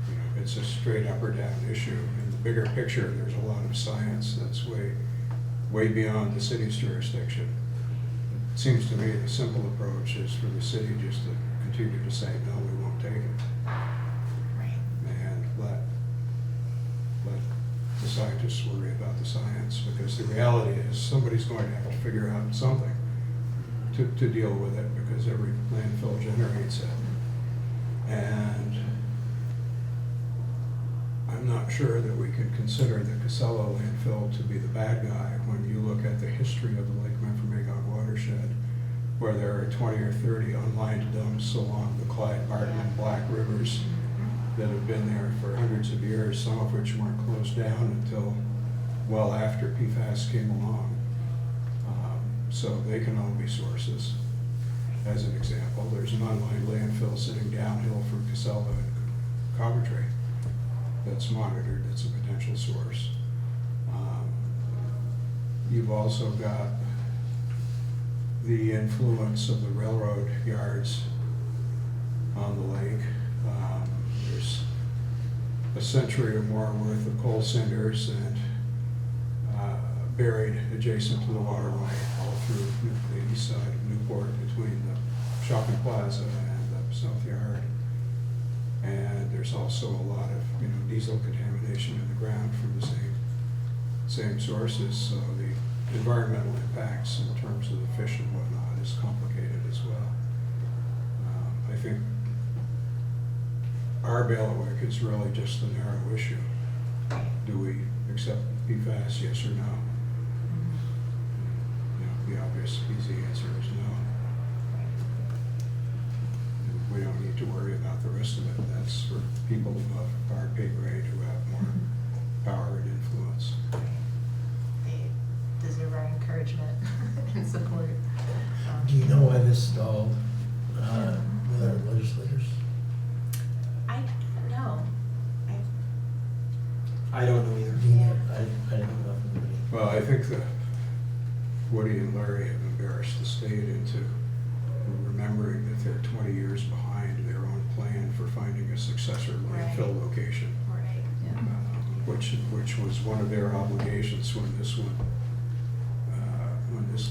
You know, it's a straight up or down issue. In the bigger picture, there's a lot of science that's way beyond the city's jurisdiction. seems to me the simple approach is for the city just to continue to say, no, we won't take it. Right. And let the scientists worry about the science, because the reality is somebody's going to have to figure out something to deal with it, because every landfill generates it. And I'm not sure that we can consider the Casella landfill to be the bad guy when you look at the history of the Lake Memphremagog watershed, where there are 20 or 30 unlined dumps along the Clyde, Martin, and Black rivers that have been there for hundreds of years, some of which weren't closed down until well after PFAS came along. So they can all be sources. As an example, there's an unlined landfill sitting downhill from Casella and Coventry that's monitored, that's a potential source. You've also got the influence of the railroad yards on the lake. There's a century or more worth of coal cinders and buried adjacent to the waterway all through the east side of Newport between the shopping plaza and the South Yard. And there's also a lot of diesel contamination in the ground from the same sources. So the environmental impacts in terms of the fish and whatnot is complicated as well. I think our bailiwick is really just a narrow issue. Do we accept PFAS, yes or no? The obvious, easy answer is no. We don't need to worry about the rest of it. That's for people above our pay grade who have more power and influence. They deserve our encouragement and support. Do you know why this stalled with our legislators? I don't know. I don't know either. Yeah. I don't know nothing. Well, I think that Woody and Larry have embarrassed the state into remembering that they're 20 years behind their own plan for finding a successor landfill location. Right. Which was one of their obligations when this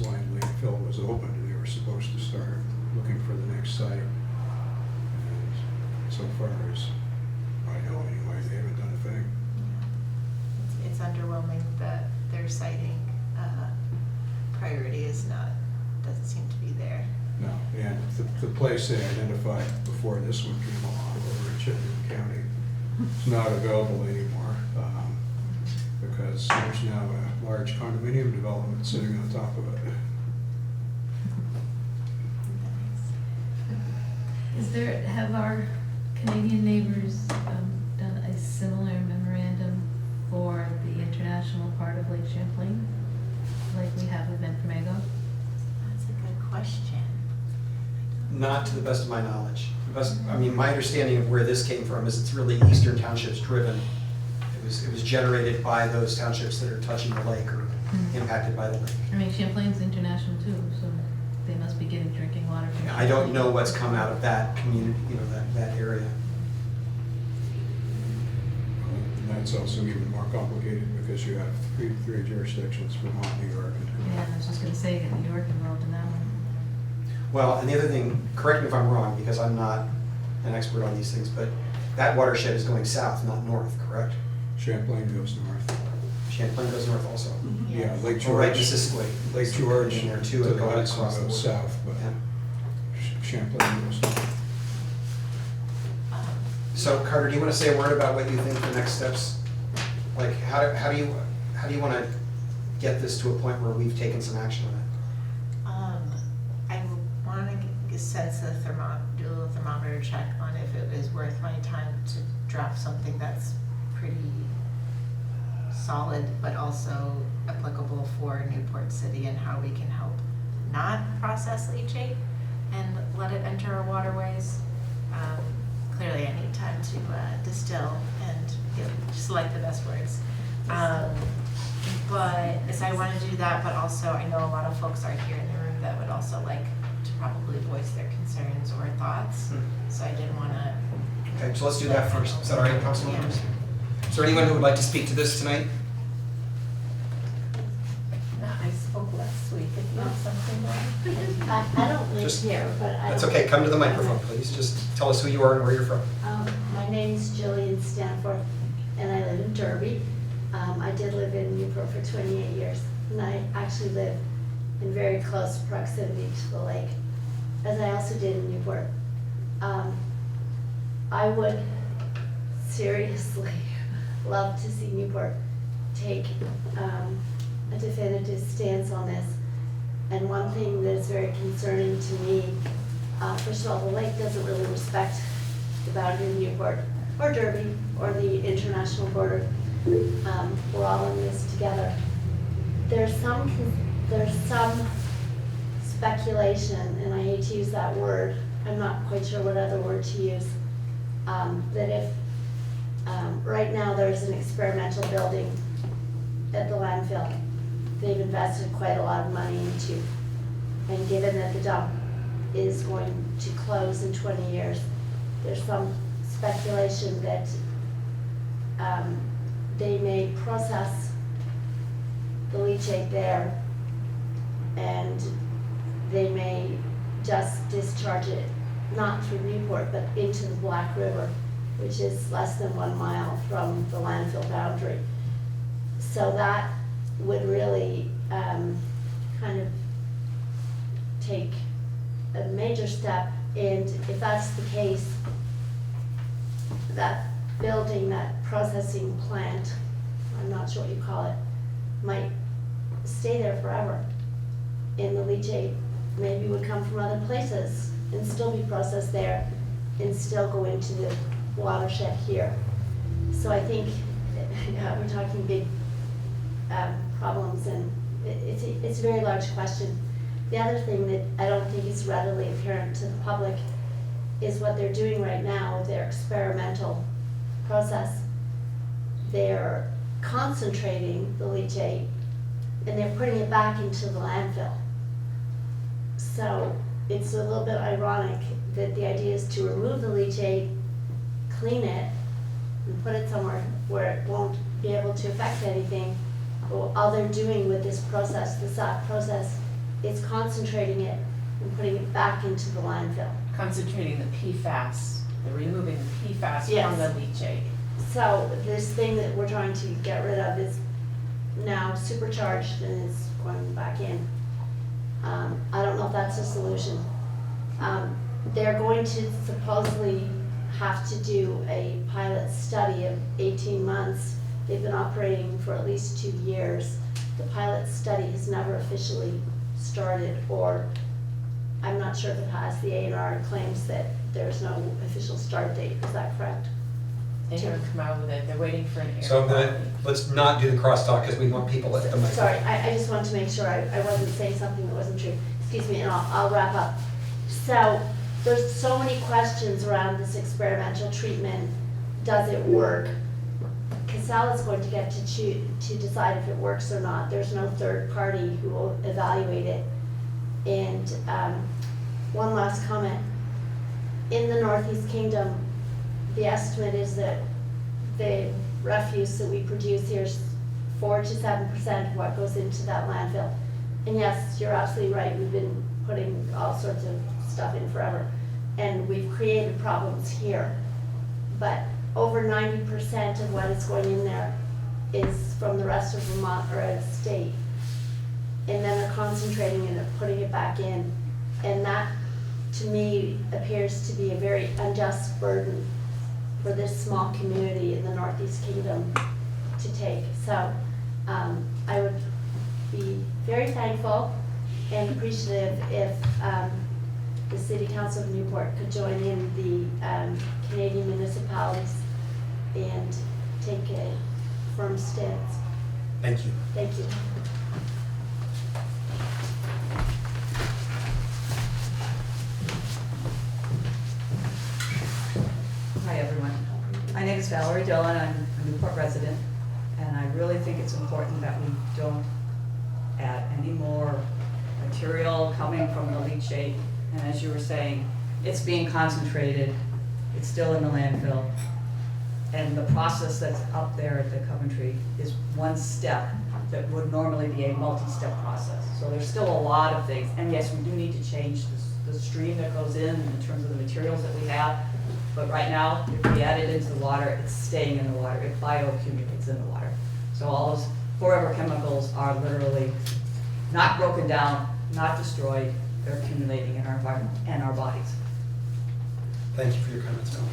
landfill was opened. They were supposed to start looking for the next site. And so far as I know anyway, they haven't done a thing. It's underwhelming that their siting priority doesn't seem to be there. No, and the place they identified before this one came along over in Chittenden County is not available anymore because there's now a large condominium development sitting on top of it. Have our Canadian neighbors done a similar memorandum for the international part of Lake Champlain, like we have with Memphremagog? That's a good question. Not to the best of my knowledge. My understanding of where this came from is it's really Eastern Townships driven. It was generated by those townships that are touching the lake or impacted by the lake. I mean, Champlain's international too, so they must be getting drinking water from. I don't know what's come out of that community, that area. And that's also even more complicated because you have three jurisdictions, Vermont, New York, and Yeah, I was just gonna say, get New York involved in that one. Well, and the other thing, correct me if I'm wrong, because I'm not an expert on these things, but that watershed is going south, not north, correct? Champlain goes north. Champlain goes north also. Yeah, Lake Oh, right, George. Mississippi. Lake George in there to too, the and going Hudson across the goes border. south, but Yeah. Champlain goes north. So Carter, do you want to say a word about what you think the next steps? Like, how do you want to get this to a point where we've taken some action on it? I want to sense do a little thermometer check on if it is worth my time to draft something that's pretty solid, but also applicable for Newport City and how we can help not process leachate and let it enter our waterways. Clearly I need time to distill and select the best words. But so I want to do that, but also I know a lot of folks are here in the room that would also like to probably voice their concerns or thoughts. So I did want to. Okay, so let's do that first. Is that all right, Council members? Yeah. Is there anyone who would like to speak to this tonight? I spoke last week. week if you have something to. I don't live Just- here, but I. That's don't- okay, come to the microphone, please. Just tell us who you are and where you're from. My name's Jillian Stanford, and I live in Derby. I did live in Newport for 28 years, and I actually live in very close proximity to the lake, as I also did in Newport. I would seriously love to see Newport take a definitive stance on this. And one thing that is very concerning to me, first of all, the lake doesn't really respect the boundary of Newport or Derby or the international border. We're all in this together. There's some speculation, and I hate to use that word, I'm not quite sure what other word to use, that if, right now there's an experimental building at the landfill they've invested quite a lot of money into, and given that the dump is going to close in 20 years, there's some speculation that they may process the leachate there, and they may just discharge it, not through Newport, but into the Black River, which is less than 1 mile from the landfill boundary. So that would really kind of take a major step, and if that's the case, that building, that processing plant, I'm not sure what you call it, might stay there forever. And the leachate maybe would come from other places and still be processed there and still go into the watershed here. So I think we're talking big problems, and it's a very large question. The other thing that I don't think is readily apparent to the public is what they're doing right now with their experimental process. They're concentrating the leachate and they're putting it back into the landfill. So it's a little bit ironic that the idea is to remove the leachate, clean it, and put it somewhere where it won't be able to affect anything. But all they're doing with this process, the SAC process, is concentrating it and putting it back into the landfill. Concentrating the PFAS, removing the PFAS Yes. from the leachate. So this thing that we're trying to get rid of is now supercharged and is going back in. I don't know if that's a solution. They're going to supposedly have to do a pilot study of 18 months. They've been operating for at least 2 years. The pilot study has never officially started, or I'm not sure if it has. The A&R claims that there's no official start date. Is that correct? They haven't come out with it, they're waiting for an air. So I'm quality. gonna, let's not do the crosstalk because we want people at the microphone. Sorry, I just wanted to make sure I wasn't saying something that wasn't true. Excuse me, and I'll wrap up. So there's so many questions around this experimental treatment. Does it work? Casella is going to get to decide if it works or not. There's no third party who will evaluate it. And one last comment. In the Northeast Kingdom, the estimate is that the refuse that we produce here is 4 to 7% of what goes into that landfill. And yes, you're absolutely right, we've been putting all sorts of stuff in forever. And we've created problems here. But over 90% of what is going in there is from the rest of Vermont or out of state. And then they're concentrating it and putting it back in. And that, to me, appears to be a very unjust burden for this small community in the Northeast Kingdom to take. So I would be very thankful and appreciative if the City Council of Newport could join in the Canadian municipalities and take a firm stance. Thank you. Thank you. Hi, everyone. My name is Valerie Dillon. I'm a Newport resident, and I really think it's important that we don't add any more material coming from the leachate. And as you were saying, it's being concentrated. It's still in the landfill. And the process that's up there at the Coventry is one step that would normally be a multi-step process. So there's still a lot of things, and yes, we do need to change the stream that goes in terms of the materials that we have. But right now, if we add it into the water, it's staying in the water. It bioaccumulates in the water. So all those forever chemicals are literally not broken down, not destroyed. They're accumulating in our environment and our bodies. Thank you for your comments, Bill.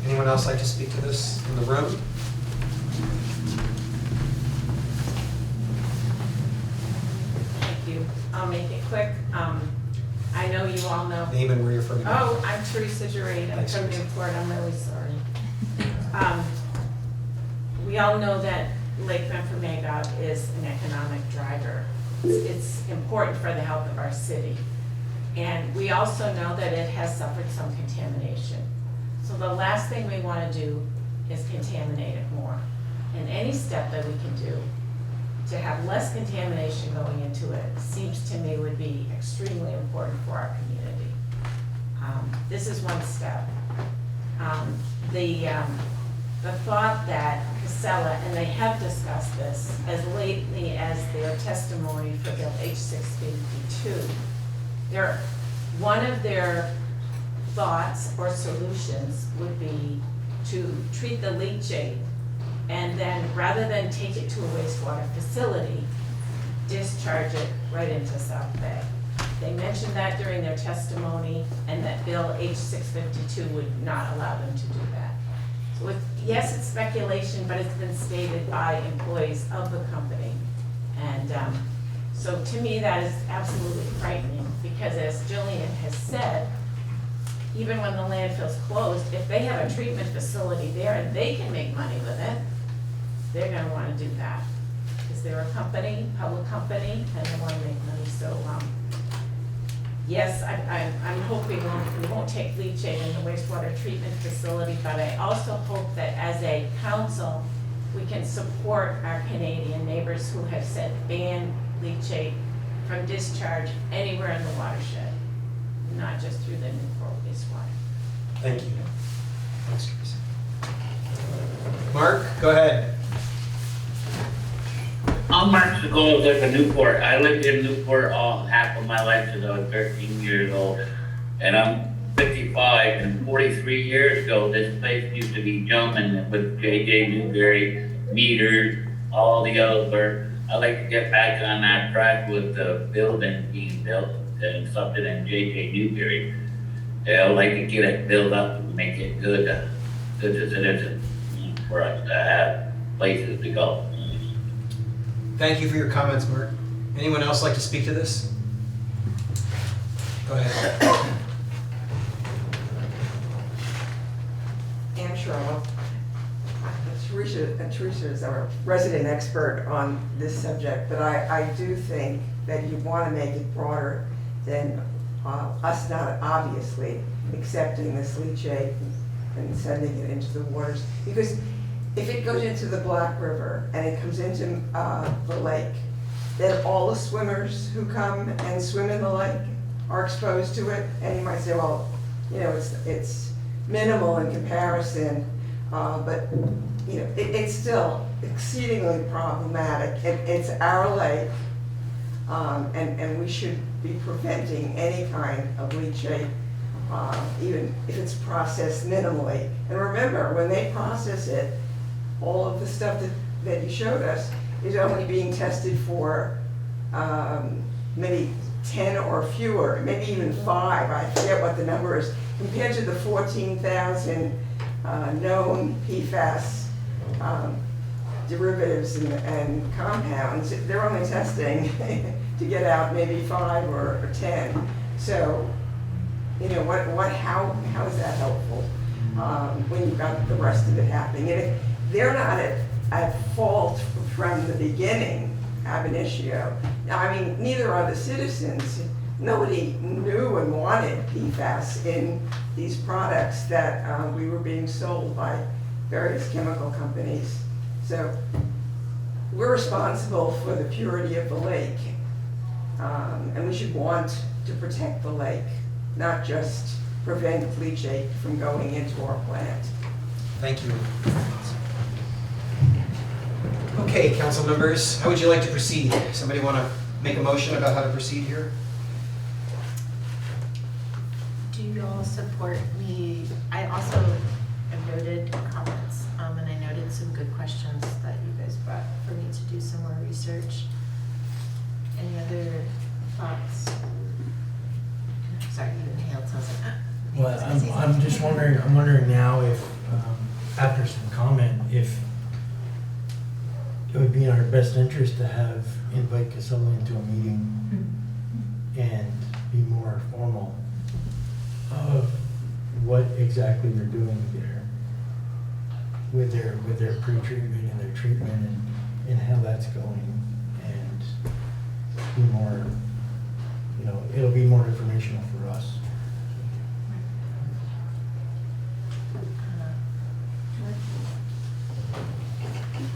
Anyone else like to speak to this in the room? Thank you. I'll make it quick. I know you all know. Name and where you're from. Oh, I'm Teresa Gerard. I'm Thanks, from Teresa. Newport. I'm really sorry. We all know that Lake Memphremagog is an economic driver. It's important for the health of our city. And we also know that it has suffered some contamination. So the last thing we want to do is contaminate it more. And any step that we can do to have less contamination going into it seems to me would be extremely important for our community. This is one step. The thought that Casella, and they have discussed this as lately as their testimony for Bill H-652, one of their thoughts or solutions would be to treat the leachate and then, rather than take it to a wastewater facility, discharge it right into South Bay. They mentioned that during their testimony, and that Bill H-652 would not allow them to do that. So yes, it's speculation, but it's been stated by employees of the company. And so to me, that is absolutely frightening, because as Jillian has said, even when the landfill's closed, if they have a treatment facility there and they can make money with it, they're gonna wanna do that. Because they're a company, public company, and they wanna make money. So yes, I'm hoping we won't take leachate in the wastewater treatment facility, but I also hope that as a council, we can support our Canadian neighbors who have said ban leachate from discharge anywhere in the watershed, not just through the Newport wastewater. Thank you. Thanks, Teresa. Mark, go ahead. I'm Mark Segola, live in Newport. I lived in Newport half of my life since I was 13 years old. And I'm 55, and 43 years ago, this place used to be jumping with J.J. Newberry, meters, all the other work. I'd like to get back on that track with the building being built and something in J.J. Newberry. I'd like to get it built up and make it good to citizens, for us to have places to go. Thank you for your comments, Mark. Anyone else like to speak to this? Go ahead. Ann Sherlock. Teresa is our resident expert on this subject, but I do think that you want to make it broader than us not obviously accepting this leachate and sending it into the waters. Because if it goes into the Black River and it comes into the lake, then all the swimmers who come and swim in the lake are exposed to it. And you might say, well, you know, it's minimal in comparison, but you know, it's still exceedingly problematic. It's our lake, and we should be preventing any kind of leachate, even if it's processed minimally. And remember, when they process it, all of the stuff that you showed us is only being tested for maybe 10 or fewer, maybe even 5, I forget what the number is, compared to the 14,000 known PFAS derivatives and compounds. They're only testing to get out maybe 5 or 10. So, you know, how is that helpful when you've got the rest of it happening? And they're not at fault from the beginning, ab initio. I mean, neither are the citizens. Nobody knew and wanted PFAS in these products that we were being sold by various chemical companies. So we're responsible for the purity of the lake, and we should want to protect the lake, not just prevent leachate from going into our plant. Thank you. Okay, council members, how would you like to proceed? Somebody want to make a motion about how to proceed here? Do you all support me? I also have noted comments, and I noted some good questions that you guys brought for me to do some more research. Any other thoughts? Sorry, you inhaled, so I was like, ah. Well, I'm just wondering, I'm wondering now if, after some comment, if it would be in our best interest to invite Casella into a meeting and be more formal of what exactly they're doing there with their pre-treatment and their treatment and how that's going, and be more, it'll be more informational for us.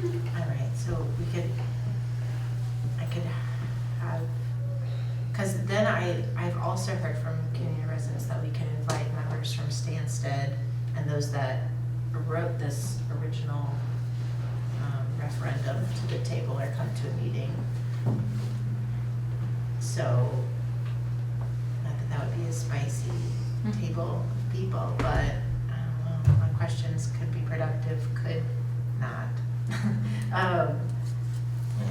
All right, so I could have, because then I've also heard from community residents that we can invite members from Stansted and those that wrote this original referendum to the table or come to a meeting. So, not that that would be a spicy table of people, but I don't know, my questions could be productive, could not.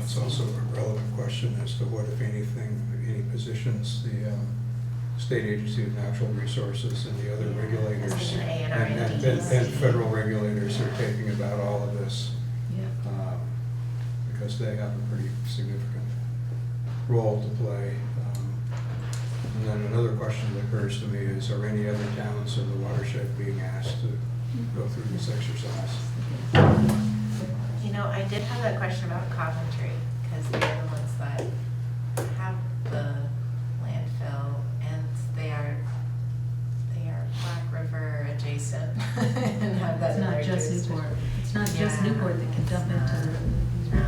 It's also a relevant question as to what, if anything, any positions the State Agency of Natural Resources and the other regulators thinking A&R and and DEC. federal regulators are taking about all of this. Because they have a pretty significant role to play. And then another question that occurs to me is, are any other towns in the watershed being asked to go through this exercise? I did have that question about Coventry, because they're the ones that have the landfill, and they are Black River adjacent, and have that It's in not their just jurisdiction. Newport. It's not just Yeah. Newport that can dump into the. No.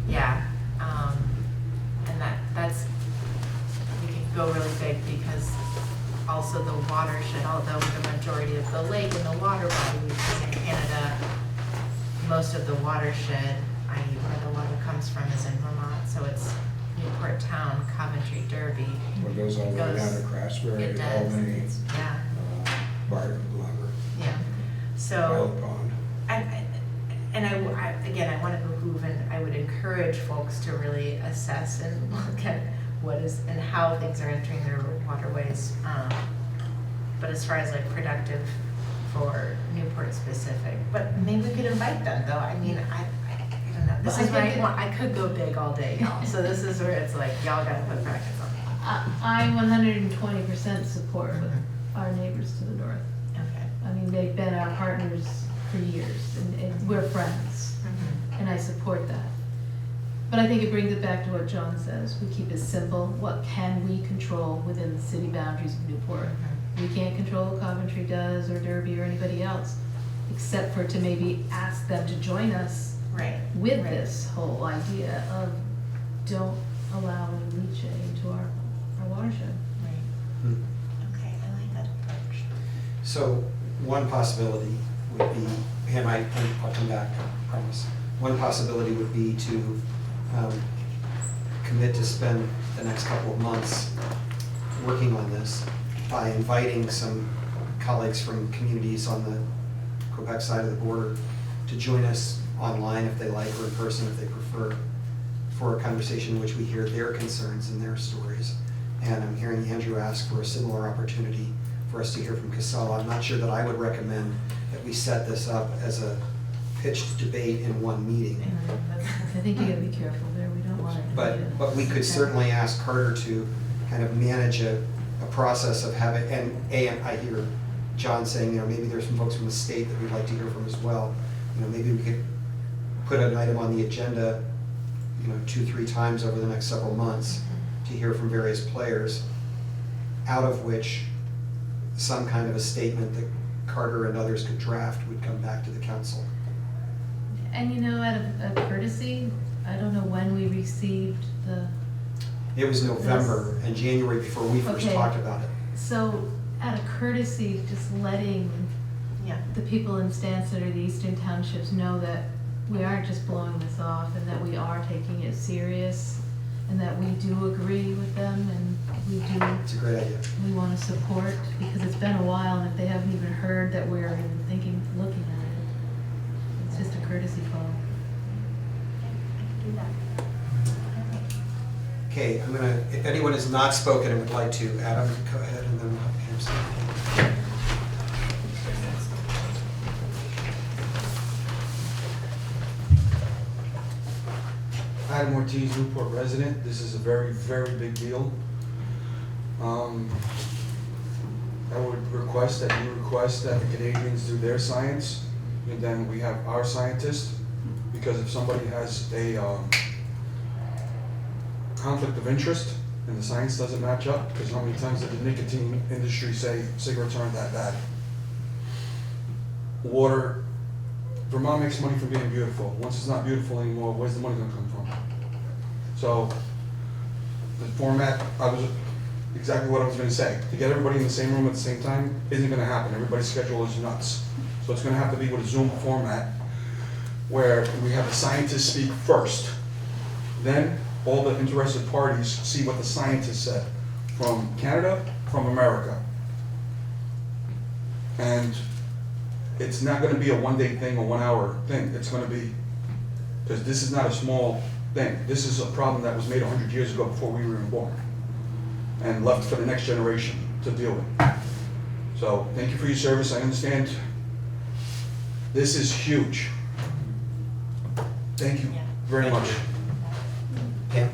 Yeah, and that's, we could go really big, because also the watershed, although the majority of the lake and the water bodies in Canada, most of the watershed, i.e. where the water comes from, is in Vermont, so it's Newport Town, Coventry, Derby. What goes all the way down to Craftsbury, It does, Albany, yeah, Barton, Glover, yeah. So, Violet Pond. again, I want to behoove, and I would encourage folks to really assess and look at what is, and how things are entering their waterways. But as far as like productive for Newport specific, but maybe we could invite them though. I mean, I don't know. This Well, is where think I could go big all day, y'all. So this is where it's like, y'all gotta put brackets on it. I 120% support our neighbors to the north. Okay. I mean, they've been our partners for years, and we're friends, and I support that. But I think it brings it back to what John says. We keep it simple. What can we control within the city boundaries of Newport? We can't control what Coventry does, or Derby, or anybody else, except for to maybe ask them to join us with this whole idea of don't allow any leaching into our watershed. Right. Okay, I like that approach. So one possibility would be, and I'll come back, I promise. One possibility would be to commit to spend the next couple of months working on this by inviting some colleagues from communities on the Quebec side of the border to join us online if they like, or in person if they prefer, for a conversation in which we hear their concerns and their stories. And I'm hearing Andrew ask for a similar opportunity for us to hear from Casella. I'm not sure that I would recommend that we set this up as a pitched debate in one meeting. I think you gotta be careful there. We don't want it. But we could certainly ask Carter to kind of manage a process of having, and I hear John saying, maybe there's some folks from the state that we'd like to hear from as well. Maybe we could put an item on the agenda, 2-3 times over the next several months to hear from various players, out of which some kind of a statement that Carter and others could draft would come back to the council. And out of courtesy, I don't know when we received the. It was November and January before we first Okay. talked about it. So out of courtesy, just letting the people in Stansted or the Eastern Townships know that we aren't just blowing this off, and that we are taking it serious, and that we do agree with them, and It's a great idea. we want to support, because it's been a while, and if they haven't even heard that we're even thinking, looking at it, it's just a courtesy call. Do that. Okay, I'm gonna, if anyone has not spoken and would like to, Adam, go ahead, and then Pam speak. Adam Ortiz, Newport resident. This is a very, very big deal. I would request that you request that the Canadians do their science, and then we have our scientists, because if somebody has a conflict of interest and the science doesn't match up, because how many times did the nicotine industry say cigarettes aren't that bad? Water, Vermont makes money from being beautiful. Once it's not beautiful anymore, where's the money gonna come from? So, the format, exactly what I was gonna say. To get everybody in the same room at the same time isn't gonna happen. Everybody's schedule is nuts. So it's gonna have to be with a Zoom format where we have the scientists speak first. Then all the interested parties see what the scientists said from Canada, from America. And it's not gonna be a one-day thing, a one-hour thing. It's gonna be, because this is not a small thing. This is a problem that was made 100 years ago before we were even born, and left for the next generation to deal with. So, thank you for your service. I understand this is huge. Thank you very much. Pam?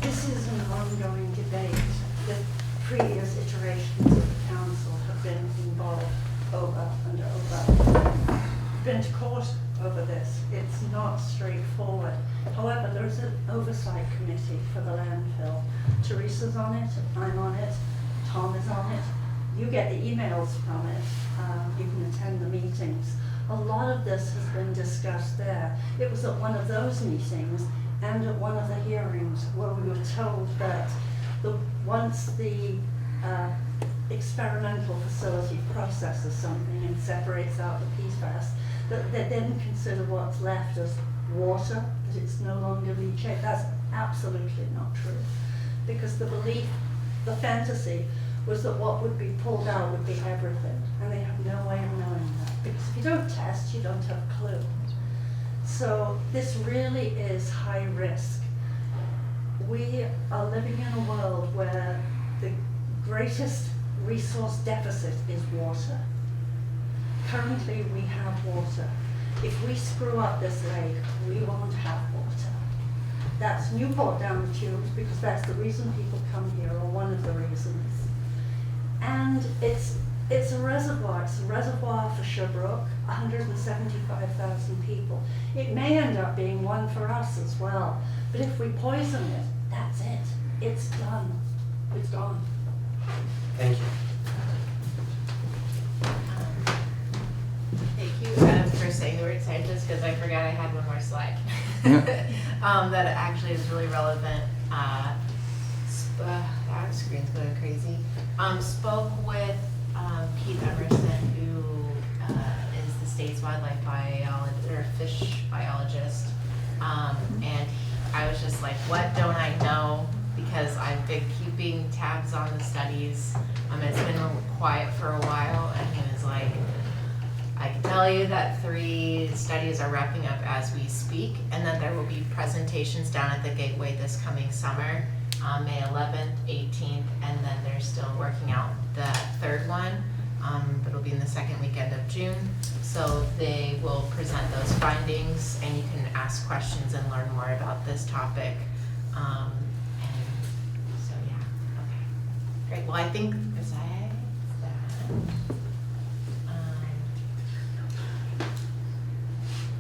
This is an ongoing debate. The previous iterations of the council have been involved over and over. Been to court over this. It's not straightforward. However, there's an oversight committee for the landfill. Teresa's on it, I'm on it, Tom is on it. You get the emails from it. You can attend the meetings. A lot of this has been discussed there. It was at one of those meetings and at one of the hearings where we were told that once the experimental facility processes something and separates out the PFAS, that they then consider what's left as water, that it's no longer leachate. That's absolutely not true. Because the belief, the fantasy, was that what would be pulled out would be everything. And they have no way of knowing that. Because if you don't test, you don't have a clue. So this really is high risk. We are living in a world where the greatest resource deficit is water. Currently, we have water. If we screw up this lake, we won't have water. That's Newport down the tubes, because that's the reason people come here, or one of the reasons. And it's a reservoir. It's a reservoir for Sherbrooke, 175,000 people. It may end up being one for us as well. But if we poison it, that's it. It's done. It's gone. Thank you. Thank you, Adam, for saying the word scientist, because I forgot I had one more slide. That actually is really relevant. That screen's going crazy. Spoke with Pete Emerson, who is the state's wildlife biologist, or fish biologist. And I was just like, what don't I know? Because I've been keeping tabs on the studies. It's been quiet for a while, and he was like, I can tell you that 3 studies are wrapping up as we speak, and then there will be presentations down at the Gateway this coming summer, May 11th, 18th, and then they're still working out the 3rd one. It'll be in the 2nd weekend of June. So they will present those findings, and you can ask questions and learn more about this topic. And so yeah, okay, great. Well, I think besides that,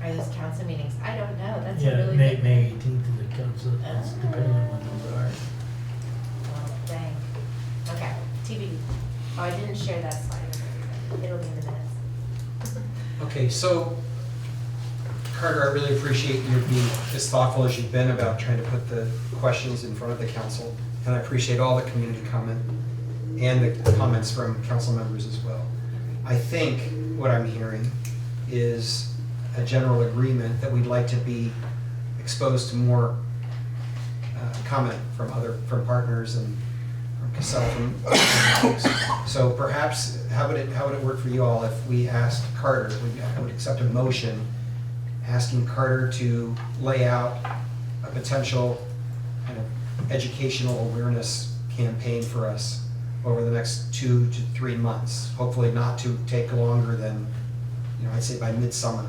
are those council meetings? I don't know. That's a really May big. May 18th is the council. That's depending on when those are. Well, dang. Okay, TV. Oh, I didn't share that slide with everybody. It'll be in the minutes. Okay, so Carter, I really appreciate you being as thoughtful as you've been about trying to put the questions in front of the council. and I appreciate all the community comment and the comments from council members as well. I think what I'm hearing is a general agreement that we'd like to be exposed to more comment from partners and from Casella, from other folks. So perhaps, how would it work for you all if we asked Carter, I would accept a motion asking Carter to lay out a potential kind of educational awareness campaign for us over the next 2 to 3 months. Hopefully not to take longer than, I'd say by midsummer.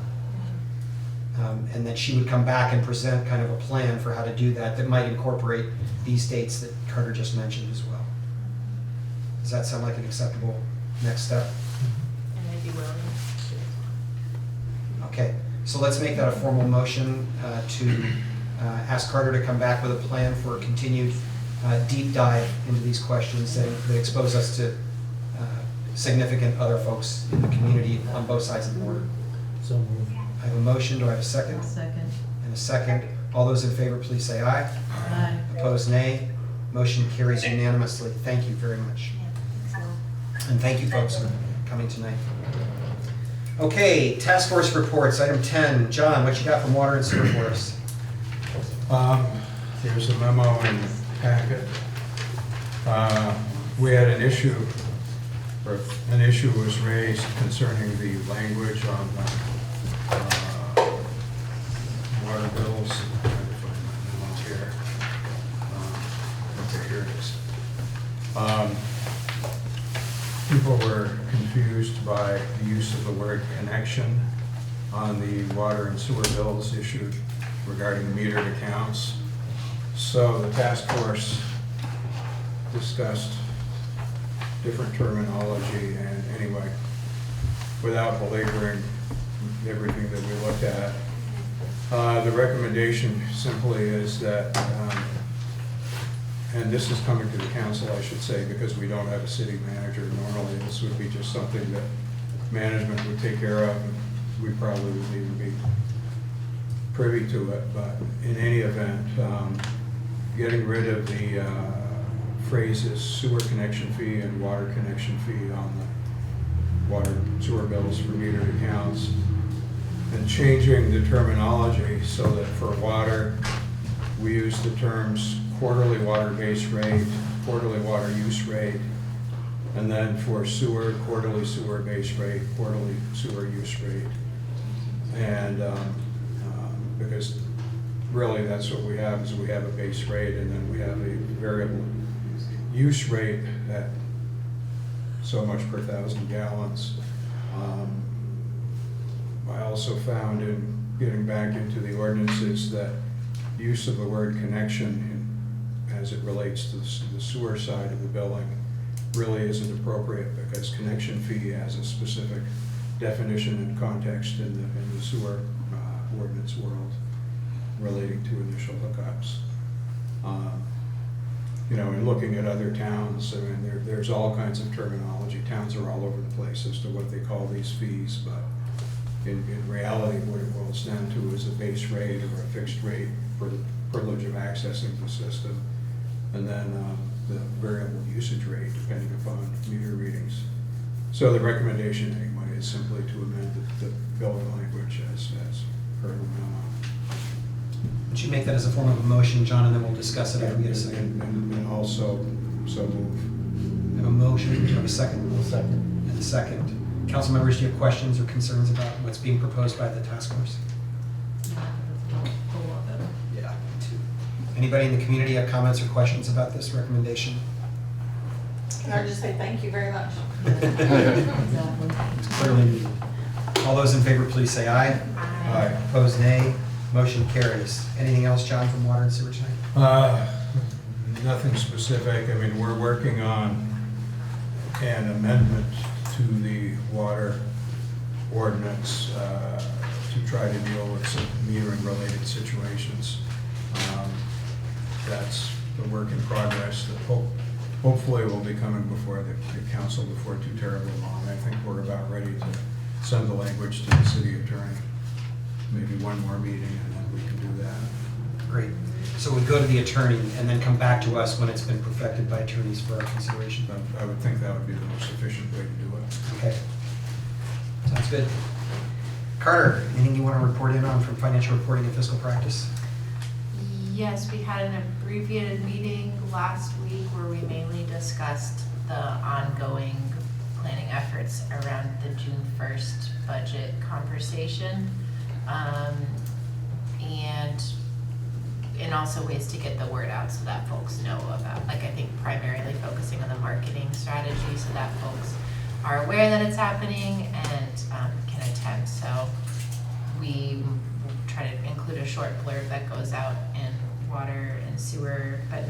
And then she would come back and present kind of a plan for how to do that might incorporate these dates that Carter just mentioned as well. Does that sound like an acceptable next step? And I'd be willing to do this. Okay, so let's make that a formal motion to ask Carter to come back with a plan for a continued deep dive into these questions that expose us to significant other folks in the community on both sides of the border. So moved. I have a motion, do I have a second? Second. And a second. All those in favor, please say aye. Aye. Opposed, nay. Motion carries unanimously. Thank you very much. And thank you folks for coming tonight. Okay, task force reports, item 10. John, what you got from water and sewer for us? There's a memo in the packet. We had an issue was raised concerning the language on water bills. I'm trying to find my memos here. Okay, here it is. People were confused by the use of the word connection on the water and sewer bills issued regarding the metered accounts. So the task force discussed different terminology, and anyway, without belaboring everything that we looked at, the recommendation simply is that, and this is coming to the council, I should say, because we don't have a city manager. Normally, this would be just something that management would take care of. We probably wouldn't even be privy to it, but in any event, getting rid of the phrases sewer connection fee and water connection fee on the water sewer bills for metered accounts, and changing the terminology so that for water, we use the terms quarterly water base rate, quarterly water use rate, and then for sewer, quarterly sewer base rate, quarterly sewer use rate. And because really that's what we have, is we have a base rate and then we have a variable use rate at so much per 1,000 gallons. I also found in getting back into the ordinances that use of the word connection as it relates to the sewer side of the billing really isn't appropriate, because connection fee has a specific definition and context in the sewer ordinance world relating to initial hookups. In looking at other towns, I mean, there's all kinds of terminology. Towns are all over the place as to what they call these fees, but in reality, what it boils down to is a base rate or a fixed rate for the privilege of accessing the system, and then the variable usage rate depending upon meter readings. So the recommendation anyway is simply to amend the billing language as per the memo. Would you make that as a form of a motion, John, and then we'll discuss it after we get a second? And also, so move. I have a motion, do you have a second? I'll second. And a second. Council members, do you have questions or concerns about what's being proposed by the task force? Yeah, me too. Anybody in the community have comments or questions about this recommendation? Can I just say thank you very much? It's clearly needed. All those in favor, please say aye. Aye. Opposed, nay. Motion carries. Anything else, John, from water and sewer tonight? Nothing specific. I mean, we're working on an amendment to the water ordinance to try to deal with some metering-related situations. That's the work in progress that hopefully will be coming before the council before too terribly long. I think we're about ready to send the language to the city attorney. Maybe one more meeting and then we can do that. Great. So it would go to the attorney and then come back to us when it's been perfected by attorneys for our consideration. I would think that would be the most efficient way to do it. Okay. Sounds good. Carter, anything you want to report in on from financial reporting and fiscal practice? Yes, we had an abbreviated meeting last week where we mainly discussed the ongoing planning efforts around the June 1st budget conversation. And also ways to get the word out so that folks know about, like I think primarily focusing on the marketing strategy so that folks are aware that it's happening and can attend. So we try to include a short blurb that goes out in water and sewer, but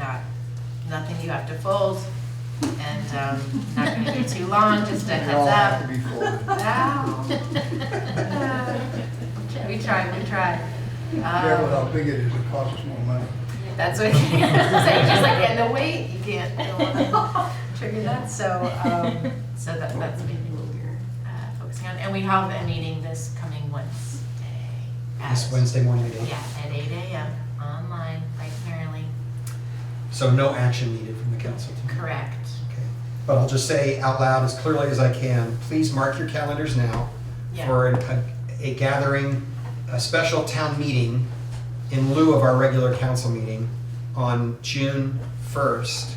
nothing you have to fold. And not going to be too long, just a They heads all up. have to be folded. We tried. Careful how big it is, it costs us more money. That's what you're just like, and the weight, you don't want to trigger that. So that's mainly what we're focusing on. And we have a meeting this coming Wednesday. This Wednesday morning at 8? Yeah, at 8 a.m. online, bright and early. So no action needed from the council tonight? Correct. Okay. But I'll just say out loud as clearly as I can, please mark your calendars now for a gathering, a special town meeting in lieu of our regular council meeting on June 1st,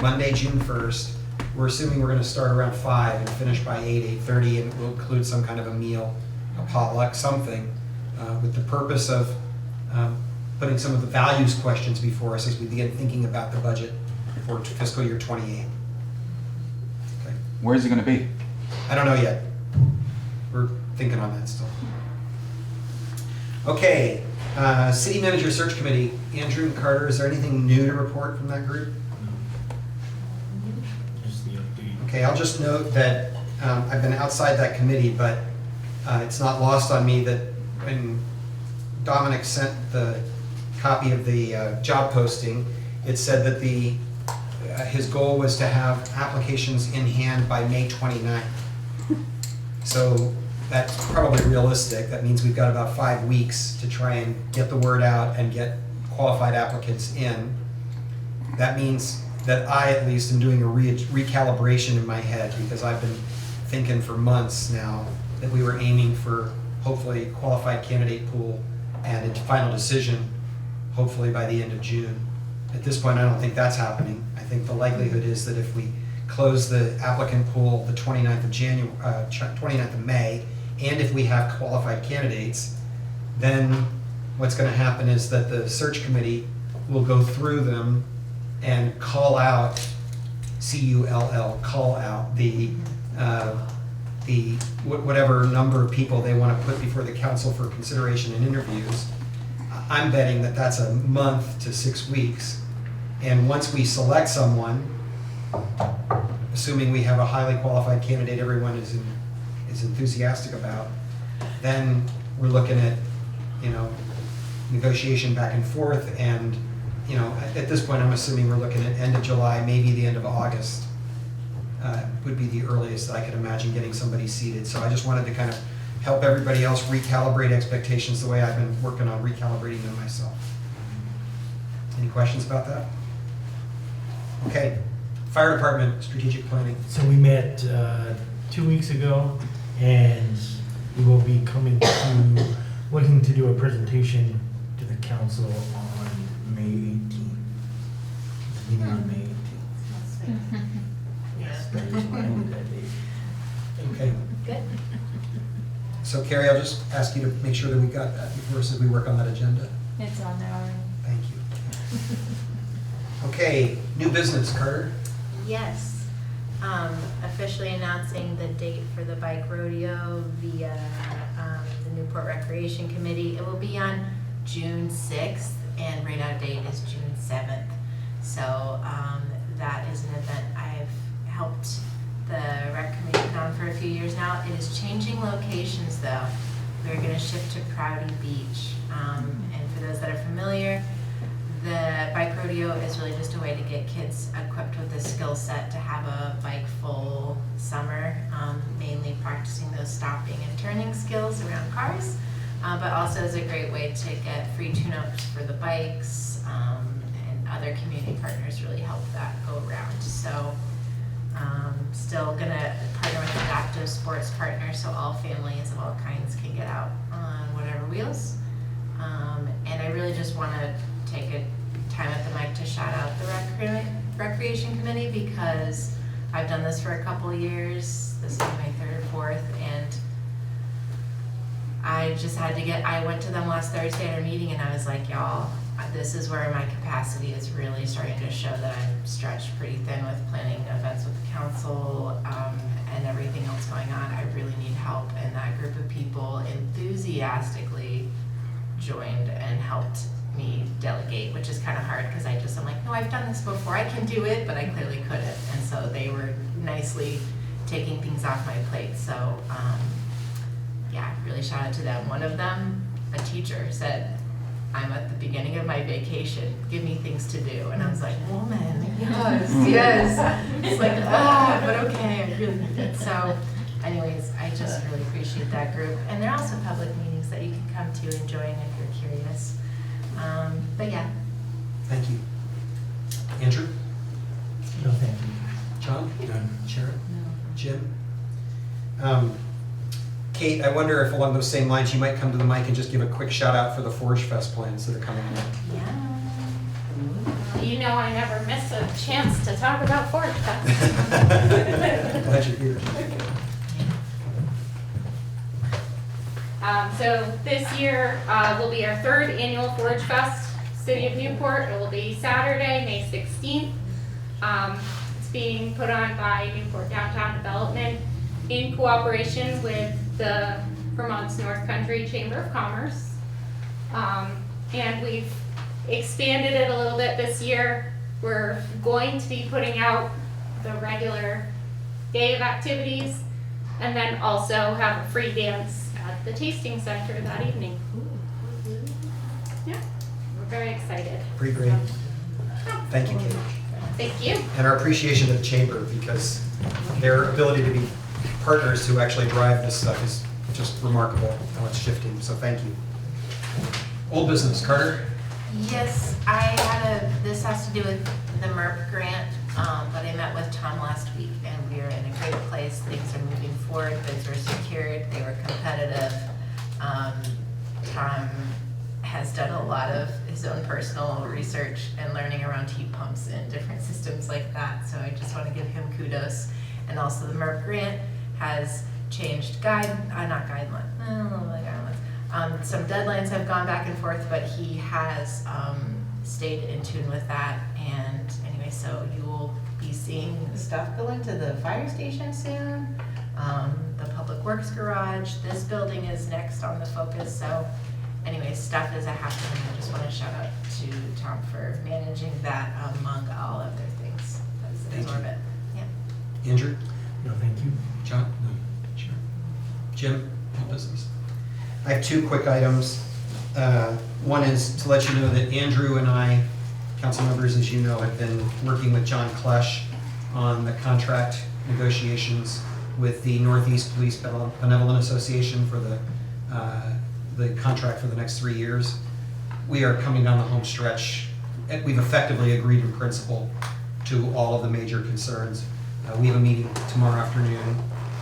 Monday, June 1st. We're assuming we're going to start around 5 and finish by 8:30, and we'll include some kind of a meal, a potluck, something, with the purpose of putting some of the values questions before us as we begin thinking about the budget for fiscal year 28. Okay. Where is it going to be? I don't know yet. We're thinking on that still. Okay, City Manager Search Committee, Andrew and Carter, is there anything new to report from that group? Just the update. Okay, I'll just note that I've been outside that committee, but it's not lost on me that when Dominic sent the copy of the job posting, it said that his goal was to have applications in hand by May 29th. So that's probably realistic. That means we've got about 5 weeks to try and get the word out and get qualified applicants in. That means that I, at least, am doing a recalibration in my head because I've been thinking for months now that we were aiming for hopefully qualified candidate pool and a final decision hopefully by the end of June. At this point, I don't think that's happening. I think the likelihood is that if we close the applicant pool the 29th of May, and if we have qualified candidates, then what's going to happen is that the search committee will go through them and call out, C-U-L-L, call out the whatever number of people they want to put before the council for consideration and interviews. I'm betting that that's a month to 6 weeks. And once we select someone, assuming we have a highly qualified candidate everyone is enthusiastic about, then we're looking at, negotiation back and forth. And, at this point, I'm assuming we're looking at end of July, maybe the end of August would be the earliest that I could imagine getting somebody seated. So I just wanted to kind of help everybody else recalibrate expectations the way I've been working on recalibrating them myself. Any questions about that? Okay, fire department strategic planning. So we met 2 weeks ago, and we will be looking to do a presentation to the council on May 18th. Meeting on May 18th. Yes, that is why I moved that date. Okay. Good. So Carrie, I'll just ask you to make sure that we got that before as we work on that agenda. It's on there already. Thank you. Okay, new business, Carter. Yes. Officially announcing the date for the bike rodeo via the Newport Recreation Committee. It will be on June 6th, and right now date is June 7th. So that is an event I've helped the rec committee on for a few years now. It is changing locations though. We're going to shift to Prouty Beach. And for those that are familiar, the bike rodeo is really just a way to get kids equipped with the skill set to have a bike-full summer, mainly practicing those stopping and turning skills around cars. but also is a great way to get free tune-ups for the bikes, and other community partners really help that go around. So still gonna partner with adaptive sports partners, so all families of all kinds can get out on whatever wheels. And I really just wanna take a time at the mic to shout out the recreation committee, because I've done this for a couple of years. This is my third or fourth, and I just had to I went to them last Thursday at our meeting, and I was like, y'all, this is where my capacity is really starting to show that I'm stretched pretty thin with planning events with the council, and everything else going on. I really need help, and that group of people enthusiastically joined and helped me delegate, which is kind of hard because I'm like, no, I've done this before, I can do it, but I clearly couldn't. And so they were nicely taking things off my plate. So yeah, really shout out to them. One of them, a teacher, said, I'm at the beginning of my vacation, give me things to do. And I was like, woman, yes. It's like, but okay, I really need it. So anyways, I just really appreciate that group. And they're also public meetings that you can come to and join if you're curious. But yeah. Thank you. Andrew? No, thank you. John? None. Sharon? Jim? Kate, I wonder if along those same lines you might come to the mic and just give a quick shout out for the Forge Fest plans that are coming up. Yeah. You know I never miss a chance to talk about Forge Fest. Glad you're here. So this year will be our third annual Forge Fest, City of Newport. It will be Saturday, May 16th. It's being put on by Newport Downtown Development in cooperation with the Vermont's North Country Chamber of Commerce. And we've expanded it a little bit this year. We're going to be putting out the regular day of activities and then also have a free dance at the tasting center that evening. Yeah, we're very excited. Pretty great. Thank you, Kate. Thank you. And our appreciation to the Chamber, because their ability to be partners who actually drive this stuff is just remarkable how it's shifting, so thank you. Old business, Carter? Yes, this has to do with the MERP grant, but I met with Tom last week and we are in a great place. Things are moving forward, bids were secured, they were competitive. Tom has done a lot of his own personal research and learning around heat pumps and different systems like that, so I just want to give him kudos. And also the MERP grant has changed some deadlines have gone back and forth, but he has stayed in tune with that. And anyway, so you will be seeing stuff go into the fire station soon, the public works garage. This building is next on the focus. So anyway, stuff is happening. I just want to shout out to Tom for managing that among all other things. That's absorb it. Yeah. Andrew? No, thank you. John? No. Sure. Jim? No business. I have two quick items. One is to let you know that Andrew and I, council members, as you know, have been working with John Klesch on the contract negotiations with the Northeast Police Benevolent Association for the contract for the next 3 years. We are coming down the home stretch. We've effectively agreed in principle to all of the major concerns. We have a meeting tomorrow afternoon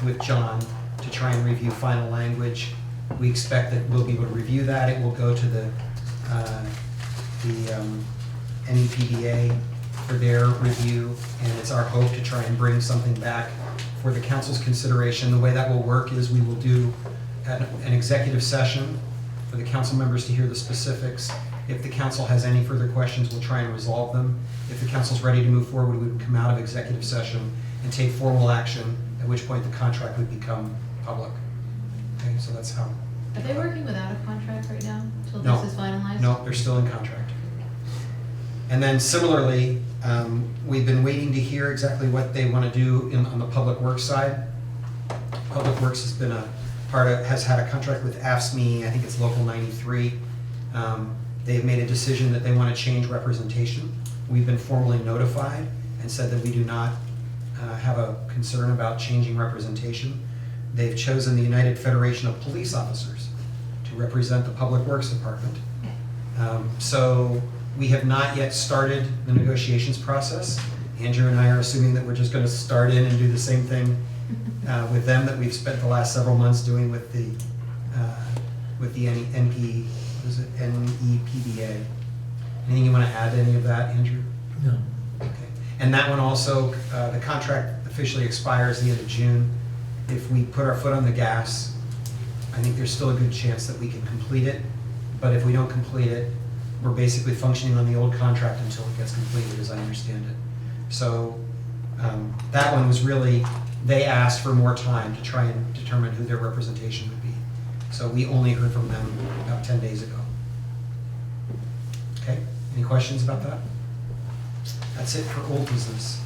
with John to try and review final language. We expect that we'll be able to review that. It will go to the NEK-TV for their review, and it's our hope to try and bring something back for the council's consideration. The way that will work is we will do an executive session for the council members to hear the specifics. If the council has any further questions, we'll try and resolve them. If the council's ready to move forward, we would come out of executive session and take formal action, at which point the contract would become public. Okay, so that's how. Are they working without a contract right now, until No. this is finalized? No, they're still in contract. And then similarly, we've been waiting to hear exactly what they want to do on the public works side. Public Works has been has had a contract with AFSCME, I think it's Local 93. They've made a decision that they want to change representation. We've been formally notified and said that we do not have a concern about changing representation. They've chosen the United Federation of Police Officers to to represent the Public Works Department. So we have not yet started the negotiations process. Andrew and I are assuming that we're just going to start in and do the same thing with them that we've spent the last several months doing with the NEPBA. Anything you want to add to any of that, Andrew? No. Okay. And that one also, the contract officially expires the end of June. If we put our foot on the gas, I think there's still a good chance that we can complete it. But if we don't complete it, we're basically functioning on the old contract until it gets completed, as I understand it. So that one was really, they asked for more time to try and determine who their representation would be. So we only heard from them about 10 days ago. Okay, any questions about that? That's it for old business.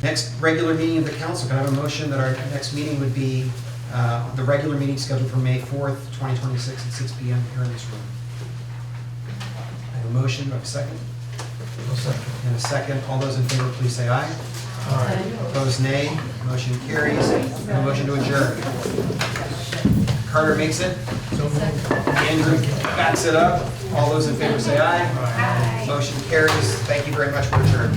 Next regular meeting of the council, can I have a motion that our next meeting would be the regular meeting scheduled for May 4th, 2026 at 6 p.m. here in this room? I have a motion, do I have a second? I'll second. And a second. All those in favor, please say aye. Aye. Opposed, nay. Motion carries. And a motion to adjourn. Carter makes it. Andrew backs it up. All those in favor say aye. Motion carries. Thank you very much for adjourned.